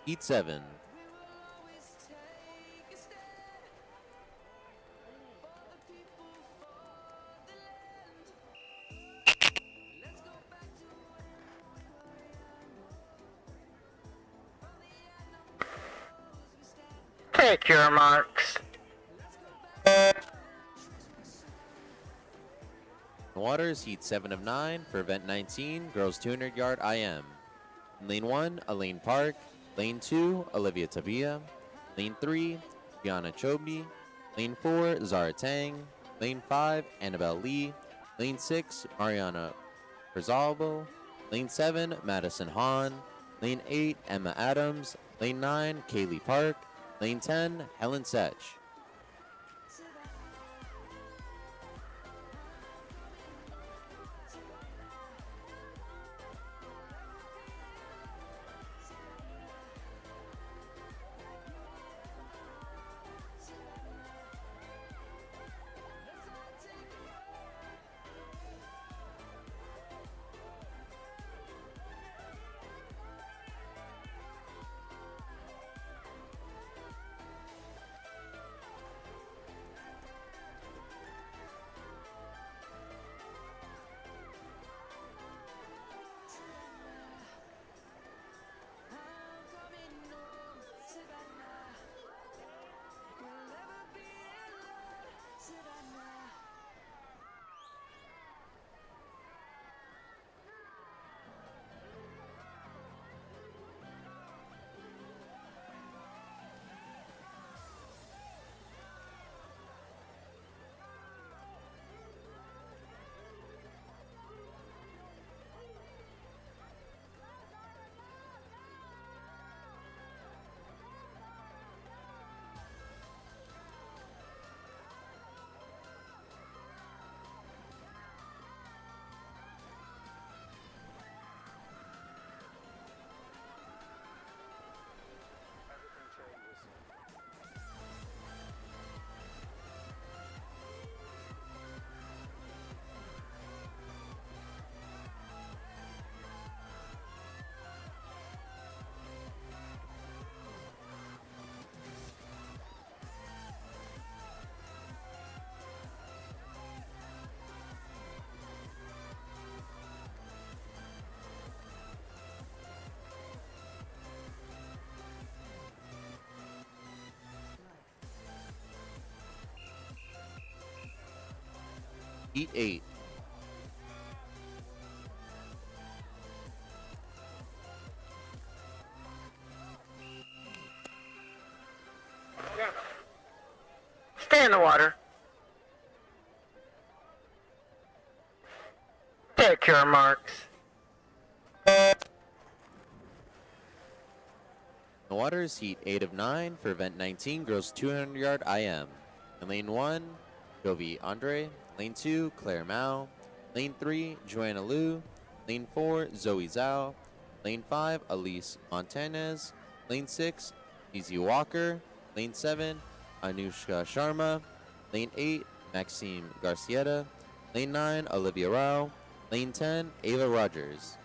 Heat 7. Take your marks. Waters, Heat 7 of 9 for event 19, girls 200 yard IM. In lane 1, Elaine Park. Lane 2, Olivia Tabia. Lane 3, Gianna Chobi. Lane 4, Zara Tang. Lane 5, Annabelle Lee. Lane 6, Mariana Rizalbo. Lane 7, Madison Hahn. Lane 8, Emma Adams. Lane 9, Kaylee Park. Lane 10, Helen Setch. Heat 8. Stay in the water. Take your marks. The Waters, Heat 8 of 9 for event 19, girls 200 yard IM. In lane 1, Jovi Andre. Lane 2, Claire Mao. Lane 3, Joanna Liu. Lane 4, Zoe Zhao. Lane 5, Elise Montanez. Lane 6, Easy Walker. Lane 7, Anushka Sharma. Lane 8, Maxime Garcieta. Lane 9, Olivia Rao. Lane 10, Ava Rogers.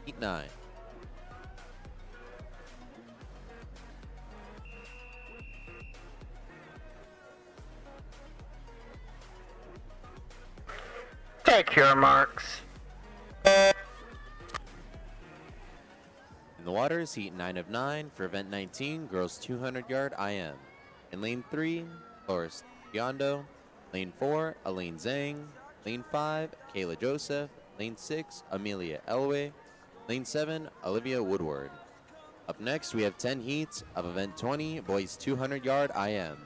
Heat 9. Take your marks. In the waters, heat 9 of 9 for event 19, girls 200-yard IM. In lane 3, Loris Biondo. Lane 4, Elaine Zhang. Lane 5, Kayla Joseph. Lane 6, Amelia Elway. Lane 7, Olivia Woodward. Up next, we have 10 heats of event 20, boys 200-yard IM.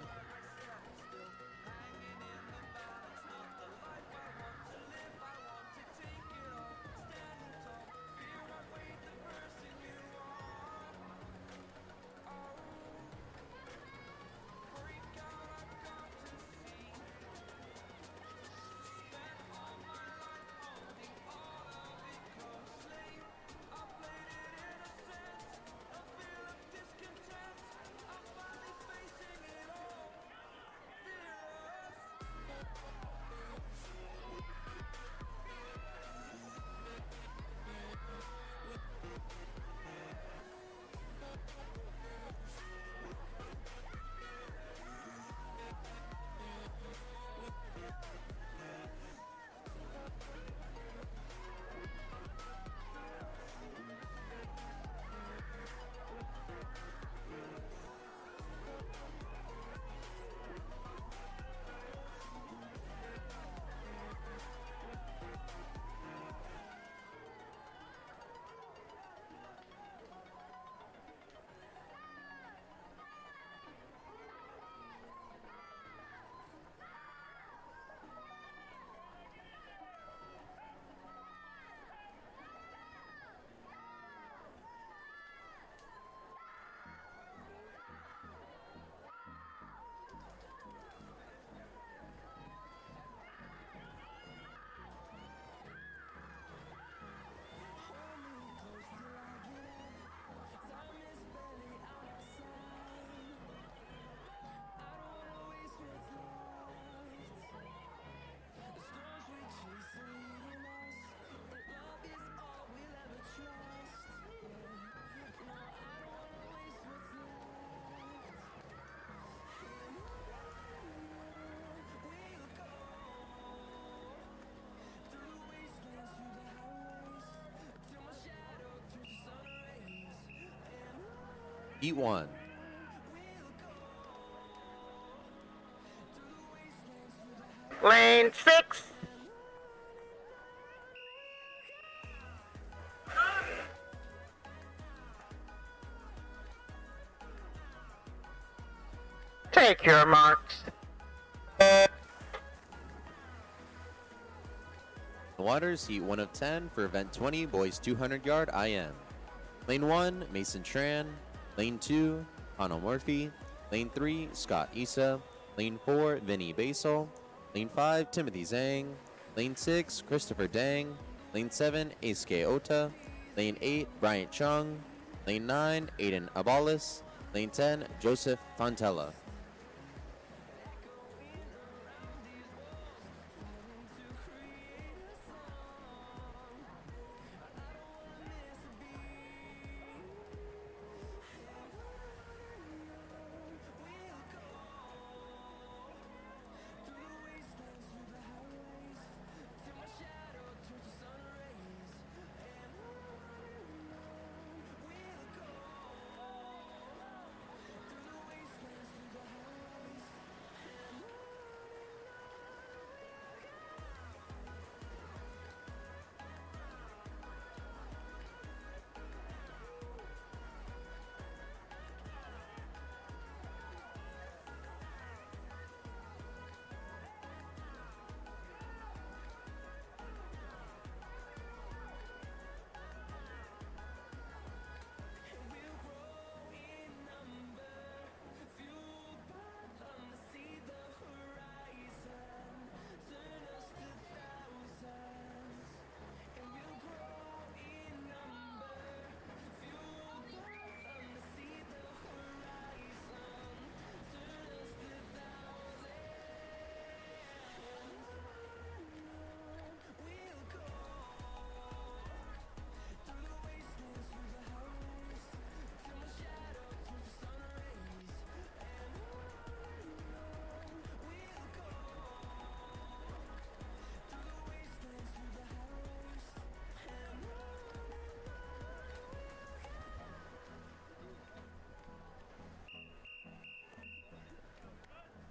Heat 1. Lane 6. Take your marks. The waters, heat 1 of 10 for event 20, boys 200-yard IM. Lane 1, Mason Tran. Lane 2, Hano Murphy. Lane 3, Scott Issa. Lane 4, Vinny Basel. Lane 5, Timothy Zhang. Lane 6, Christopher Dang. Lane 7, Eisuke Ota. Lane 8, Bryant Chung. Lane 9, Aiden Abalis. Lane 10, Joseph Fontella.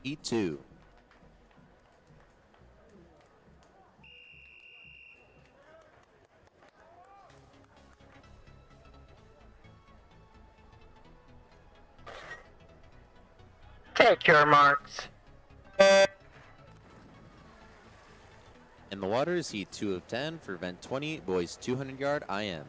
Heat 2. Take your marks. In the waters, Heat 2 of 10 for event 20, boys 200 yard IM.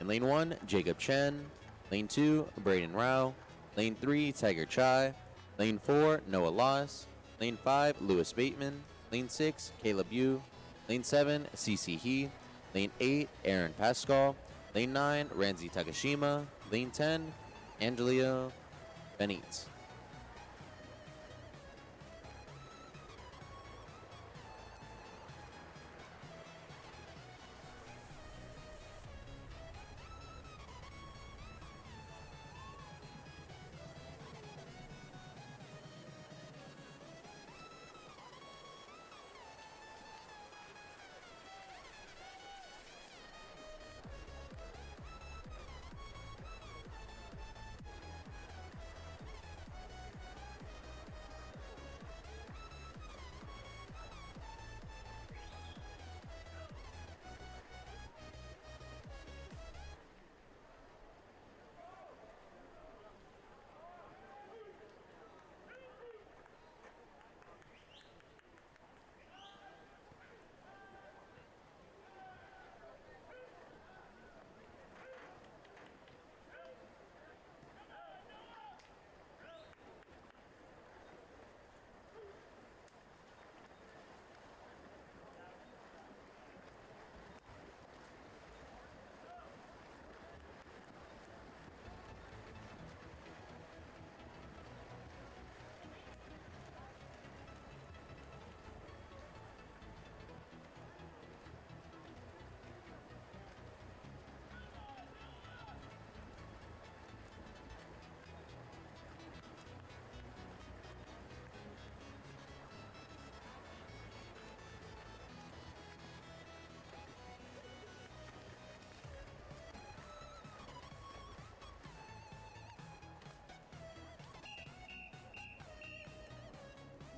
In lane 1, Jacob Chen. Lane 2, Braden Rao. Lane 3, Tiger Chai. Lane 4, Noah Loss. Lane 5, Lewis Bateman. Lane 6, Caleb Yu. Lane 7, CC He. Lane 8, Aaron Pascal. Lane 9, Ranzi Takashima. Lane 10, Angelio Benitez.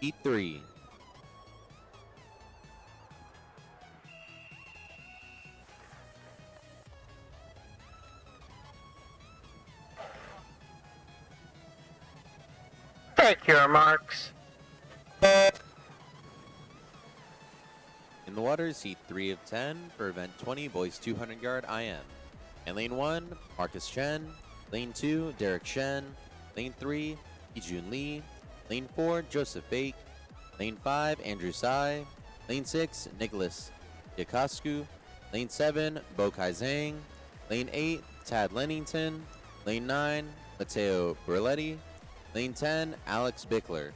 Heat 3. Take your marks. In the waters, Heat 3 of 10 for event 20, boys 200 yard IM. In lane 1, Marcus Chen. Lane 2, Derek Shen. Lane 3, Hijun Lee. Lane 4, Joseph Bake. Lane 5, Andrew Sai. Lane 6, Nicholas Yakasku. Lane 7, Bokai Zhang. Lane 8, Tad Lennington. Lane 9, Matteo Burletti. Lane 10, Alex Bickler.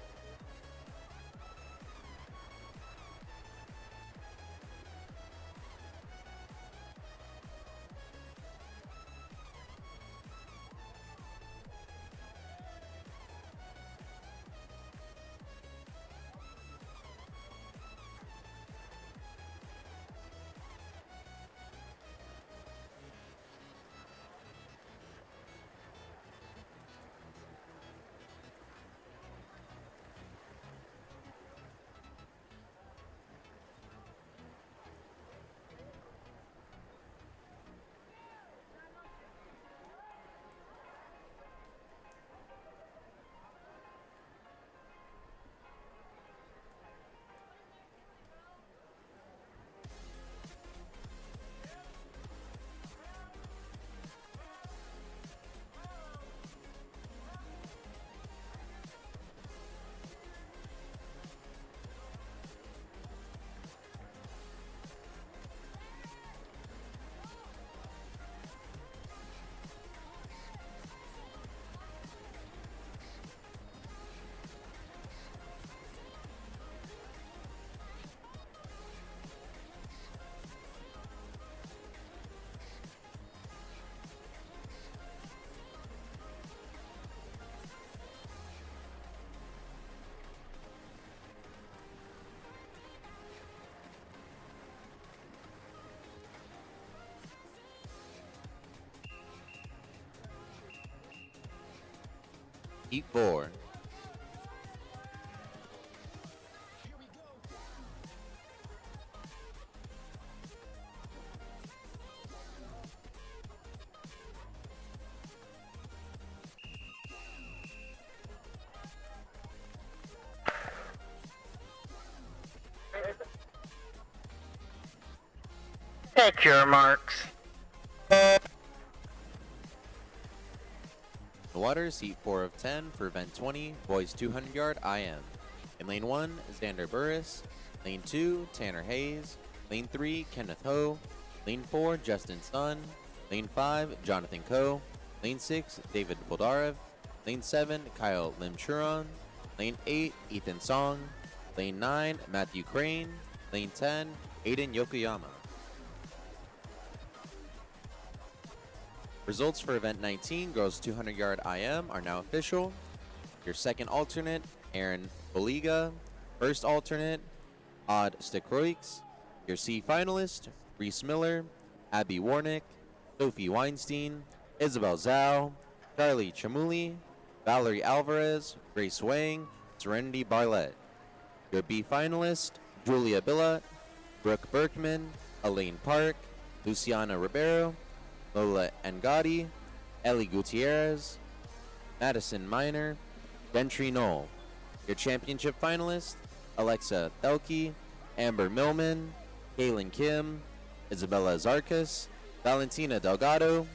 Heat 4. Take your marks. The waters, heat 4 of 10 for event 20, boys 200 yard IM. In lane 1, Xander Burris. Lane 2, Tanner Hayes. Lane 3, Kenneth Ho. Lane 4, Justin Sun. Lane 5, Jonathan Coe. Lane 6, David Boldarev. Lane 7, Kyle Lim-Churon. Lane 8, Ethan Song. Lane 9, Matthew Crane. Lane 10, Aiden Yokoyama. Results for event 19, girls 200 yard IM, are now official. Your second alternate, Aaron Boliga. First alternate, Odd Stikroix. Your C finalist, Reese Miller, Abby Warnick, Sophie Weinstein, Isabel Zhao, Charlie Chamuli, Valerie Alvarez, Grace Wang, Serenity Barlett. Your B finalist, Julia Billa, Brooke Berkman, Elaine Park, Luciana Ribeiro, Lola Ngadi, Ellie Gutierrez, Madison Miner, Gentry Knoll. Your championship finalists, Alexa Thelke, Amber Millman, Kaylin Kim, Isabella Zarkas, Valentina Delgado,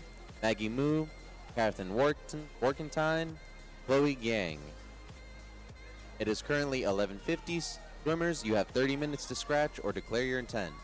Maggie Moo, Catherine Workentine, Chloe Gang. It is currently 11:50. Swimmers, you have 30 minutes to scratch or declare your intent.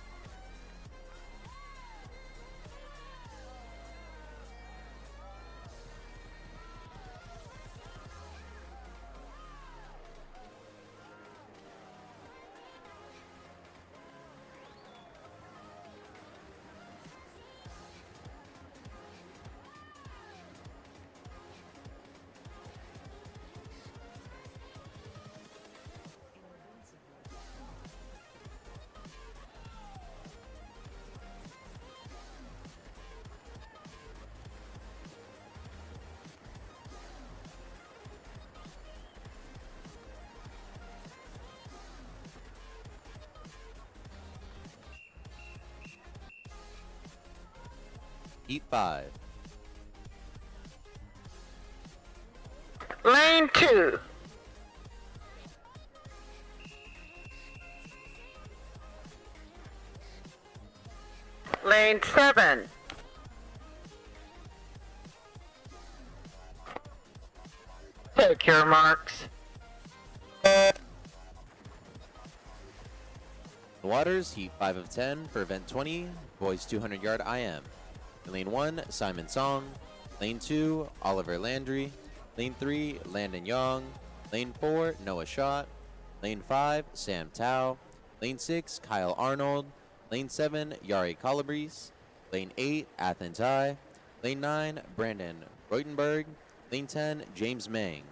Heat 5. Lane 2. Lane 7. Take your marks. The waters, heat 5 of 10 for event 20, boys 200 yard IM. In lane 1, Simon Song. Lane 2, Oliver Landry. Lane 3, Landon Young. Lane 4, Noah Schott. Lane 5, Sam Tao. Lane 6, Kyle Arnold. Lane 7, Yari Calabrese. Lane 8, Athens High. Lane 9, Brandon Reutenberg. Lane 10, James Mang.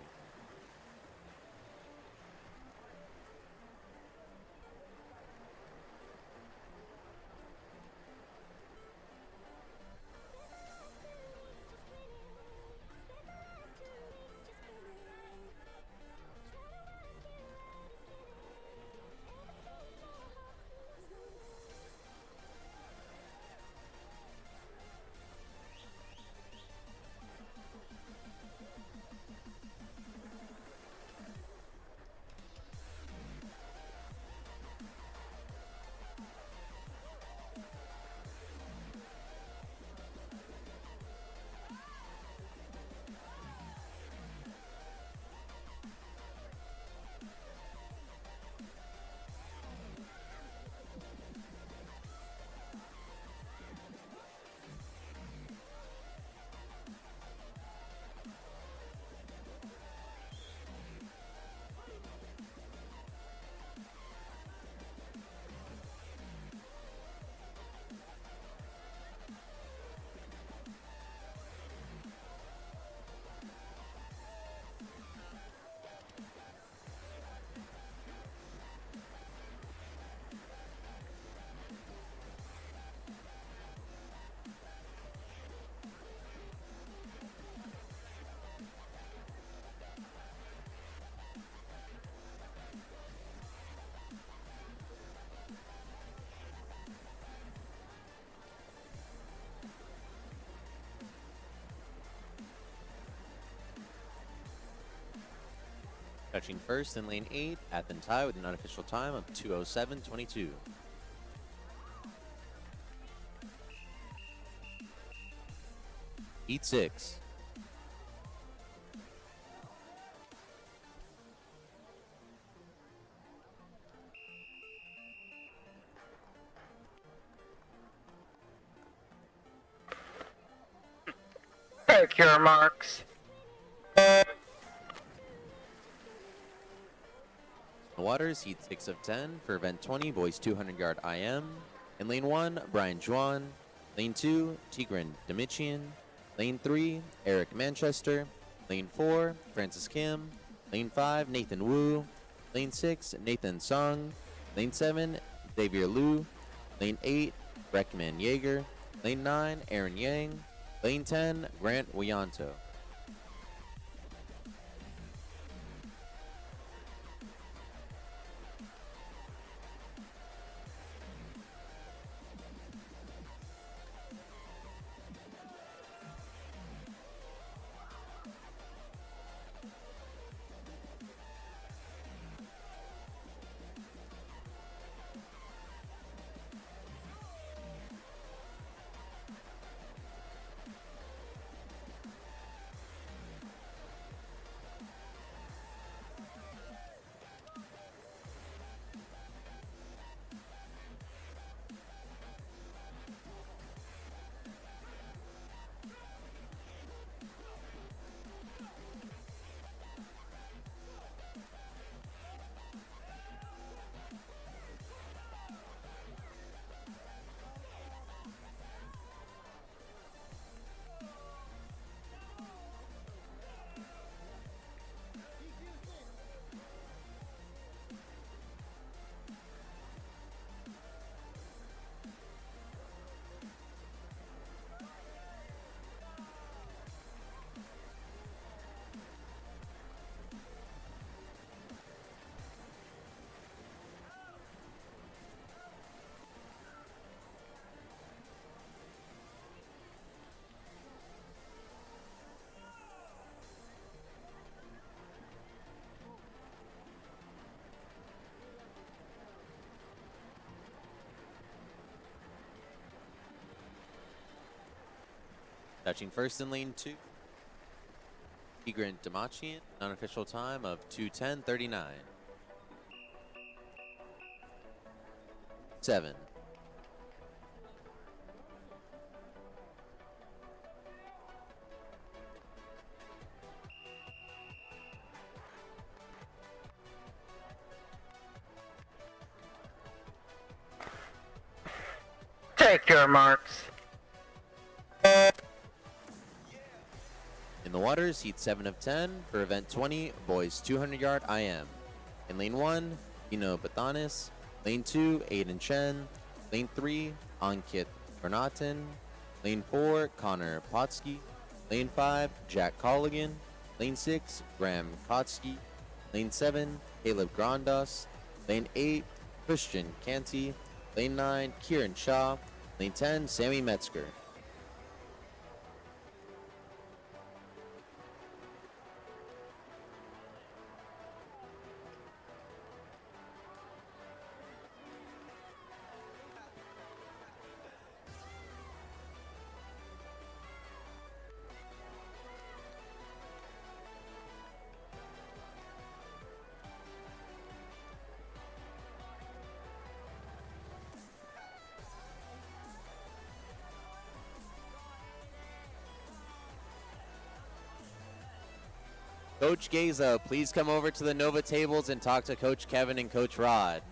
Touching first in lane 8, Athens High with an unofficial time of 2:07:22. Heat 6. Take your marks. The Waters, Heat 6 of 10 for event 20, boys 200-yard IM. In lane 1, Brian Juan. Lane 2, Tigran Dimitrian. Lane 3, Eric Manchester. Lane 4, Francis Kim. Lane 5, Nathan Wu. Lane 6, Nathan Sung. Lane 7, Xavier Liu. Lane 8, Breckman Yeager. Lane 9, Aaron Yang. Lane 10, Grant Wianto. Touching first in lane 2, Tigran Dimitrian, unofficial time of 2:10:39. 7. Take your marks. In the Waters, Heat 7 of 10 for event 20, boys 200-yard IM. In lane 1, Dino Batanis. Lane 2, Aiden Chen. Lane 3, Ankit Bernatin. Lane 4, Connor Potsky. Lane 5, Jack Colligan. Lane 6, Graham Kotsky. Lane 7, Caleb Grandos. Lane 8, Christian Canty. Lane 9, Kieran Shaw. Lane 10, Sammy Metzger. Coach Gaza, please come over to the Nova tables and talk to Coach Kevin and Coach Rod.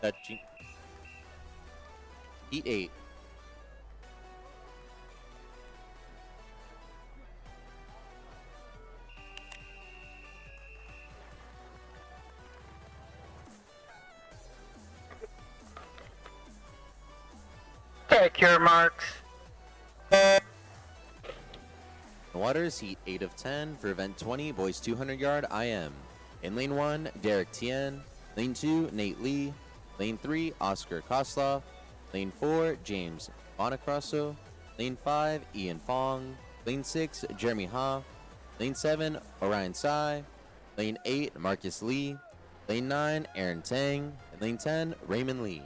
Touching. Heat 8. Take your marks. The Waters, Heat 8 of 10 for event 20, boys 200 yard IM. In lane 1, Derek Tien. Lane 2, Nate Lee. Lane 3, Oscar Kosloff. Lane 4, James Bonacrosso. Lane 5, Ian Fong. Lane 6, Jeremy Ha. Lane 7, Orion Sai. Lane 8, Marcus Lee. Lane 9, Aaron Tang. And lane 10, Raymond Lee.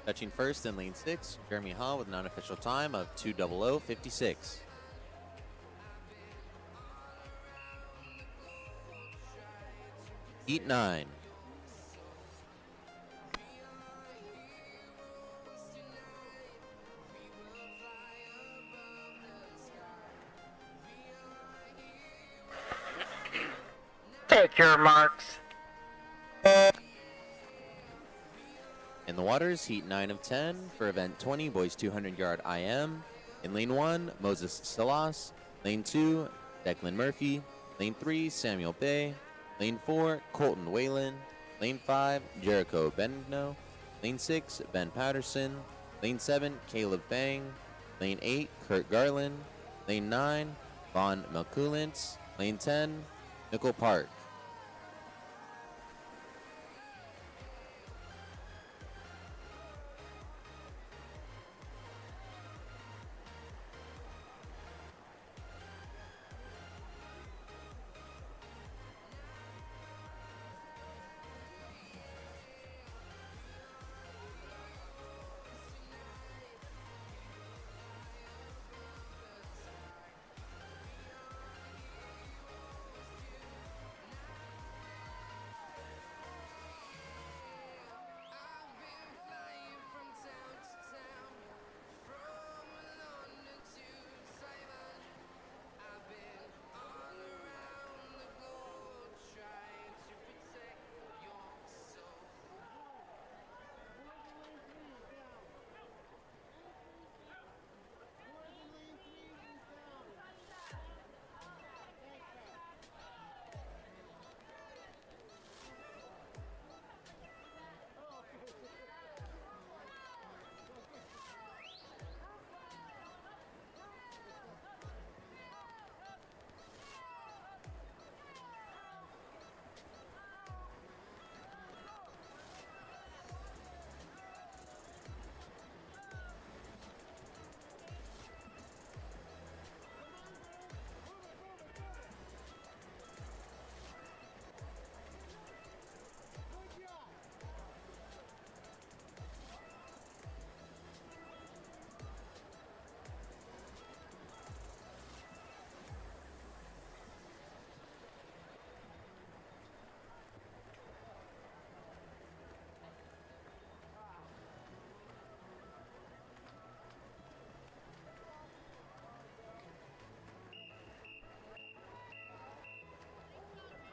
Touching first in lane 6, Jeremy Ha with an unofficial time of 2:00:56. Heat 9. Take your marks. In the Waters, Heat 9 of 10 for event 20, boys 200 yard IM. In lane 1, Moses Silas. Lane 2, Declan Murphy. Lane 3, Samuel Bay. Lane 4, Colton Whalen. Lane 5, Jericho Benigno. Lane 6, Ben Patterson. Lane 7, Caleb Bang. Lane 8, Kurt Garland. Lane 9, Vaughn Melkulintz. Lane 10, Nickel Park.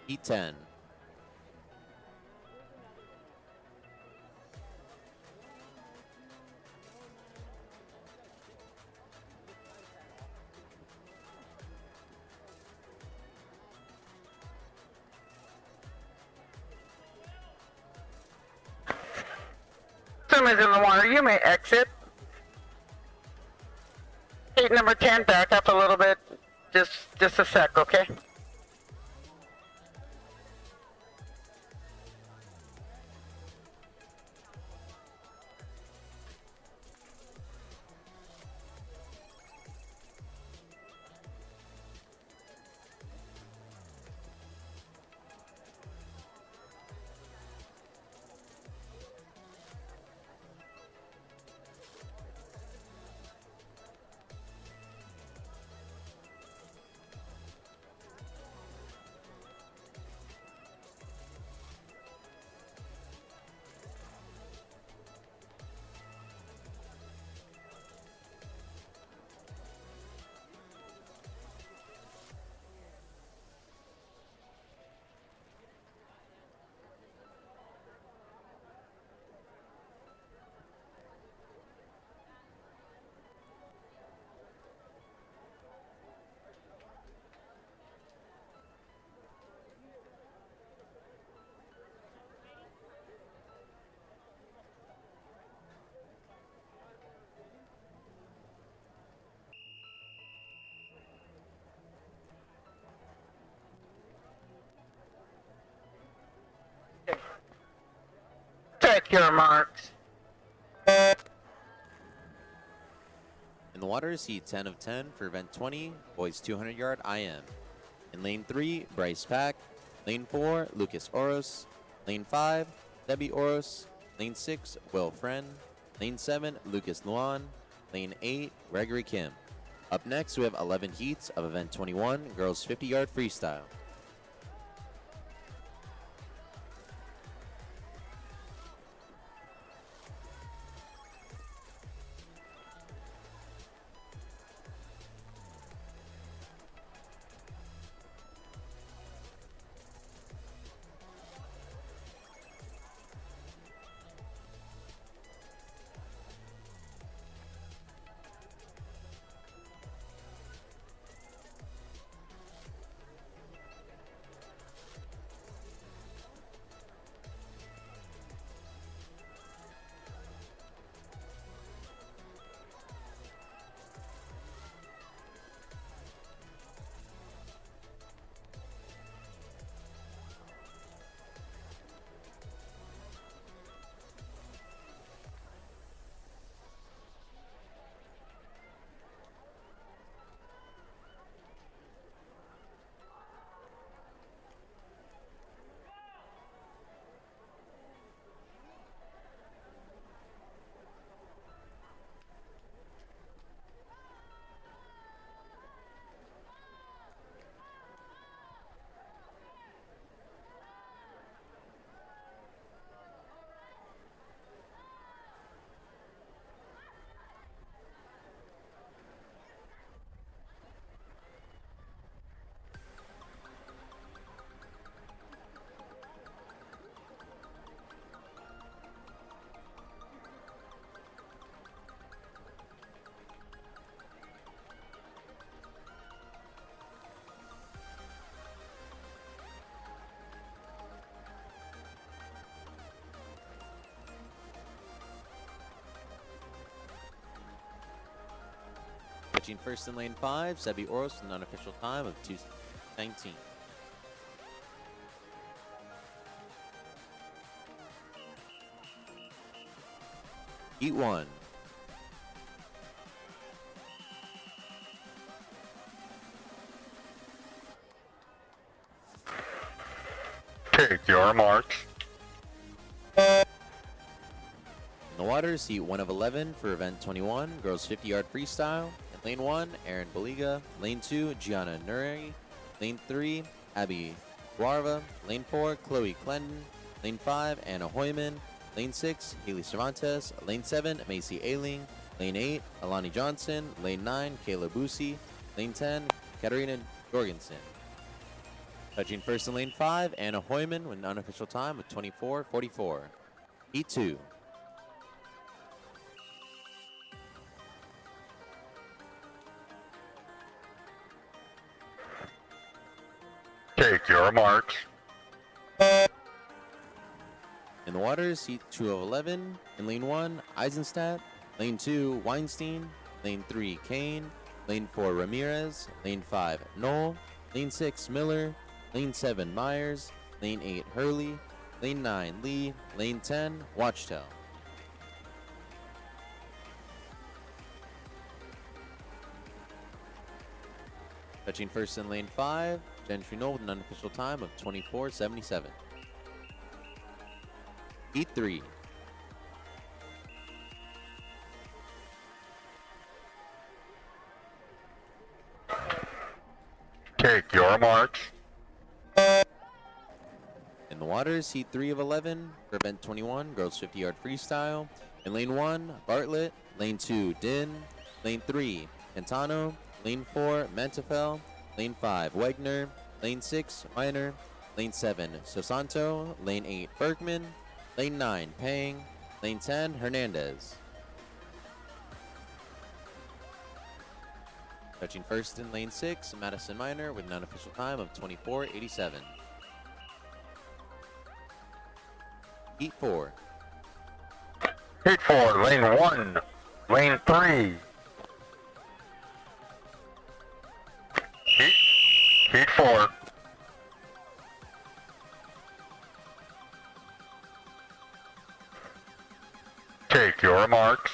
Heat 10. Swim is in the water. You may exit. Gate number 10, back up a little bit. Just a sec, okay? Check your marks. In the waters, heat 10 of 10 for event 20, boys 200 yard IM. In lane 3, Bryce Pack. Lane 4, Lucas Oros. Lane 5, Debbie Oros. Lane 6, Will Friend. Lane 7, Lucas Luan. Lane 8, Gregory Kim. Up next, we have 11 heats of event 21, girls 50 yard freestyle. Pitching first in lane 5, Sebi Oros with an unofficial time of 2:19. Heat 1. Take your marks. In the waters, heat 1 of 11 for event 21, girls 50 yard freestyle. In lane 1, Aaron Baliga. Lane 2, Gianna Nuri. Lane 3, Abby Guarva. Lane 4, Chloe Clendon. Lane 5, Anna Hoyman. Lane 6, Haley Cervantes. Lane 7, Macy Ailing. Lane 8, Alani Johnson. Lane 9, Kayla Boosie. Lane 10, Katarina Jorgensen. Touching first in lane 5, Anna Hoyman with an unofficial time of 24:44. Heat 2. Take your marks. In the waters, heat 2 of 11. In lane 1, Eisenstadt. Lane 2, Weinstein. Lane 3, Kane. Lane 4, Ramirez. Lane 5, Knoll. Lane 6, Miller. Lane 7, Myers. Lane 8, Hurley. Lane 9, Lee. Lane 10, Watchtel. Touching first in lane 5, Gentry Knoll with an unofficial time of 24:77. Heat 3. Take your marks. In the waters, heat 3 of 11 for event 21, girls 50-yard freestyle. In lane 1, Bartlett. Lane 2, Din. Lane 3, Cantano. Lane 4, Mantefel. Lane 5, Wegner. Lane 6, Miner. Lane 7, Sosanto. Lane 8, Berkman. Lane 9, Pang. Lane 10, Hernandez. Touching first in lane 6, Madison Miner with an unofficial time of 24:87. Heat 4. Heat 4, lane 1, lane 3. Heat 4. Take your marks.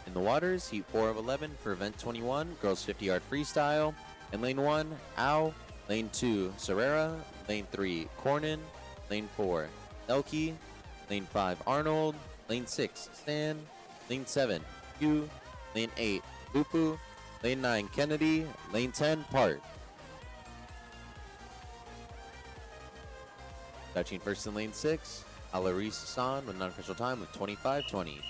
In the waters, heat 4 of 11 for event 21, girls 50-yard freestyle. In lane 1, Au. Lane 2, Serrera. Lane 3, Cornyn. Lane 4, Elke. Lane 5, Arnold. Lane 6, Stan. Lane 7, Hugh. Lane 8, Bupu. Lane 9, Kennedy. Lane 10, Part. Touching first in lane 6, Alaris Hassan with an unofficial time of 25:20.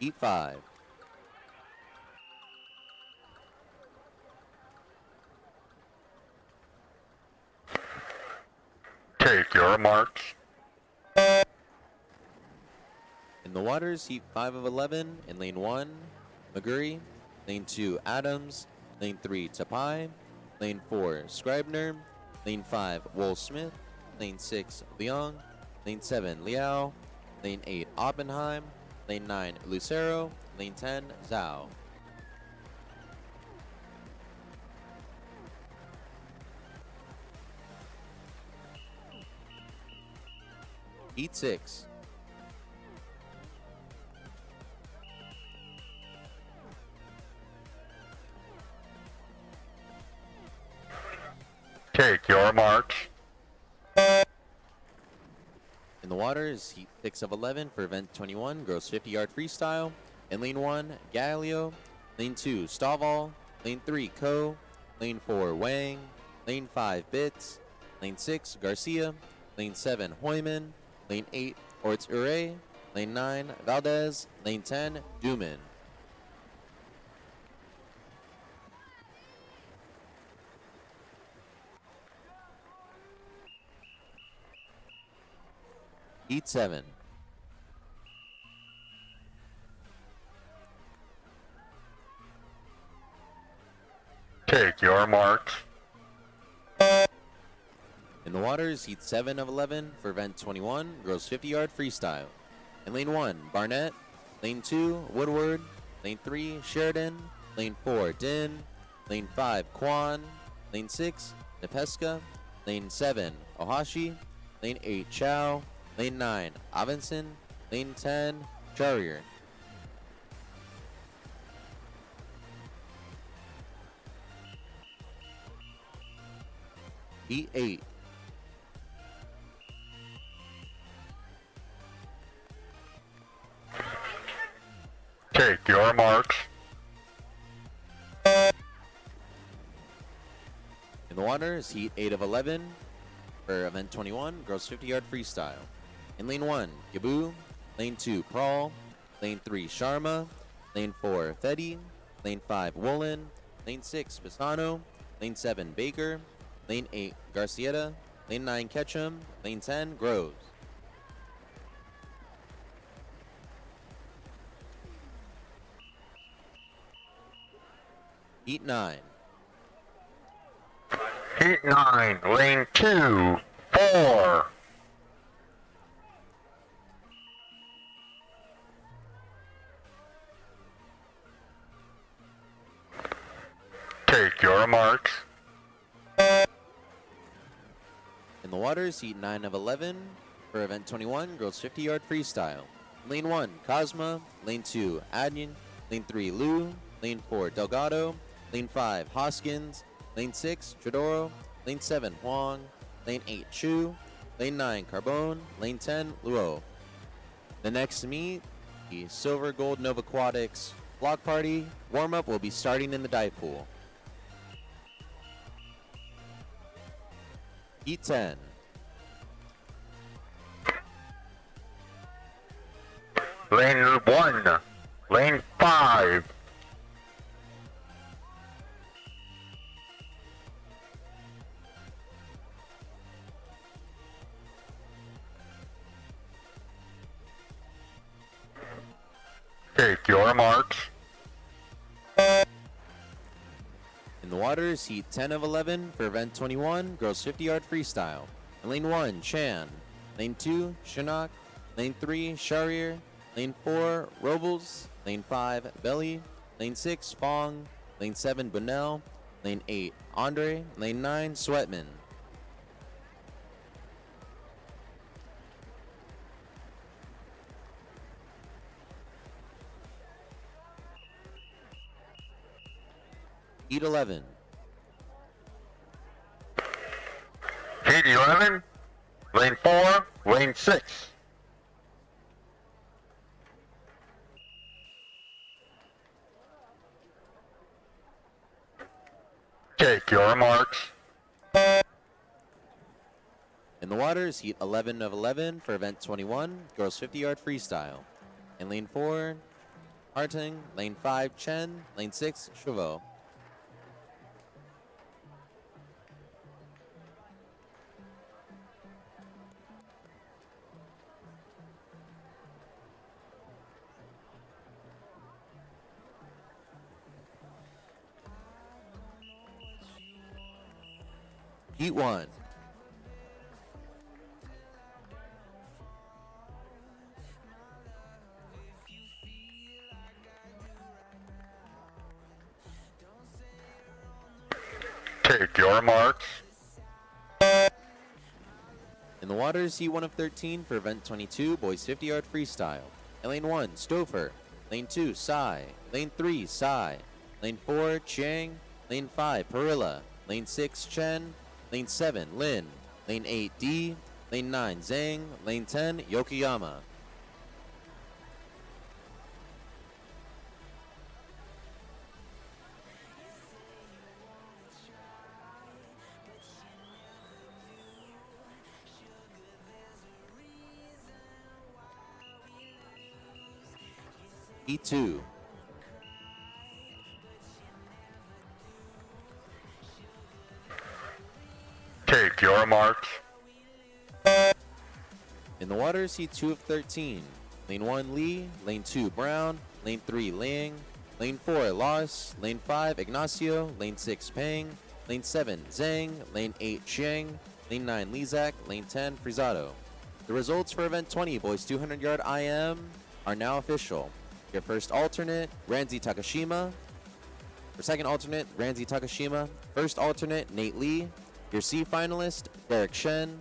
Heat 5. Take your marks. In the waters, heat 5 of 11. In lane 1, McGurry. Lane 2, Adams. Lane 3, Tapai. Lane 4, Scribner. Lane 5, Wool Smith. Lane 6, Leong. Lane 7, Liao. Lane 8, Oppenheim. Lane 9, Lucero. Lane 10, Zhao. Heat 6. Take your marks. In the water is heat 6 of 11 for event 21, girls 50-yard freestyle. In lane 1, Galio. Lane 2, Staval. Lane 3, Ko. Lane 4, Wang. Lane 5, Bits. Lane 6, Garcia. Lane 7, Hoyman. Lane 8, Orts Ure. Lane 9, Valdez. Lane 10, Duman. Heat 7. Take your marks. In the waters, heat 7 of 11 for event 21, girls 50-yard freestyle. In lane 1, Barnett. Lane 2, Woodward. Lane 3, Sheridan. Lane 4, Din. Lane 5, Kwan. Lane 6, Nepeska. Lane 7, Ohashi. Lane 8, Chow. Lane 9, Avinson. Lane 10, Charrier. Heat 8. Take your marks. In the water is heat 8 of 11 for event 21, girls 50-yard freestyle. In lane 1, Yabu. Lane 2, Prawl. Lane 3, Sharma. Lane 4, Fetty. Lane 5, Woolen. Lane 6, Pisano. Lane 7, Baker. Lane 8, Garcieta. Lane 9, Ketchum. Lane 10, Groves. Heat 9. Heat 9, lane 2, 4. Take your marks. In the waters, heat 9 of 11 for event 21, girls 50-yard freestyle. Lane 1, Cosma. Lane 2, Adyan. Lane 3, Liu. Lane 4, Delgado. Lane 5, Hoskins. Lane 6, Tredoro. Lane 7, Huang. Lane 8, Chu. Lane 9, Carbone. Lane 10, Luo. The next meet, the Silver Gold Nova Aquatics block party. Warm-up will be starting in the dive pool. Heat 10. Lane 1, lane 5. Take your marks. In the waters, heat 10 of 11 for event 21, girls 50-yard freestyle. In lane 1, Chan. Lane 2, Shinnok. Lane 3, Sharir. Lane 4, Robles. Lane 5, Belly. Lane 6, Fong. Lane 7, Bunnell. Lane 8, Andre. Lane 9, Sweatman. Heat 11. Heat 11, lane 4, lane 6. Take your marks. In the waters, heat 11 of 11 for event 21, girls 50-yard freestyle. In lane 4, Harting. Lane 5, Chen. Lane 6, Chauveau. Heat 1. Take your marks. In the waters, heat 1 of 13 for event 22, boys 50-yard freestyle. In lane 1, Stouffer. Lane 2, Sai. Lane 3, Sai. Lane 4, Chiang. Lane 5, Perilla. Lane 6, Chen. Lane 7, Lin. Lane 8, D. Lane 9, Zhang. Lane 10, Yokoyama. Heat 2. Take your marks. In the waters, heat 2 of 13. Lane 1, Lee. Lane 2, Brown. Lane 3, Liang. Lane 4, Loss. Lane 5, Ignacio. Lane 6, Peng. Lane 7, Zhang. Lane 8, Chiang. Lane 9, Lizak. Lane 10, Frizzado. The results for event 20, boys 200-yard IM, are now official. Your first alternate, Ranzi Takashima. Your second alternate, Ranzi Takashima. First alternate, Nate Lee. Your C finalist, Derek Shen,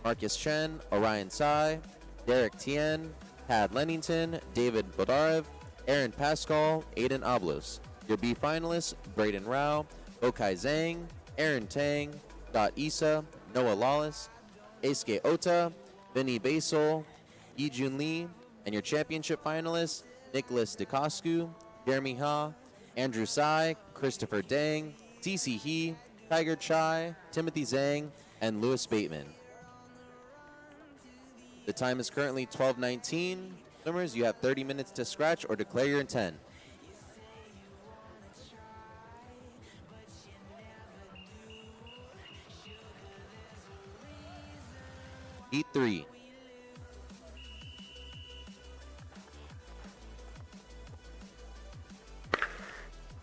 Marcus Chen, Orion Tsai, Derek Tien, Tad Lennington, David Bodarev, Aaron Pascal, Aiden Oblos. Your B finalists, Braden Rao, Okai Zhang, Aaron Tang, Dot Issa, Noah Lawless, Eisuke Ota, Vinny Basel, Yijun Lee, and your championship finalists, Nicholas DeCoscu, Jeremy Ha, Andrew Sai, Christopher Dang, TC He, Tiger Chai, Timothy Zhang, and Louis Bateman. The time is currently 12:19. Swimmers, you have 30 minutes to scratch or declare your intent. Heat 3.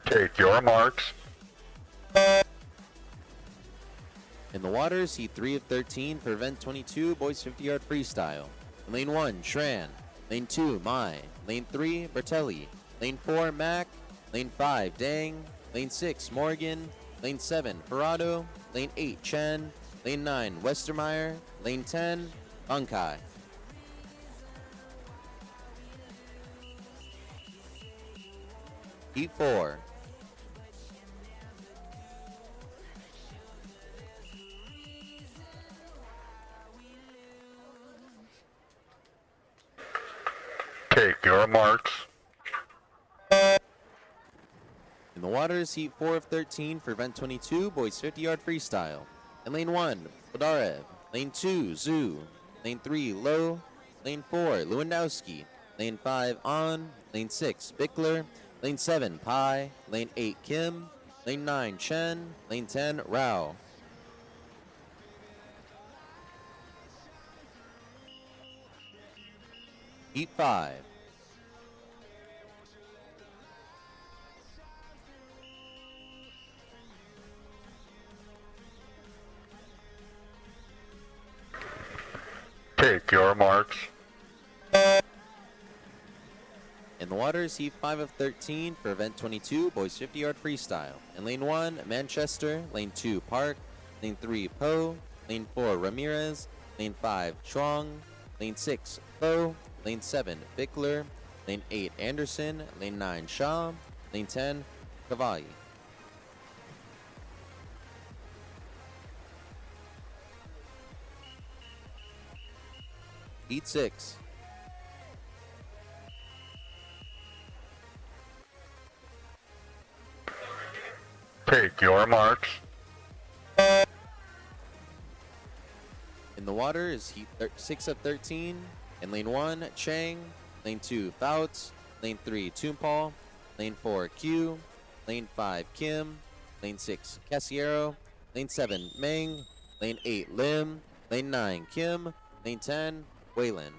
Take your marks. In the waters, Heat 3 of 13 for event 22, boys 50-yard freestyle. In lane 1, Shran. Lane 2, Mai. Lane 3, Bertelli. Lane 4, Mac. Lane 5, Dang. Lane 6, Morgan. Lane 7, Ferrado. Lane 8, Chen. Lane 9, Westermeyer. Lane 10, Bunkai. Heat 4. Take your marks. In the waters, Heat 4 of 13 for event 22, boys 50-yard freestyle. In lane 1, Bodarev. Lane 2, Zhu. Lane 3, Low. Lane 4, Lewandowski. Lane 5, On. Lane 6, Bickler. Lane 7, Pai. Lane 8, Kim. Lane 9, Chen. Lane 10, Rao. Heat 5. Take your marks. In the waters, Heat 5 of 13 for event 22, boys 50-yard freestyle. In lane 1, Manchester. Lane 2, Park. Lane 3, Poe. Lane 4, Ramirez. Lane 5, Chuang. Lane 6, Poe. Lane 7, Bickler. Lane 8, Anderson. Lane 9, Shaw. Lane 10, Cavalli. Heat 6. Take your marks. In the water is Heat 6 of 13. In lane 1, Chang. Lane 2, Fouts. Lane 3, Tumpal. Lane 4, Q. Lane 5, Kim. Lane 6, Casiero. Lane 7, Meng. Lane 8, Lim. Lane 9, Kim. Lane 10, Waylon.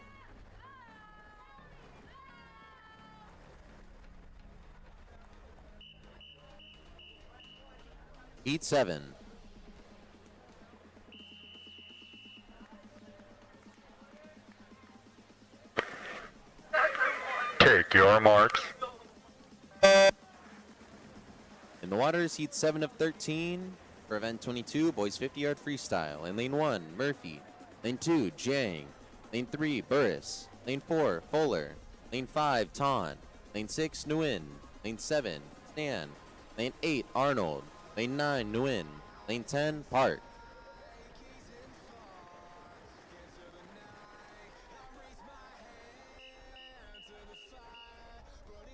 Heat 7. Take your marks. In the waters, Heat 7 of 13 for event 22, boys 50-yard freestyle. In lane 1, Murphy. Lane 2, Jiang. Lane 3, Burris. Lane 4, Fuller. Lane 5, Ton. Lane 6, Nguyen. Lane 7, Stan. Lane 8, Arnold. Lane 9, Nguyen. Lane 10, Park.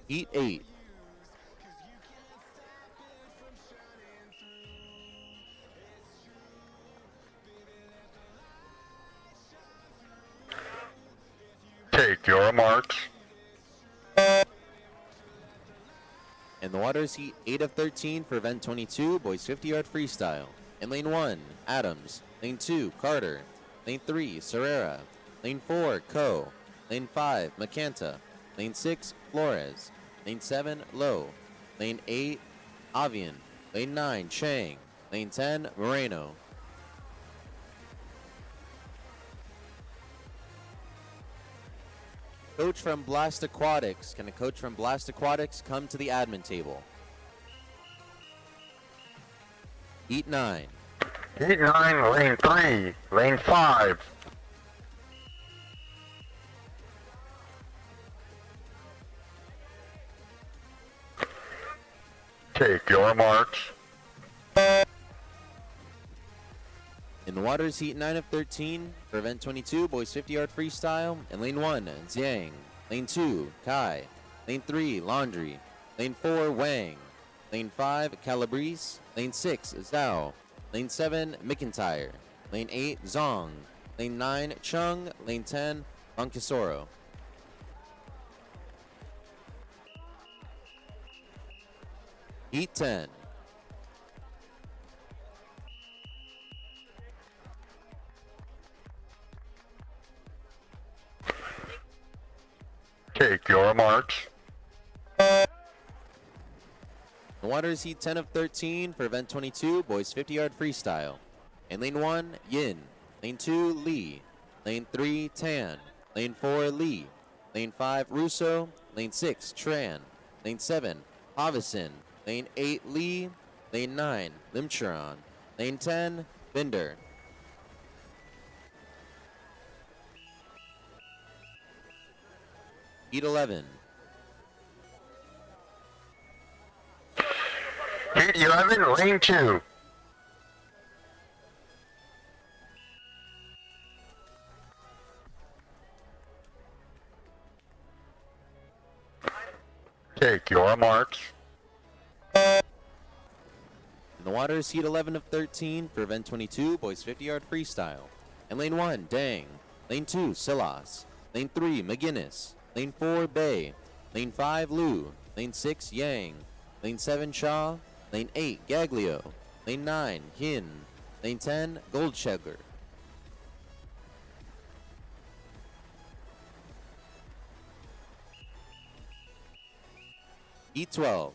Heat 8. Take your marks. In the waters, Heat 8 of 13 for event 22, boys 50-yard freestyle. In lane 1, Adams. Lane 2, Carter. Lane 3, Serrera. Lane 4, Ko. Lane 5, Macanta. Lane 6, Flores. Lane 7, Low. Lane 8, Avian. Lane 9, Chang. Lane 10, Moreno. Coach from Blast Aquatics. Can a coach from Blast Aquatics come to the admin table? Heat 9. Heat 9, lane 3, lane 5. Take your marks. In the waters, Heat 9 of 13 for event 22, boys 50-yard freestyle. In lane 1, Zhang. Lane 2, Kai. Lane 3, Laundry. Lane 4, Wang. Lane 5, Calabrese. Lane 6, Zhao. Lane 7, McIntyre. Lane 8, Zong. Lane 9, Chung. Lane 10, Monkisoro. Heat 10. your marks. The waters heat 10 of 13 for event 22, boys 50-yard freestyle. In lane 1, Yin. Lane 2, Lee. Lane 3, Tan. Lane 4, Lee. Lane 5, Russo. Lane 6, Tran. Lane 7, Havison. Lane 8, Lee. Lane 9, Limcheron. Lane 10, Binder. Heat 11. Heat 11, lane 2. Take your marks. In the waters, heat 11 of 13 for event 22, boys 50-yard freestyle. In lane 1, Dang. Lane 2, Silas. Lane 3, McGinnis. Lane 4, Bay. Lane 5, Liu. Lane 6, Yang. Lane 7, Shaw. Lane 8, Gaglio. Lane 9, Hin. Lane 10, Goldschegler. Heat 12.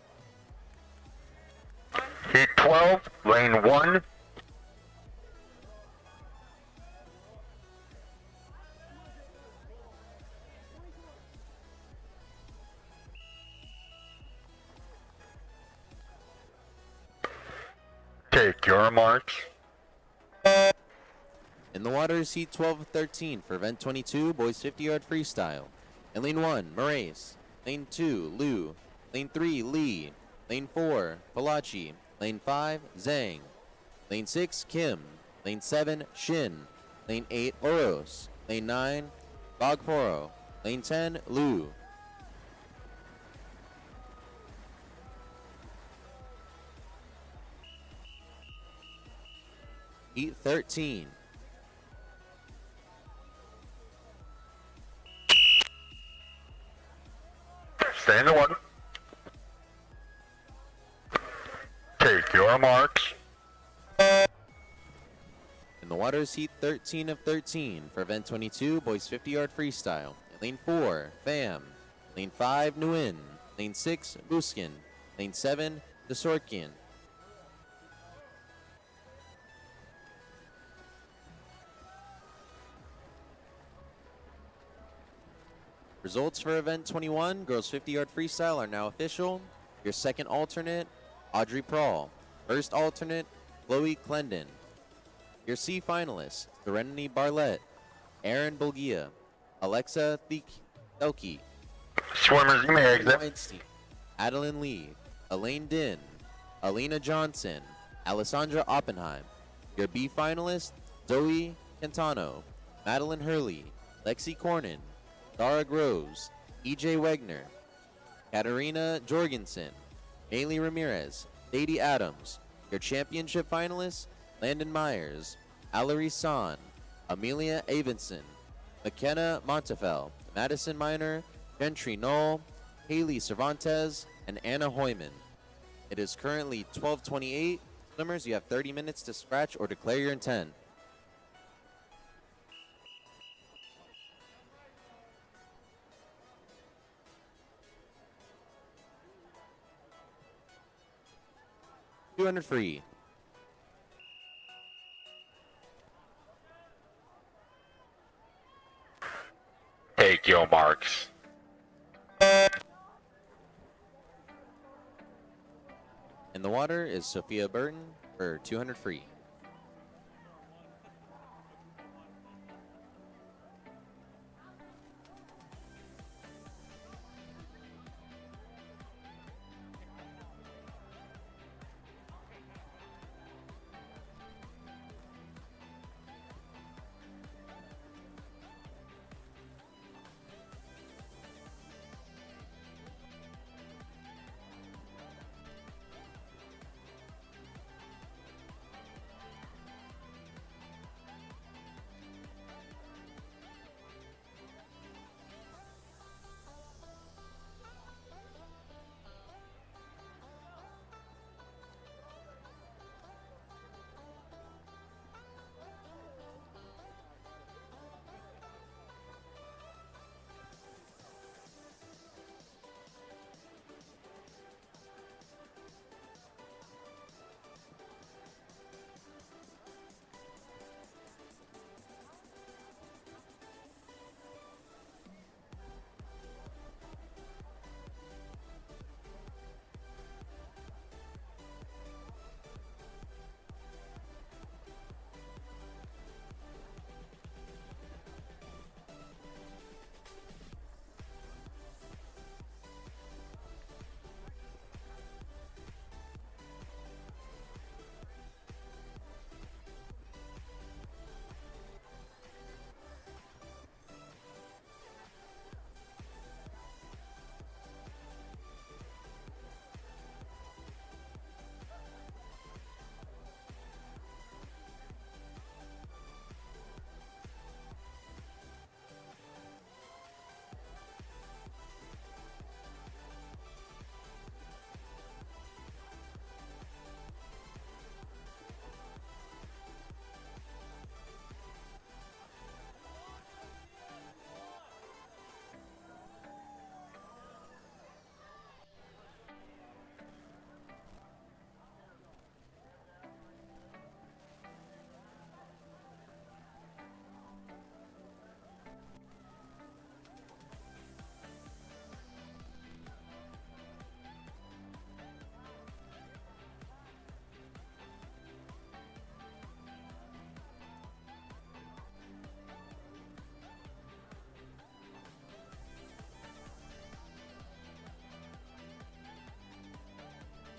Heat 12, lane 1. Take your marks. In the waters, heat 12 of 13 for event 22, boys 50-yard freestyle. In lane 1, Moraes. Lane 2, Liu. Lane 3, Lee. Lane 4, Palachi. Lane 5, Zhang. Lane 6, Kim. Lane 7, Shin. Lane 8, Oros. Lane 9, Bagporo. Lane 10, Liu. Heat 13. Stay in the water. Take your marks. In the waters, heat 13 of 13 for event 22, boys 50-yard freestyle. In lane 4, Pham. Lane 5, Nguyen. Lane 6, Buskin. Lane 7, Desorkian. Results for event 21, girls 50-yard freestyle are now official. Your second alternate, Audrey Prawl. First alternate, Chloe Clendon. Your C finalists, Serenity Barlett, Aaron Bulgia, Alexa Thelke, Swimmers, you may exit. Weinstein, Adeline Lee, Elaine Din, Alina Johnson, Alessandra Oppenheim. Your B finalists, Zoe Cantano, Madeline Hurley, Lexi Cornyn, Dara Groves, EJ Wegner, Katarina Jorgensen, Maylee Ramirez, Sadie Adams. Your championship finalists, Landon Myers, Allery San, Amelia Avinson, McKenna Montefel, Madison Miner, Gentry Knoll, Haley Cervantes, and Anna Hoyman. It is currently 12:28. Swimmers, you have 30 minutes to scratch or declare your intent. $200 free. Take your marks. In the water is Sophia Burton for $200 free.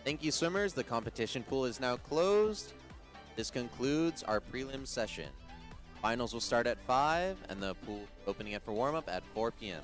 Thank you, swimmers. The competition pool is now closed. This concludes our prelim session. Finals will start at 5 and the pool opening up for warm-up at 4 p.m.